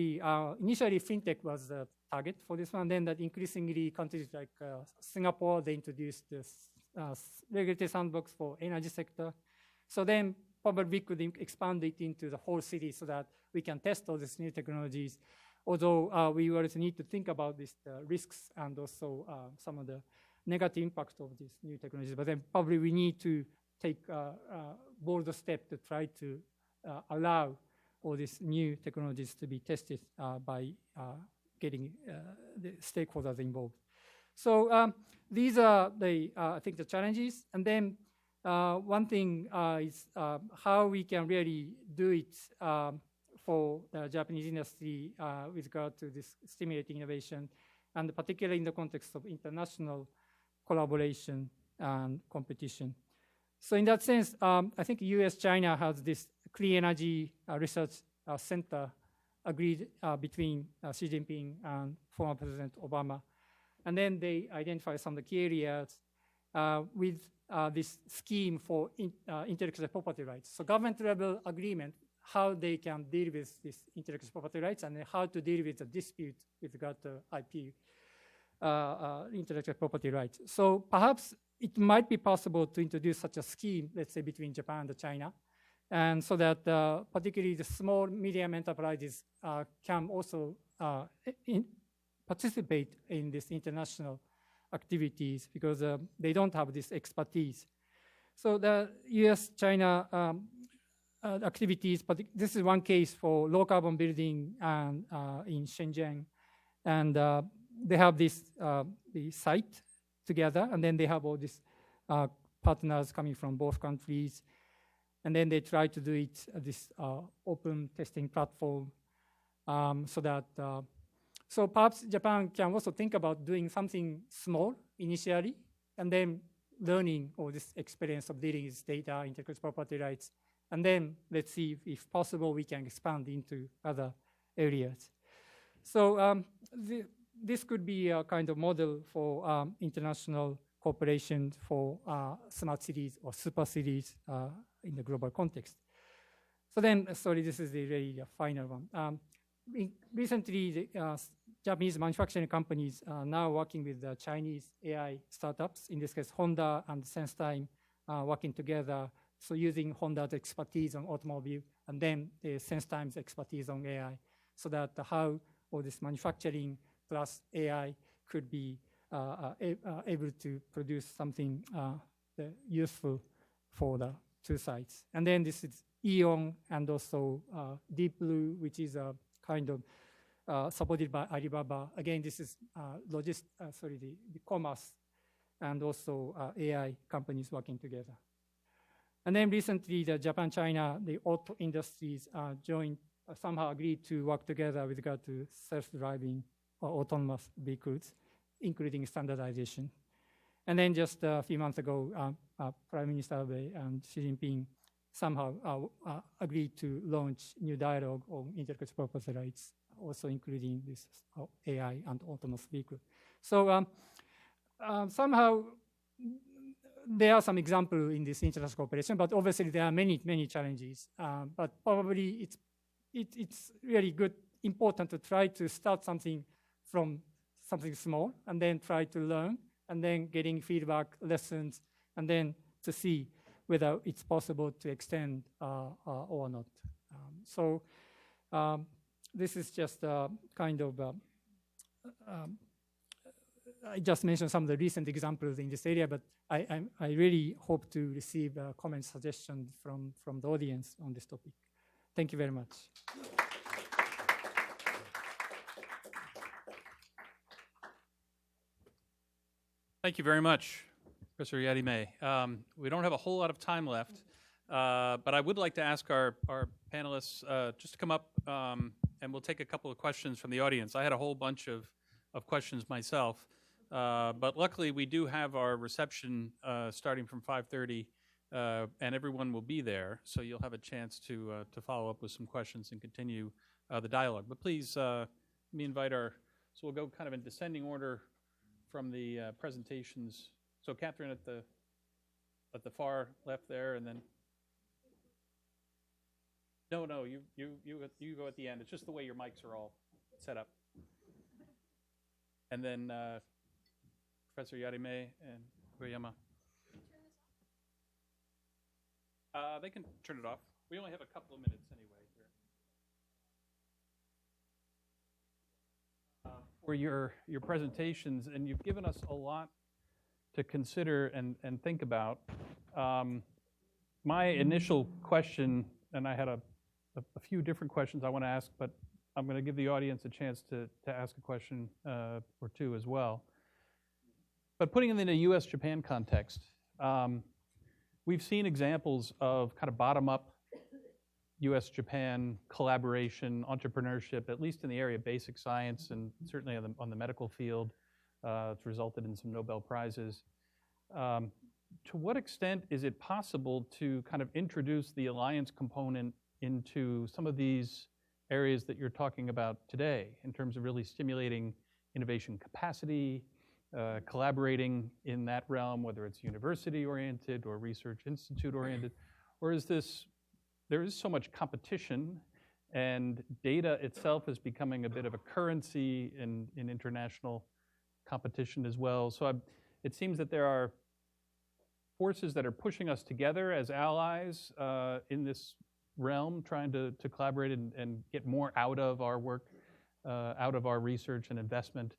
initially fintech was the target for this one. Then that increasingly countries like Singapore, they introduced this regulatory sandbox for energy sector. So then probably we could expand it into the whole city so that we can test all these new technologies. Although we also need to think about these risks and also some of the negative impact of these new technologies. But then probably we need to take a bolder step to try to allow all these new technologies to be tested by getting the stakeholders involved. So these are I think the challenges. And then one thing is how we can really do it for the Japanese industry with regard to this stimulating innovation, and particularly in the context of international collaboration and competition. So in that sense, I think US-China has this clean energy research center agreed between Xi Jinping and former President Obama. And then they identify some of the key areas with this scheme for intellectual property rights. So government level agreement, how they can deal with these intellectual property rights and how to deal with the dispute with regard to IP. intellectual property rights. So perhaps it might be possible to introduce such a scheme, let's say, between Japan and China, and so that particularly the small, medium enterprises can also participate in this international activities because they don't have this expertise. So the U.S.-China activities, but this is one case for low carbon building and in Shenzhen, and they have this the site together, and then they have all these partners coming from both countries, and then they try to do it this open testing platform, so that so perhaps Japan can also think about doing something small initially, and then learning all this experience of dealing with data, intellectual property rights, and then let's see if possible we can expand into other areas. So this could be a kind of model for international cooperation for smart cities or super cities in the global context. So then, sorry, this is the really final one. Recently, the Japanese manufacturing companies are now working with the Chinese AI startups, in this case Honda and SenseTime, working together. So using Honda's expertise on automobile and then the SenseTime's expertise on AI, so that how all this manufacturing plus AI could be able to produce something useful for the two sides. And then this is Eon and also Deep Blue, which is a kind of supported by Alibaba. Again, this is the commerce and also AI companies working together. And then recently, the Japan-China, the auto industries somehow agreed to work together with regard to self-driving or autonomous vehicles, including standardization. And then just a few months ago, Prime Minister Abe and Xi Jinping somehow agreed to launch new dialogue on intellectual property rights, also including this AI and autonomous vehicle. So somehow there are some examples in this international cooperation, but obviously there are many, many challenges. But probably it's really good, important to try to start something from something small and then try to learn and then getting feedback, lessons, and then to see whether it's possible to extend or not. So this is just kind of, I just mentioned some of the recent examples in this area, but I really hope to receive comments, suggestions from the audience on this topic. Thank you very much. Thank you very much, Professor Yarime. We don't have a whole lot of time left, but I would like to ask our panelists just to come up, and we'll take a couple of questions from the audience. I had a whole bunch of questions myself, but luckily we do have our reception starting from 5:30, and everyone will be there, so you'll have a chance to follow up with some questions and continue the dialogue. But please, let me invite so we'll go kind of in descending order from the presentations. So Catherine at the far left there, and then no, you go at the end. It's just the way your mics are all set up. And then Professor Yarime and Koyama. They can turn it off. We only have a couple of minutes anyway here. For your presentations, and you've given us a lot to consider and think about. My initial question, and I had a few different questions I want to ask, but I'm going to give the audience a chance to ask a question or two as well. But putting it in a U.S.-Japan context, we've seen examples of kind of bottom-up U.S.-Japan collaboration, entrepreneurship, at least in the area of basic science and certainly on the medical field. It's resulted in some Nobel Prizes. To what extent is it possible to kind of introduce the alliance component into some of these areas that you're talking about today in terms of really stimulating innovation capacity, collaborating in that realm, whether it's university-oriented or research institute-oriented, or there is so much competition and data itself is becoming a bit of a currency in international competition as well. So it seems that there are forces that are pushing us together as allies in this realm, trying to collaborate and get more out of our work, out of our research and investment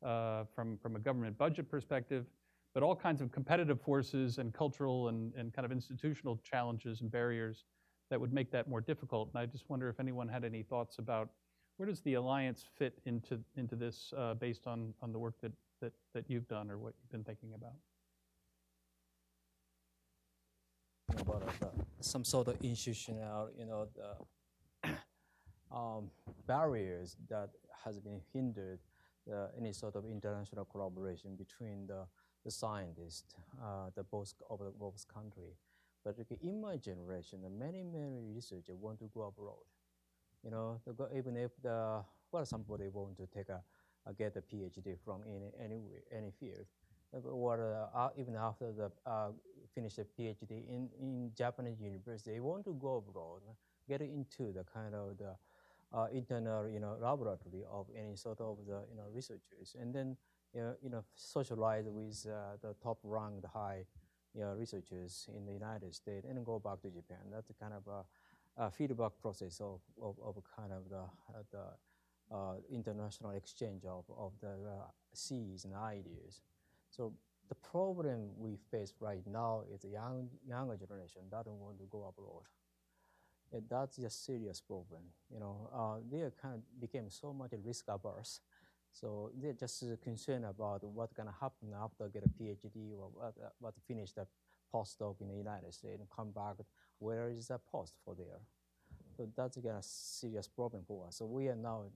from a government budget perspective, but all kinds of competitive forces and cultural and kind of institutional challenges and barriers that would make that more difficult. And I just wonder if anyone had any thoughts about where does the alliance fit into this based on the work that you've done or what you've been thinking about? About some sort of institutional, barriers that has been hindered any sort of international collaboration between the scientists, both countries. But in my generation, many researchers want to go abroad. Even if somebody want to get a PhD from any field, or even after finish a PhD in Japanese university, they want to go abroad, get into the kind of the internal laboratory of any sort of the researchers, and then socialize with the top ranked high researchers in the United States and go back to Japan. That's kind of a feedback process of kind of the international exchange of the seeds and ideas. So the problem we face right now is the younger generation doesn't want to go abroad. And that's a serious problem. They kind of became so much risk averse. So they're just concerned about what's going to happen after get a PhD or what finish the postdoc in the United States and come back. Where is the post for there? So that's again a serious problem for us. So we are now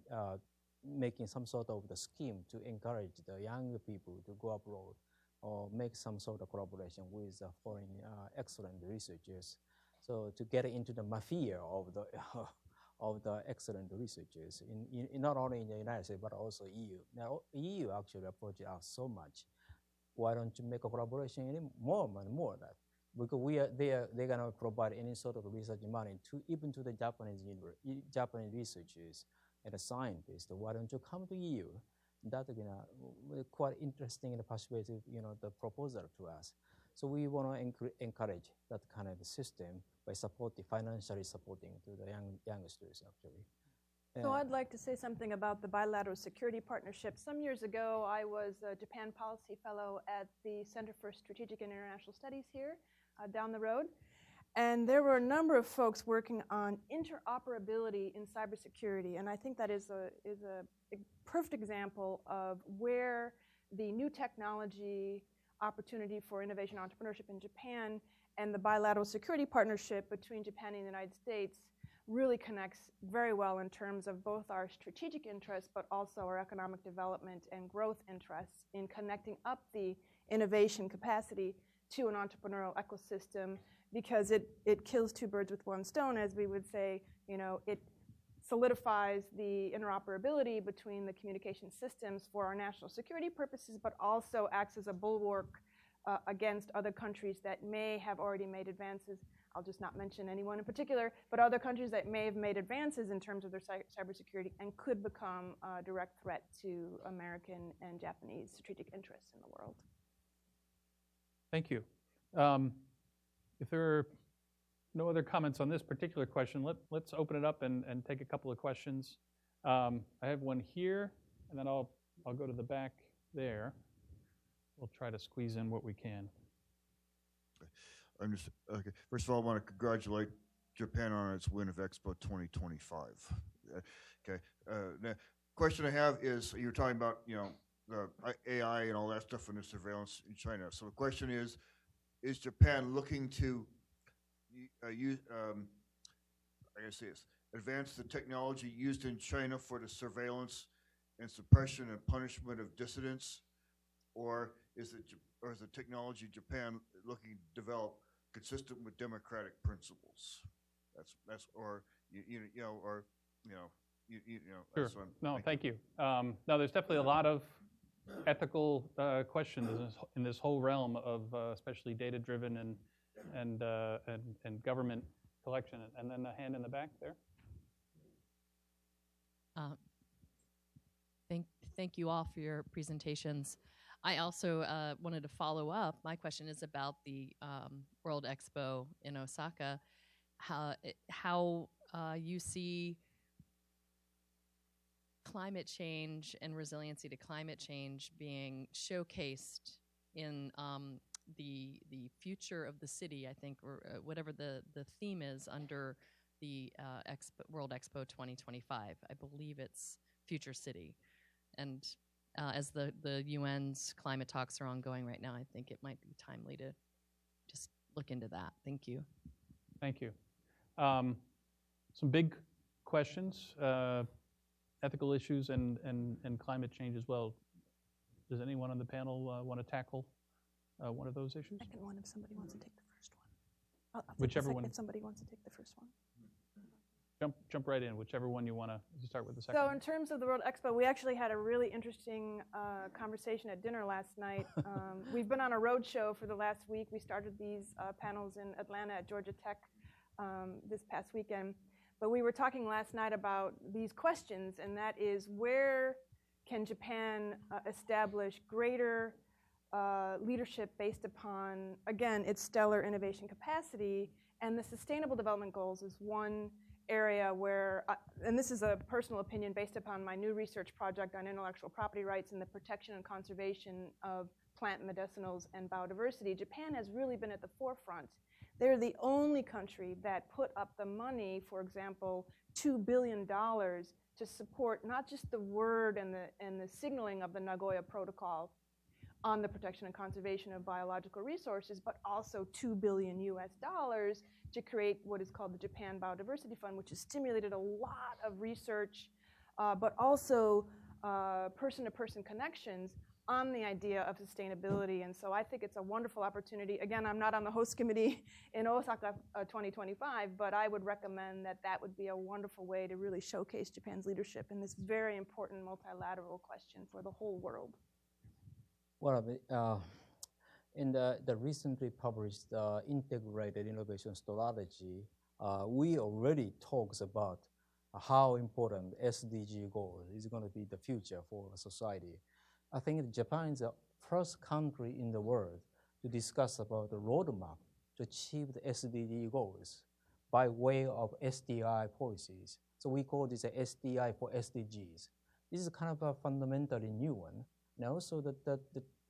making some sort of the scheme to encourage the younger people to go abroad or make some sort of collaboration with foreign excellent researchers. So to get into the mafia of the excellent researchers, in not only in the United States, but also EU. Now, EU actually approaches us so much. Why don't you make a collaboration any more and more of that? Because they're going to provide any sort of research money even to the Japanese researchers and the scientists. Why don't you come to EU? That's quite interesting and persuasive, the proposal to us. So we want to encourage that kind of system by financially supporting to the youngsters, actually. So I'd like to say something about the bilateral security partnership. Some years ago, I was a Japan Policy Fellow at the Center for Strategic and International Studies here down the road. And there were a number of folks working on interoperability in cybersecurity. And I think that is a perfect example of where the new technology opportunity for innovation entrepreneurship in Japan and the bilateral security partnership between Japan and the United States really connects very well in terms of both our strategic interests, but also our economic development and growth interests in connecting up the innovation capacity to an entrepreneurial ecosystem, because it kills two birds with one stone, as we would say. It solidifies the interoperability between the communication systems for our national security purposes, but also acts as a bulwark against other countries that may have already made advances. I'll just not mention anyone in particular, but other countries that may have made advances in terms of their cybersecurity and could become a direct threat to American and Japanese strategic interests in the world. Thank you. If there are no other comments on this particular question, let's open it up and take a couple of questions. I have one here, and then I'll go to the back there. We'll try to squeeze in what we can. Okay. First of all, I want to congratulate Japan on its win of Expo 2025. Okay. The question I have is, you were talking about the AI and all that stuff and the surveillance in China. So the question is Japan looking to advance the technology used in China for the surveillance and suppression and punishment of dissidents, or is the technology Japan looking to develop consistent with democratic principles? Sure. No, thank you. No, there's definitely a lot of ethical questions in this whole realm of especially data-driven and government collection. And then the hand in the back there. thank you all for your presentations. I also wanted to follow up. My question is about the World Expo in Osaka. How you see climate change and resiliency to climate change being showcased in the future of the city, I think, or whatever the theme is under the World Expo 2025. I believe it's Future City. And as the UN's climate talks are ongoing right now, I think it might be timely to just look into that. Thank you. Thank you. Some big questions, ethical issues and climate change as well. Does anyone on the panel want to tackle one of those issues? Second one, if somebody wants to take the first one. I'll take Whichever the second one. if somebody wants to take the first one. Jump right in, whichever one you want to start with the second So one. in terms of the World Expo, we actually had a really interesting conversation at dinner last night. We've been on a road show for the last week. We started these panels in Atlanta at Georgia Tech this past weekend. But we were talking last night about these questions, and that is, where can Japan establish greater leadership based upon, again, its stellar innovation capacity? And the Sustainable Development Goals is one area where, and this is a personal opinion based upon my new research project on intellectual property rights and the protection and conservation of plant medicinals and biodiversity, Japan has really been at the forefront. They're the only country that put up the money, for example, $2 billion to support not just the word and the signaling of the Nagoya Protocol on the protection and conservation of biological resources, but also $2 billion to create what is called the Japan Biodiversity Fund, which has stimulated a lot of research, but also person-to-person connections on the idea of sustainability. And so I think it's a wonderful opportunity. Again, I'm not on the host committee in Osaka 2025, but I would recommend that that would be a wonderful way to really showcase Japan's leadership in this very important multilateral question for the whole world. Well, in the recently published Integrated Innovation Strategy, we already talked about how important SDG goal is going to be the future for society. I think Japan is the first country in the world to discuss about the roadmap to achieve the SDG goals by way of SDI policies. So we call this a SDI for SDGs. This is kind of a fundamentally new one. And also the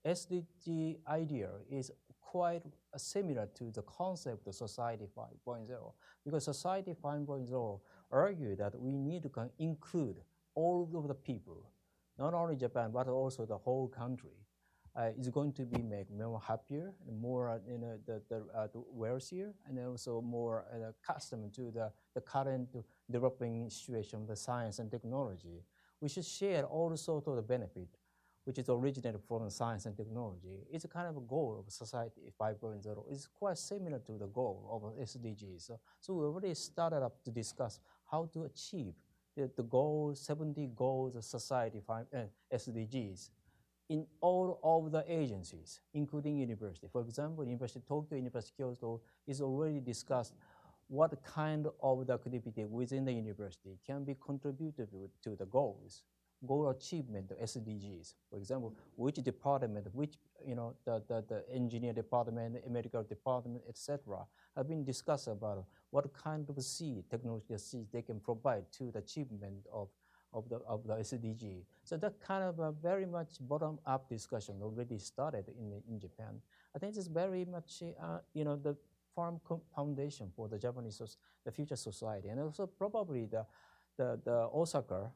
SDG idea is quite similar to the concept of Society 5.0, because Society 5.0 argued that we need to include all of the people, not only Japan, but also the whole country. Is going to be make more happier, and more wealthier, and also more accustomed to the current developing situation of the science and technology. We should share all sorts of the benefit, which is originated from science and technology. It's a kind of a goal of Society 5.0. It's quite similar to the goal of SDGs. So we already started up to discuss how to achieve the goals, 70 goals of Society 5 SDGs in all of the agencies, including university. For example, University of Tokyo, University of Kyoto is already discussed what kind of the activity within the university can be contributed to the goals, goal achievement of SDGs. For example, which department, the engineer department, the medical department, etc., have been discussed about what kind of technological seeds they can provide to the achievement of the SDG. So that kind of a very much bottom-up discussion already started in Japan. I think it's very much the firm foundation for the Japanese the future society, and also probably the Osaka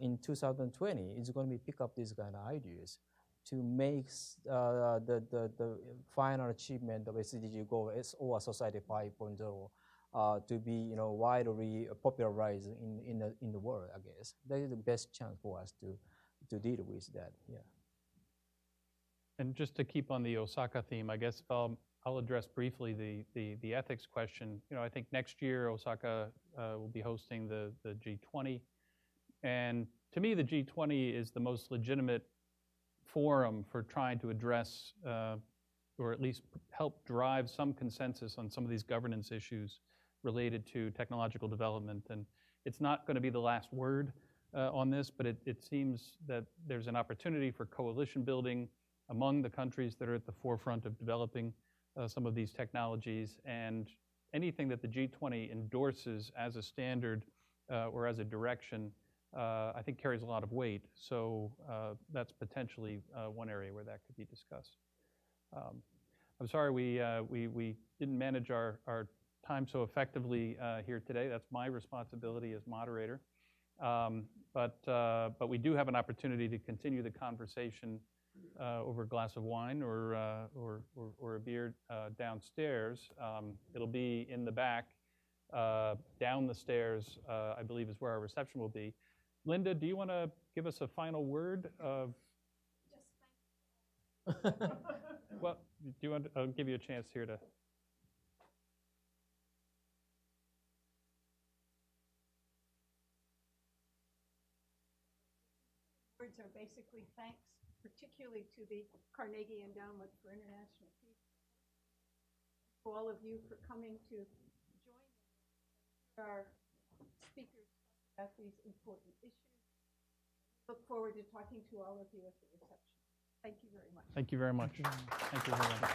in 2020 is going to pick up these kind of ideas to make the final achievement of SDG goal or Society 5.0 to be widely popularized in the world. I guess that is the best chance for us to deal with that. Yeah. And just to keep on the Osaka theme, I guess I'll address briefly the ethics question. I think next year Osaka will be hosting the G20, and to me the G20 is the most legitimate forum for trying to address or at least help drive some consensus on some of these governance issues related to technological development. And it's not going to be the last word on this, but it seems that there's an opportunity for coalition building among the countries that are at the forefront of developing some of these technologies, and anything that the G20 endorses as a standard or as a direction, I think carries a lot of weight. So that's potentially one area where that could be discussed. I'm sorry we didn't manage our time so effectively here today. That's my responsibility as moderator. But we do have an opportunity to continue the conversation over a glass of wine or a beer downstairs. It'll be in the back, down the stairs, I believe is where our reception will be. Linda, do you want to give us a final word of? Well, do you want? I'll give you a chance here to. Words are basically thanks, particularly to the Carnegie Endowment for International Peace, to all of you for coming to join our speakers about these important issues. Look forward to talking to all of you at the reception. Thank you very much. Thank you very much. Thank you very much.